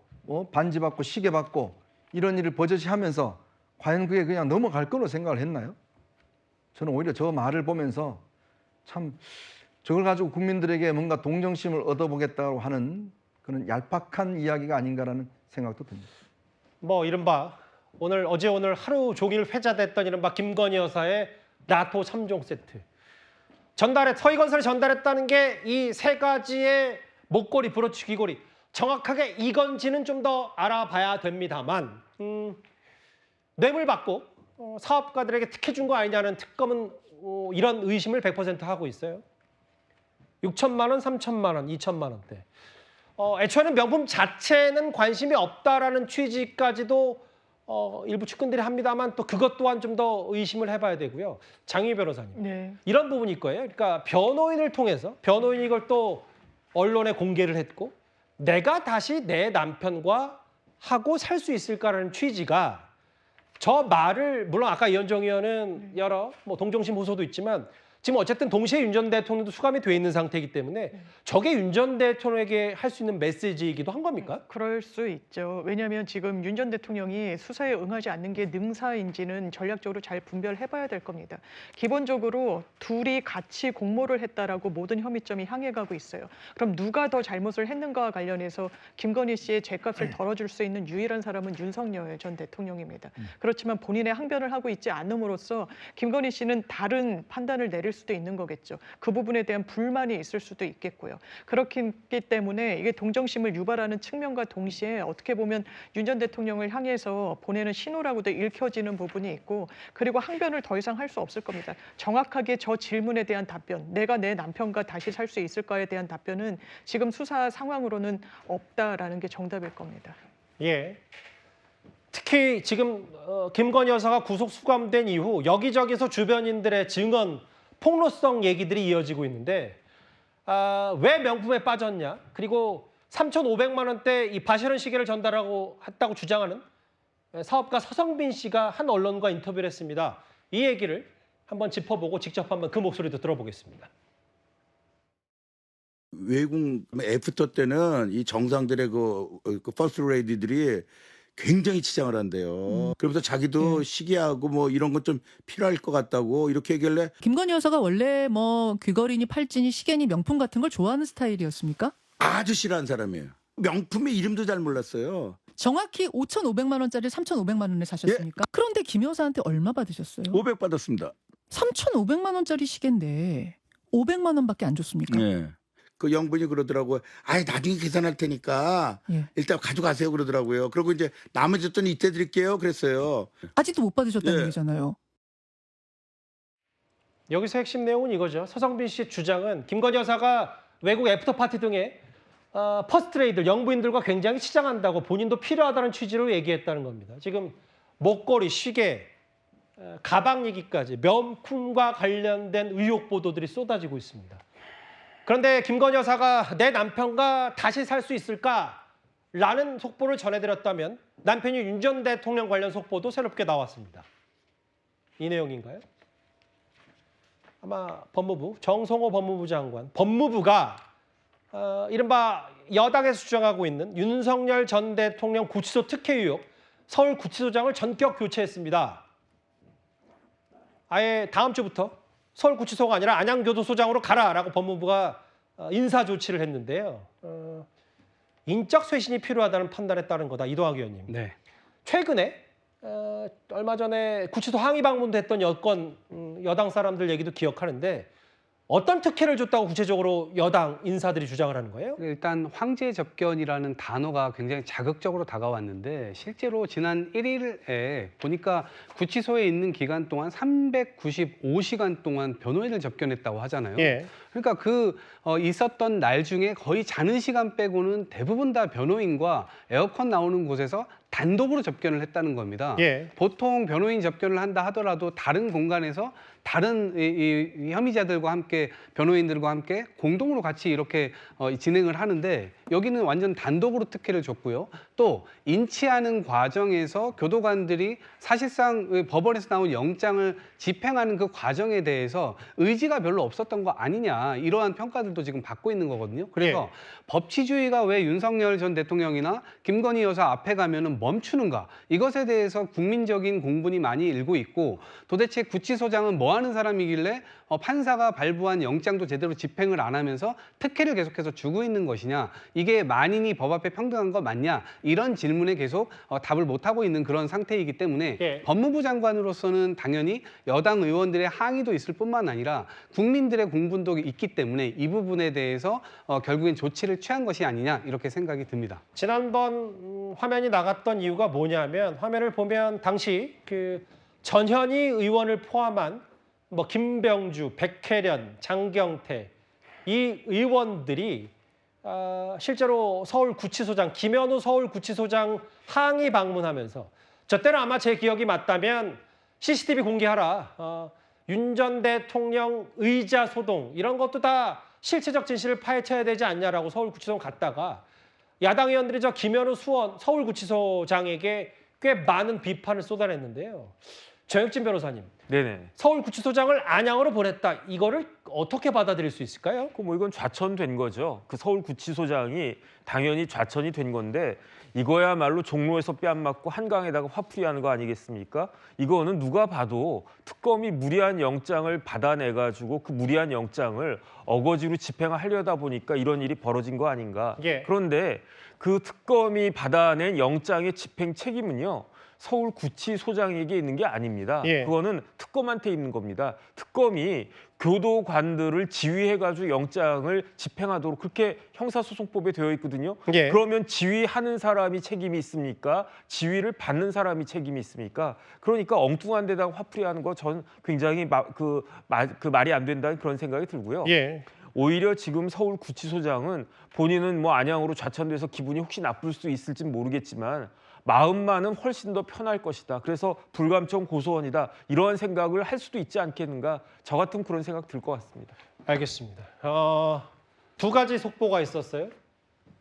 [SPEAKER 13] 반지 받고 시계 받고 이런 일을 버젓이 하면서 과연 그게 그냥 넘어갈 거로 생각을 했나요? 저는 오히려 저 말을 보면서 참 저걸 가지고 국민들에게 뭔가 동정심을 얻어보겠다고 하는 그런 얄팍한 이야기가 아닌가라는 생각도 듭니다.
[SPEAKER 1] 뭐 이른바 어제 오늘 하루 종일 회자됐던 이른바 김건희 여사의 나토 3종 세트. 서희건설이 전달했다는 게 이 세 가지의 목걸이, 브로치, 귀걸이. 정확하게 이건지는 좀 더 알아봐야 됩니다만 뇌물 받고 사업가들에게 특혜 준 거 아니냐는 특검은 이런 의심을 100% 하고 있어요. 6천만 원, 3천만 원, 2천만 원대. 애초에는 명품 자체는 관심이 없다라는 취지까지도 일부 측근들이 합니다만 또 그것 또한 좀 더 의심을 해봐야 되고요. 장희 변호사님,
[SPEAKER 16] 네.
[SPEAKER 1] 이런 부분일 거예요. 그러니까 변호인을 통해서 변호인이 이걸 또 언론에 공개를 했고 내가 다시 내 남편과 하고 살 수 있을까라는 취지가 저 말을 물론 아까 이현정 의원은 여러 동정심 호소도 있지만 지금 어쨌든 동시에 윤 전 대통령도 수감이 돼 있는 상태이기 때문에 저게 윤 전 대통령에게 할 수 있는 메시지이기도 한 겁니까?
[SPEAKER 16] 그럴 수 있죠. 왜냐하면 지금 윤 전 대통령이 수사에 응하지 않는 게 능사인지는 전략적으로 잘 분별해봐야 될 겁니다. 기본적으로 둘이 같이 공모를 했다라고 모든 혐의점이 향해 가고 있어요. 그럼 누가 더 잘못을 했는가와 관련해서 김건희 씨의 죗값을 덜어줄 수 있는 유일한 사람은 윤석열 전 대통령입니다. 그렇지만 본인의 항변을 하고 있지 않음으로써 김건희 씨는 다른 판단을 내릴 수도 있는 거겠죠. 그 부분에 대한 불만이 있을 수도 있겠고요. 그렇기 때문에 이게 동정심을 유발하는 측면과 동시에 어떻게 보면 윤 전 대통령을 향해서 보내는 신호라고도 읽혀지는 부분이 있고 그리고 항변을 더 이상 할 수 없을 겁니다. 정확하게 저 질문에 대한 답변, 내가 내 남편과 다시 살 수 있을까에 대한 답변은 지금 수사 상황으로는 없다라는 게 정답일 겁니다.
[SPEAKER 1] 예. 특히 지금 김건희 여사가 구속 수감된 이후 여기저기서 주변인들의 증언, 폭로성 얘기들이 이어지고 있는데 왜 명품에 빠졌냐? 그리고 3,500만 원대 이 바쉐론 시계를 했다고 주장하는 사업가 서성빈 씨가 한 언론과 인터뷰를 했습니다. 이 얘기를 한번 짚어보고 직접 한번 그 목소리도 들어보겠습니다.
[SPEAKER 10] 외국 애프터 때는 이 정상들의 그 퍼스트 레이디들이 굉장히 치장을 한대요. 그러면서 자기도 시기하고 뭐 이런 것 좀 필요할 것 같다고 이렇게 얘기할래?
[SPEAKER 11] 김건희 여사가 원래 뭐 귀걸이니 팔찌니 시계니 명품 같은 걸 좋아하는 스타일이었습니까?
[SPEAKER 10] 아주 싫어하는 사람이에요. 명품의 이름도 잘 몰랐어요.
[SPEAKER 11] 정확히 5,500만 원짜리 3,500만 원에 사셨습니까? 그런데 김 여사한테 얼마 받으셨어요?
[SPEAKER 10] 500 받았습니다.
[SPEAKER 11] 3,500만 원짜리 시계인데 500만 원밖에 안 줬습니까?
[SPEAKER 10] 네. 그 영분이 그러더라고요. 아이 나중에 계산할 테니까 일단 가져가세요 그러더라고요. 그리고 이제 나머지 돈 이때 드릴게요 그랬어요.
[SPEAKER 11] 아직도 못 받으셨다는 얘기잖아요.
[SPEAKER 1] 여기서 핵심 내용은 이거죠. 서성빈 씨의 주장은 김건희 여사가 외국 애프터 파티 등의 퍼스트레이들, 영부인들과 굉장히 치장한다고 본인도 필요하다는 취지로 얘기했다는 겁니다. 지금 목걸이, 시계, 가방 얘기까지 명품과 관련된 의혹 보도들이 쏟아지고 있습니다. 그런데 김건희 여사가 내 남편과 다시 살 수 있을까라는 속보를 전해드렸다면 남편이 윤 전 대통령 관련 속보도 새롭게 나왔습니다. 이 내용인가요? 아마 법무부, 정성호 법무부 장관, 법무부가 이른바 여당에서 주장하고 있는 윤석열 전 대통령 구치소 특혜 의혹 서울구치소장을 전격 교체했습니다. 아예 다음 주부터 서울구치소가 아니라 안양교도소장으로 가라라고 법무부가 인사 조치를 했는데요. 인적 쇄신이 필요하다는 판단에 따른 거다. 이동학 의원님.
[SPEAKER 19] 네.
[SPEAKER 1] 최근에 얼마 전에 구치소 항의 방문도 했던 여당 사람들 얘기도 기억하는데 어떤 특혜를 줬다고 구체적으로 여당 인사들이 주장을 하는 거예요?
[SPEAKER 19] 일단 황제 접견이라는 단어가 굉장히 자극적으로 다가왔는데 실제로 지난 1일에 보니까 구치소에 있는 기간 동안 395시간 동안 변호인을 접견했다고 하잖아요.
[SPEAKER 1] 예.
[SPEAKER 19] 그러니까 있었던 날 중에 거의 자는 시간 빼고는 대부분 다 변호인과 에어컨 나오는 곳에서 단독으로 접견을 했다는 겁니다.
[SPEAKER 1] 예.
[SPEAKER 19] 보통 변호인 접견을 한다 하더라도 다른 공간에서 다른 이 혐의자들과 함께 변호인들과 함께 공동으로 같이 이렇게 진행을 하는데 여기는 완전 단독으로 특혜를 줬고요. 또 인치하는 과정에서 교도관들이 사실상 법원에서 나온 영장을 집행하는 그 과정에 대해서 의지가 별로 없었던 거 아니냐 이러한 평가들도 지금 받고 있는 거거든요. 그래서 법치주의가 왜 윤석열 전 대통령이나 김건희 여사 앞에 가면은 멈추는가 이것에 대해서 국민적인 공분이 많이 일고 있고 도대체 구치소장은 뭐 하는 사람이길래 판사가 발부한 영장도 제대로 집행을 안 하면서 특혜를 계속해서 주고 있는 것이냐 이게 만인이 법 앞에 평등한 거 맞냐 이런 질문에 계속 답을 못하고 있는 그런 상태이기 때문에 법무부 장관으로서는 당연히 여당 의원들의 항의도 있을 뿐만 아니라 국민들의 공분도 있기 때문에 이 부분에 대해서 결국엔 조치를 취한 것이 아니냐 이렇게 생각이 듭니다.
[SPEAKER 1] 지난번 화면이 나갔던 이유가 뭐냐면 화면을 보면 당시 그 전현희 의원을 포함한 뭐 김병주, 백혜련, 장경태 이 의원들이 실제로 서울구치소장 김현우 서울구치소장 항의 방문하면서 저 때는 아마 제 기억이 맞다면 CCTV 공개하라. 윤 전 대통령 의자 소동 이런 것도 다 실체적 진실을 파헤쳐야 되지 않냐라고 서울구치소 갔다가 야당 의원들이 저 김현우 서울구치소장에게 꽤 많은 비판을 쏟아냈는데요. 정혁진 변호사님,
[SPEAKER 14] 네네.
[SPEAKER 1] 서울구치소장을 안양으로 보냈다. 이거를 어떻게 받아들일 수 있을까요?
[SPEAKER 14] 뭐 이건 좌천된 거죠. 그 서울구치소장이 당연히 좌천이 된 건데 이거야말로 종로에서 뺨 맞고 한강에다가 화풀이하는 거 아니겠습니까? 이거는 누가 봐도 특검이 무리한 영장을 받아내가지고 그 무리한 영장을 어거지로 집행하려다 보니까 이런 일이 벌어진 거 아닌가. 그런데 그 특검이 받아낸 영장의 집행 책임은요. 서울구치소장에게 있는 게 아닙니다. 그거는 특검한테 있는 겁니다. 특검이 교도관들을 지휘해가지고 영장을 집행하도록 그렇게 형사소송법에 되어 있거든요. 그러면 지휘하는 사람이 책임이 있습니까? 지휘를 받는 사람이 책임이 있습니까? 그러니까 엉뚱한 데다가 화풀이하는 거 전 굉장히 그 말이 안 된다는 그런 생각이 들고요. 오히려 지금 서울구치소장은 본인은 뭐 안양으로 좌천돼서 기분이 혹시 나쁠 수 있을지 모르겠지만 마음만은 훨씬 더 편할 것이다. 그래서 불감청 고소원이다. 이러한 생각을 할 수도 있지 않겠는가. 저 같은 그런 생각 들 것 같습니다.
[SPEAKER 1] 알겠습니다. 두 가지 속보가 있었어요.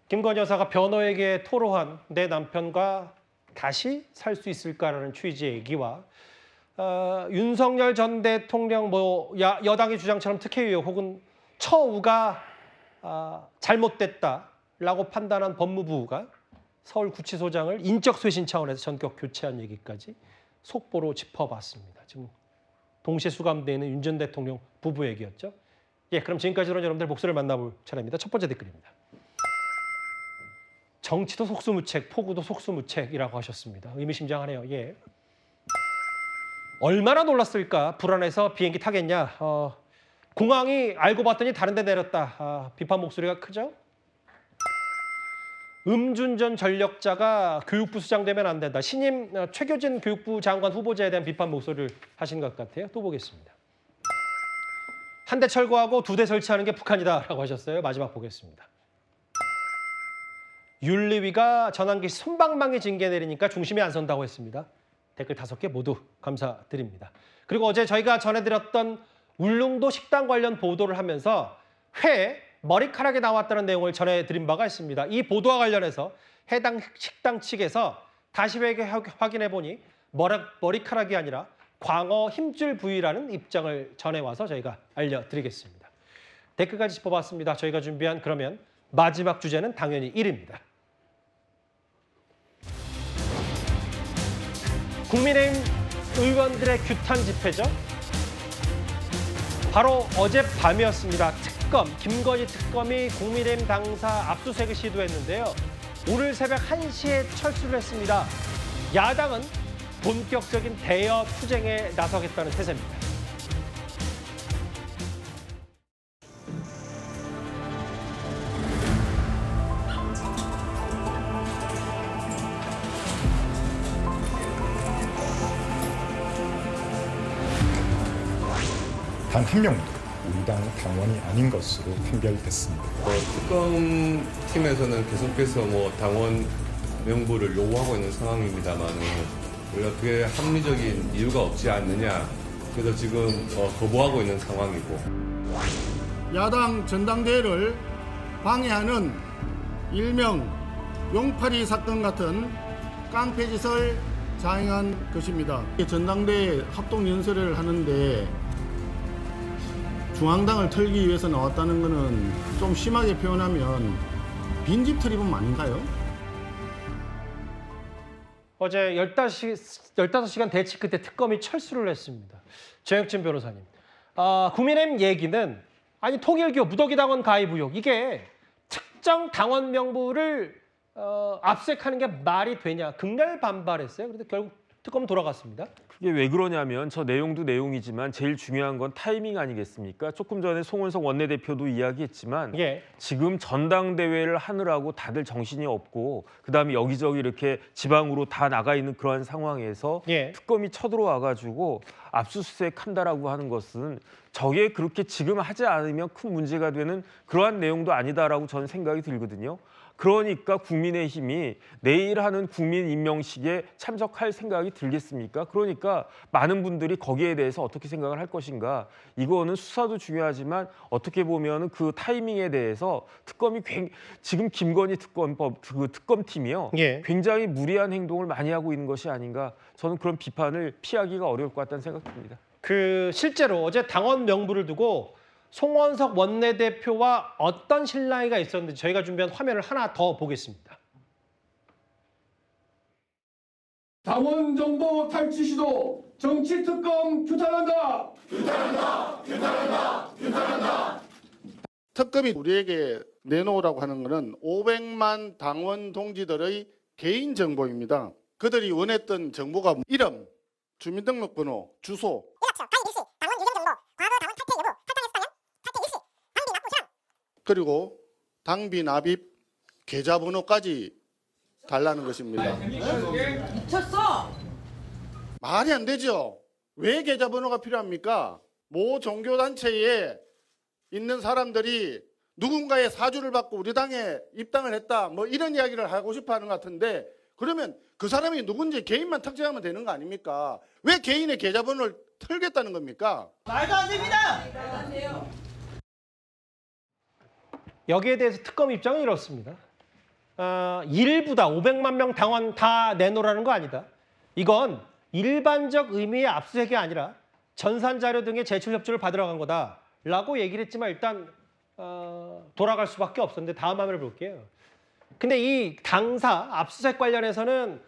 [SPEAKER 1] 김건희 여사가 변호에게 토로한 내 남편과 다시 살 수 있을까라는 취지의 얘기와 윤석열 전 대통령 여당의 주장처럼 특혜 의혹 혹은 처우가 잘못됐다라고 판단한 법무부가 서울구치소장을 인적쇄신 차원에서 전격 교체한 얘기까지 속보로 짚어봤습니다. 지금 동시에 수감되어 있는 윤 전 대통령 부부 얘기였죠. 그럼 지금까지로 여러분들 목소리를 만나볼 차례입니다. 첫 번째 댓글입니다. 정치도 속수무책, 포구도 속수무책이라고 하셨습니다. 의미심장하네요. 얼마나 놀랐을까? 불안해서 비행기 타겠냐? 공항이 알고 봤더니 다른 데 내렸다. 비판 목소리가 크죠? 음주운전 전력자가 교육부 수장 되면 안 된다. 신임 최교진 교육부 장관 후보자에 대한 비판 목소리를 하신 것 같아요. 또 보겠습니다. 한 대 철거하고 두 대 설치하는 게 북한이다라고 하셨어요. 마지막 보겠습니다. 윤리위가 전환기 솜방망이 징계 내리니까 중심이 안 선다고 했습니다. 댓글 5개 모두 감사드립니다. 그리고 어제 저희가 전해드렸던 울릉도 식당 관련 보도를 하면서 머리카락이 나왔다는 내용을 전해드린 바가 있습니다. 이 보도와 관련해서 해당 식당 측에서 다시 확인해보니 머리카락이 아니라 광어 힘줄 부위라는 입장을 전해와서 저희가 알려드리겠습니다. 댓글까지 짚어봤습니다. 저희가 준비한 그러면 마지막 주제는 당연히 1위입니다. 국민의힘 의원들의 규탄 집회죠. 바로 어젯밤이었습니다. 김건희 특검이 국민의힘 당사 압수수색을 시도했는데요. 오늘 새벽 1시에 철수를 했습니다. 야당은 본격적인 대여 투쟁에 나서겠다는 태세입니다.
[SPEAKER 9] 단 한 명도 우리 당 당원이 아닌 것으로 판결됐습니다.
[SPEAKER 12] 특검팀에서는 계속해서 당원
[SPEAKER 7] 명부를 요구하고 있는 상황입니다만은 우리가 그게 합리적인 이유가 없지 않느냐. 그래서 지금 거부하고 있는 상황이고.
[SPEAKER 22] 야당 전당대회를 방해하는 일명 용팔이 사건 같은 깡패짓을 자행한 것입니다. 전당대회 합동연설을 하는데 중앙당을 털기 위해서 나왔다는 것은 좀 심하게 표현하면 빈집 털이범 아닌가요?
[SPEAKER 1] 어제 15시간 대치 끝에 특검이 철수를 했습니다. 정혁진 변호사님. 국민의힘 얘기는 아니 통일교 무더기당원 가입 의혹 이게 특정 당원 명부를 압색하는 게 말이 되냐 극렬 반발했어요. 그런데 결국 특검 돌아갔습니다.
[SPEAKER 14] 그게 왜 그러냐면 저 내용도 내용이지만 제일 중요한 건 타이밍 아니겠습니까? 조금 전에 송원석 원내대표도 이야기했지만 지금 전당대회를 하느라고 다들 정신이 없고 그다음에 여기저기 이렇게 지방으로 다 나가 있는 그러한 상황에서 특검이 쳐들어와가지고 압수수색한다라고 하는 것은 저게 그렇게 지금 하지 않으면 큰 문제가 되는 그러한 내용도 아니다라고 저는 생각이 들거든요. 그러니까 국민의힘이 내일 하는 국민 임명식에 참석할 생각이 들겠습니까? 그러니까 많은 분들이 거기에 대해서 어떻게 생각을 할 것인가. 이거는 수사도 중요하지만 어떻게 보면 그 타이밍에 대해서 특검이 지금 김건희 특검팀이요. 굉장히 무리한 행동을 많이 하고 있는 것이 아닌가. 저는 그런 비판을 피하기가 어려울 것 같다는 생각이 듭니다.
[SPEAKER 1] 실제로 어제 당원 명부를 두고 송원석 원내대표와 어떤 실랑이가 있었는지 저희가 준비한 화면을 하나 더 보겠습니다.
[SPEAKER 12] 당원 정보 탈취 시도 정치특검 규탄한다.
[SPEAKER 22] 특검이 우리에게 내놓으라고 하는 것은 500만 당원 동지들의 개인 정보입니다. 그들이 원했던 정보가 이름, 주민등록번호, 주소, 그리고 당비 납입 계좌번호까지 달라는 것입니다.
[SPEAKER 15] 미쳤어!
[SPEAKER 22] 말이 안 되죠. 왜 계좌번호가 필요합니까? 모 종교단체에 있는 사람들이 누군가의 사주를 받고 우리 당에 입당을 했다 뭐 이런 이야기를 하고 싶어 하는 것 같은데 그러면 그 사람이 누군지 개인만 특정하면 되는 거 아닙니까? 왜 개인의 계좌번호를 털겠다는 겁니까?
[SPEAKER 15] 말도 안 됩니다!
[SPEAKER 1] 여기에 대해서 특검 입장은 이렇습니다. 일부 다 500만 명 당원 다 내놓으라는 거 아니다. 이건 일반적 의미의 압수수색이 아니라 전산자료 등의 제출 협조를 받으러 간 거다라고 얘기를 했지만 일단 돌아갈 수밖에 없었는데 다음 화면을 볼게요. 근데 이 당사 압수수색 관련해서는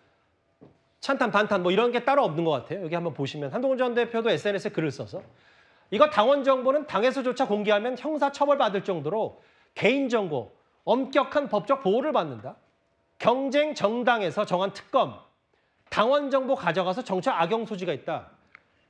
[SPEAKER 1] 찬탄 반탄 뭐 이런 게 따로 없는 것 같아요. 여기 한번 보시면 한동훈 전 대표도 SNS에 글을 써서 이거 당원 정보는 당에서조차 공개하면 형사처벌 받을 정도로 개인정보, 엄격한 법적 보호를 받는다. 경쟁 정당에서 정한 특검, 당원 정보 가져가서 정치 악용 소지가 있다.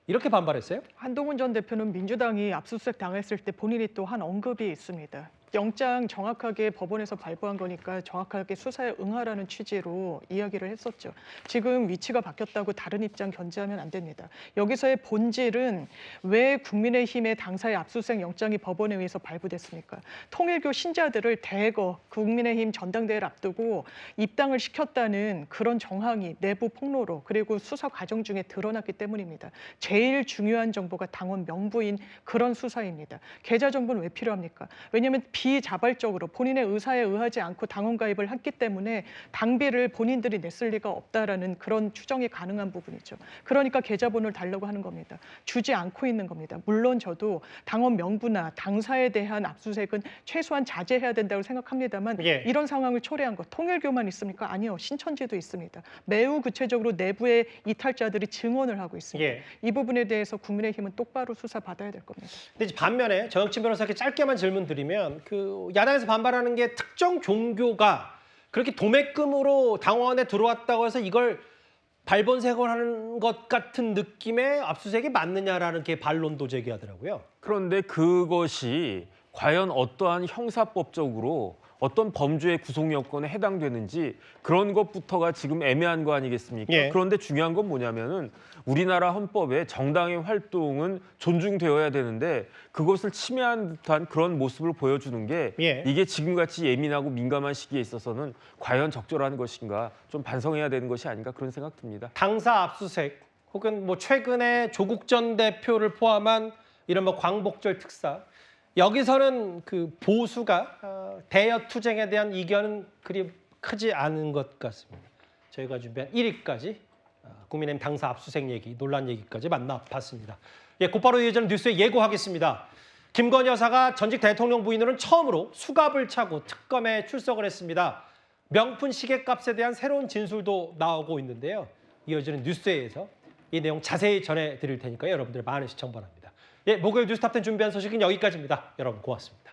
[SPEAKER 1] 이렇게 반발했어요?
[SPEAKER 16] 한동훈 전 대표는 민주당이 압수수색 당했을 때 본인이 또 한 언급이 있습니다. 영장 정확하게 법원에서 발부한 거니까 정확하게 수사에 응하라는 취지로 이야기를 했었죠. 지금 위치가 바뀌었다고 다른 입장 견지하면 안 됩니다. 여기서의 본질은 왜 국민의힘의 당사의 압수수색 영장이 법원에 의해서 발부됐습니까? 통일교 신자들을 대거 국민의힘 전당대회를 앞두고 입당을 시켰다는 그런 정황이 내부 폭로로 그리고 수사 과정 중에 드러났기 때문입니다. 제일 중요한 정보가 당원 명부인 그런 수사입니다. 계좌 정보는 왜 필요합니까? 왜냐하면 비자발적으로 본인의 의사에 의하지 않고 당원 가입을 했기 때문에 당비를 본인들이 냈을 리가 없다라는 그런 추정이 가능한 부분이죠. 그러니까 계좌번호를 달라고 하는 겁니다. 주지 않고 있는 겁니다. 물론 저도 당원 명부나 당사에 대한 압수수색은 최소한 자제해야 된다고 생각합니다만 이런 상황을 초래한 것 통일교만 있습니까? 아니요. 신천지도 있습니다. 매우 구체적으로 내부의 이탈자들이 증언을 하고 있습니다. 이 부분에 대해서 국민의힘은 똑바로 수사받아야 될 겁니다.
[SPEAKER 1] 근데 반면에 정혁진 변호사께 짧게만 질문 드리면 그 야당에서 반발하는 게 특정 종교가 그렇게 도매금으로 당원에 들어왔다고 해서 이걸 발본색을 하는 것 같은 느낌의 압수수색이 맞느냐라는 게 반론도 제기하더라고요.
[SPEAKER 14] 그런데 그것이 과연 어떠한 형사법적으로 어떤 범죄의 구속 요건에 해당되는지 그런 것부터가 지금 애매한 거 아니겠습니까?
[SPEAKER 1] 예.
[SPEAKER 14] 그런데 중요한 건 뭐냐면은 우리나라 헌법에 정당의 활동은 존중되어야 되는데 그것을 침해한 듯한 그런 모습을 보여주는 게
[SPEAKER 1] 예.
[SPEAKER 14] 이게 지금같이 예민하고 민감한 시기에 있어서는 과연 적절한 것인가 좀 반성해야 되는 것이 아닌가 그런 생각 듭니다.
[SPEAKER 1] 당사 압수수색 혹은 뭐 최근에 조국 전 대표를 포함한 이런 뭐 광복절 특사 여기서는 그 보수가 대여 투쟁에 대한 이견은 그리 크지 않은 것 같습니다. 저희가 준비한 1위까지 국민의힘 당사 압수수색 얘기, 논란 얘기까지 만나봤습니다. 예, 곧바로 이어지는 뉴스에 예고하겠습니다. 김건희 여사가 전직 대통령 부인으로는 처음으로 수갑을 차고 특검에 출석을 했습니다. 명품 시계값에 대한 새로운 진술도 나오고 있는데요. 이어지는 뉴스에서 이 내용 자세히 전해드릴 테니까 여러분들 많은 시청 바랍니다. 예, 목요일 뉴스탑10 준비한 소식은 여기까지입니다. 여러분 고맙습니다.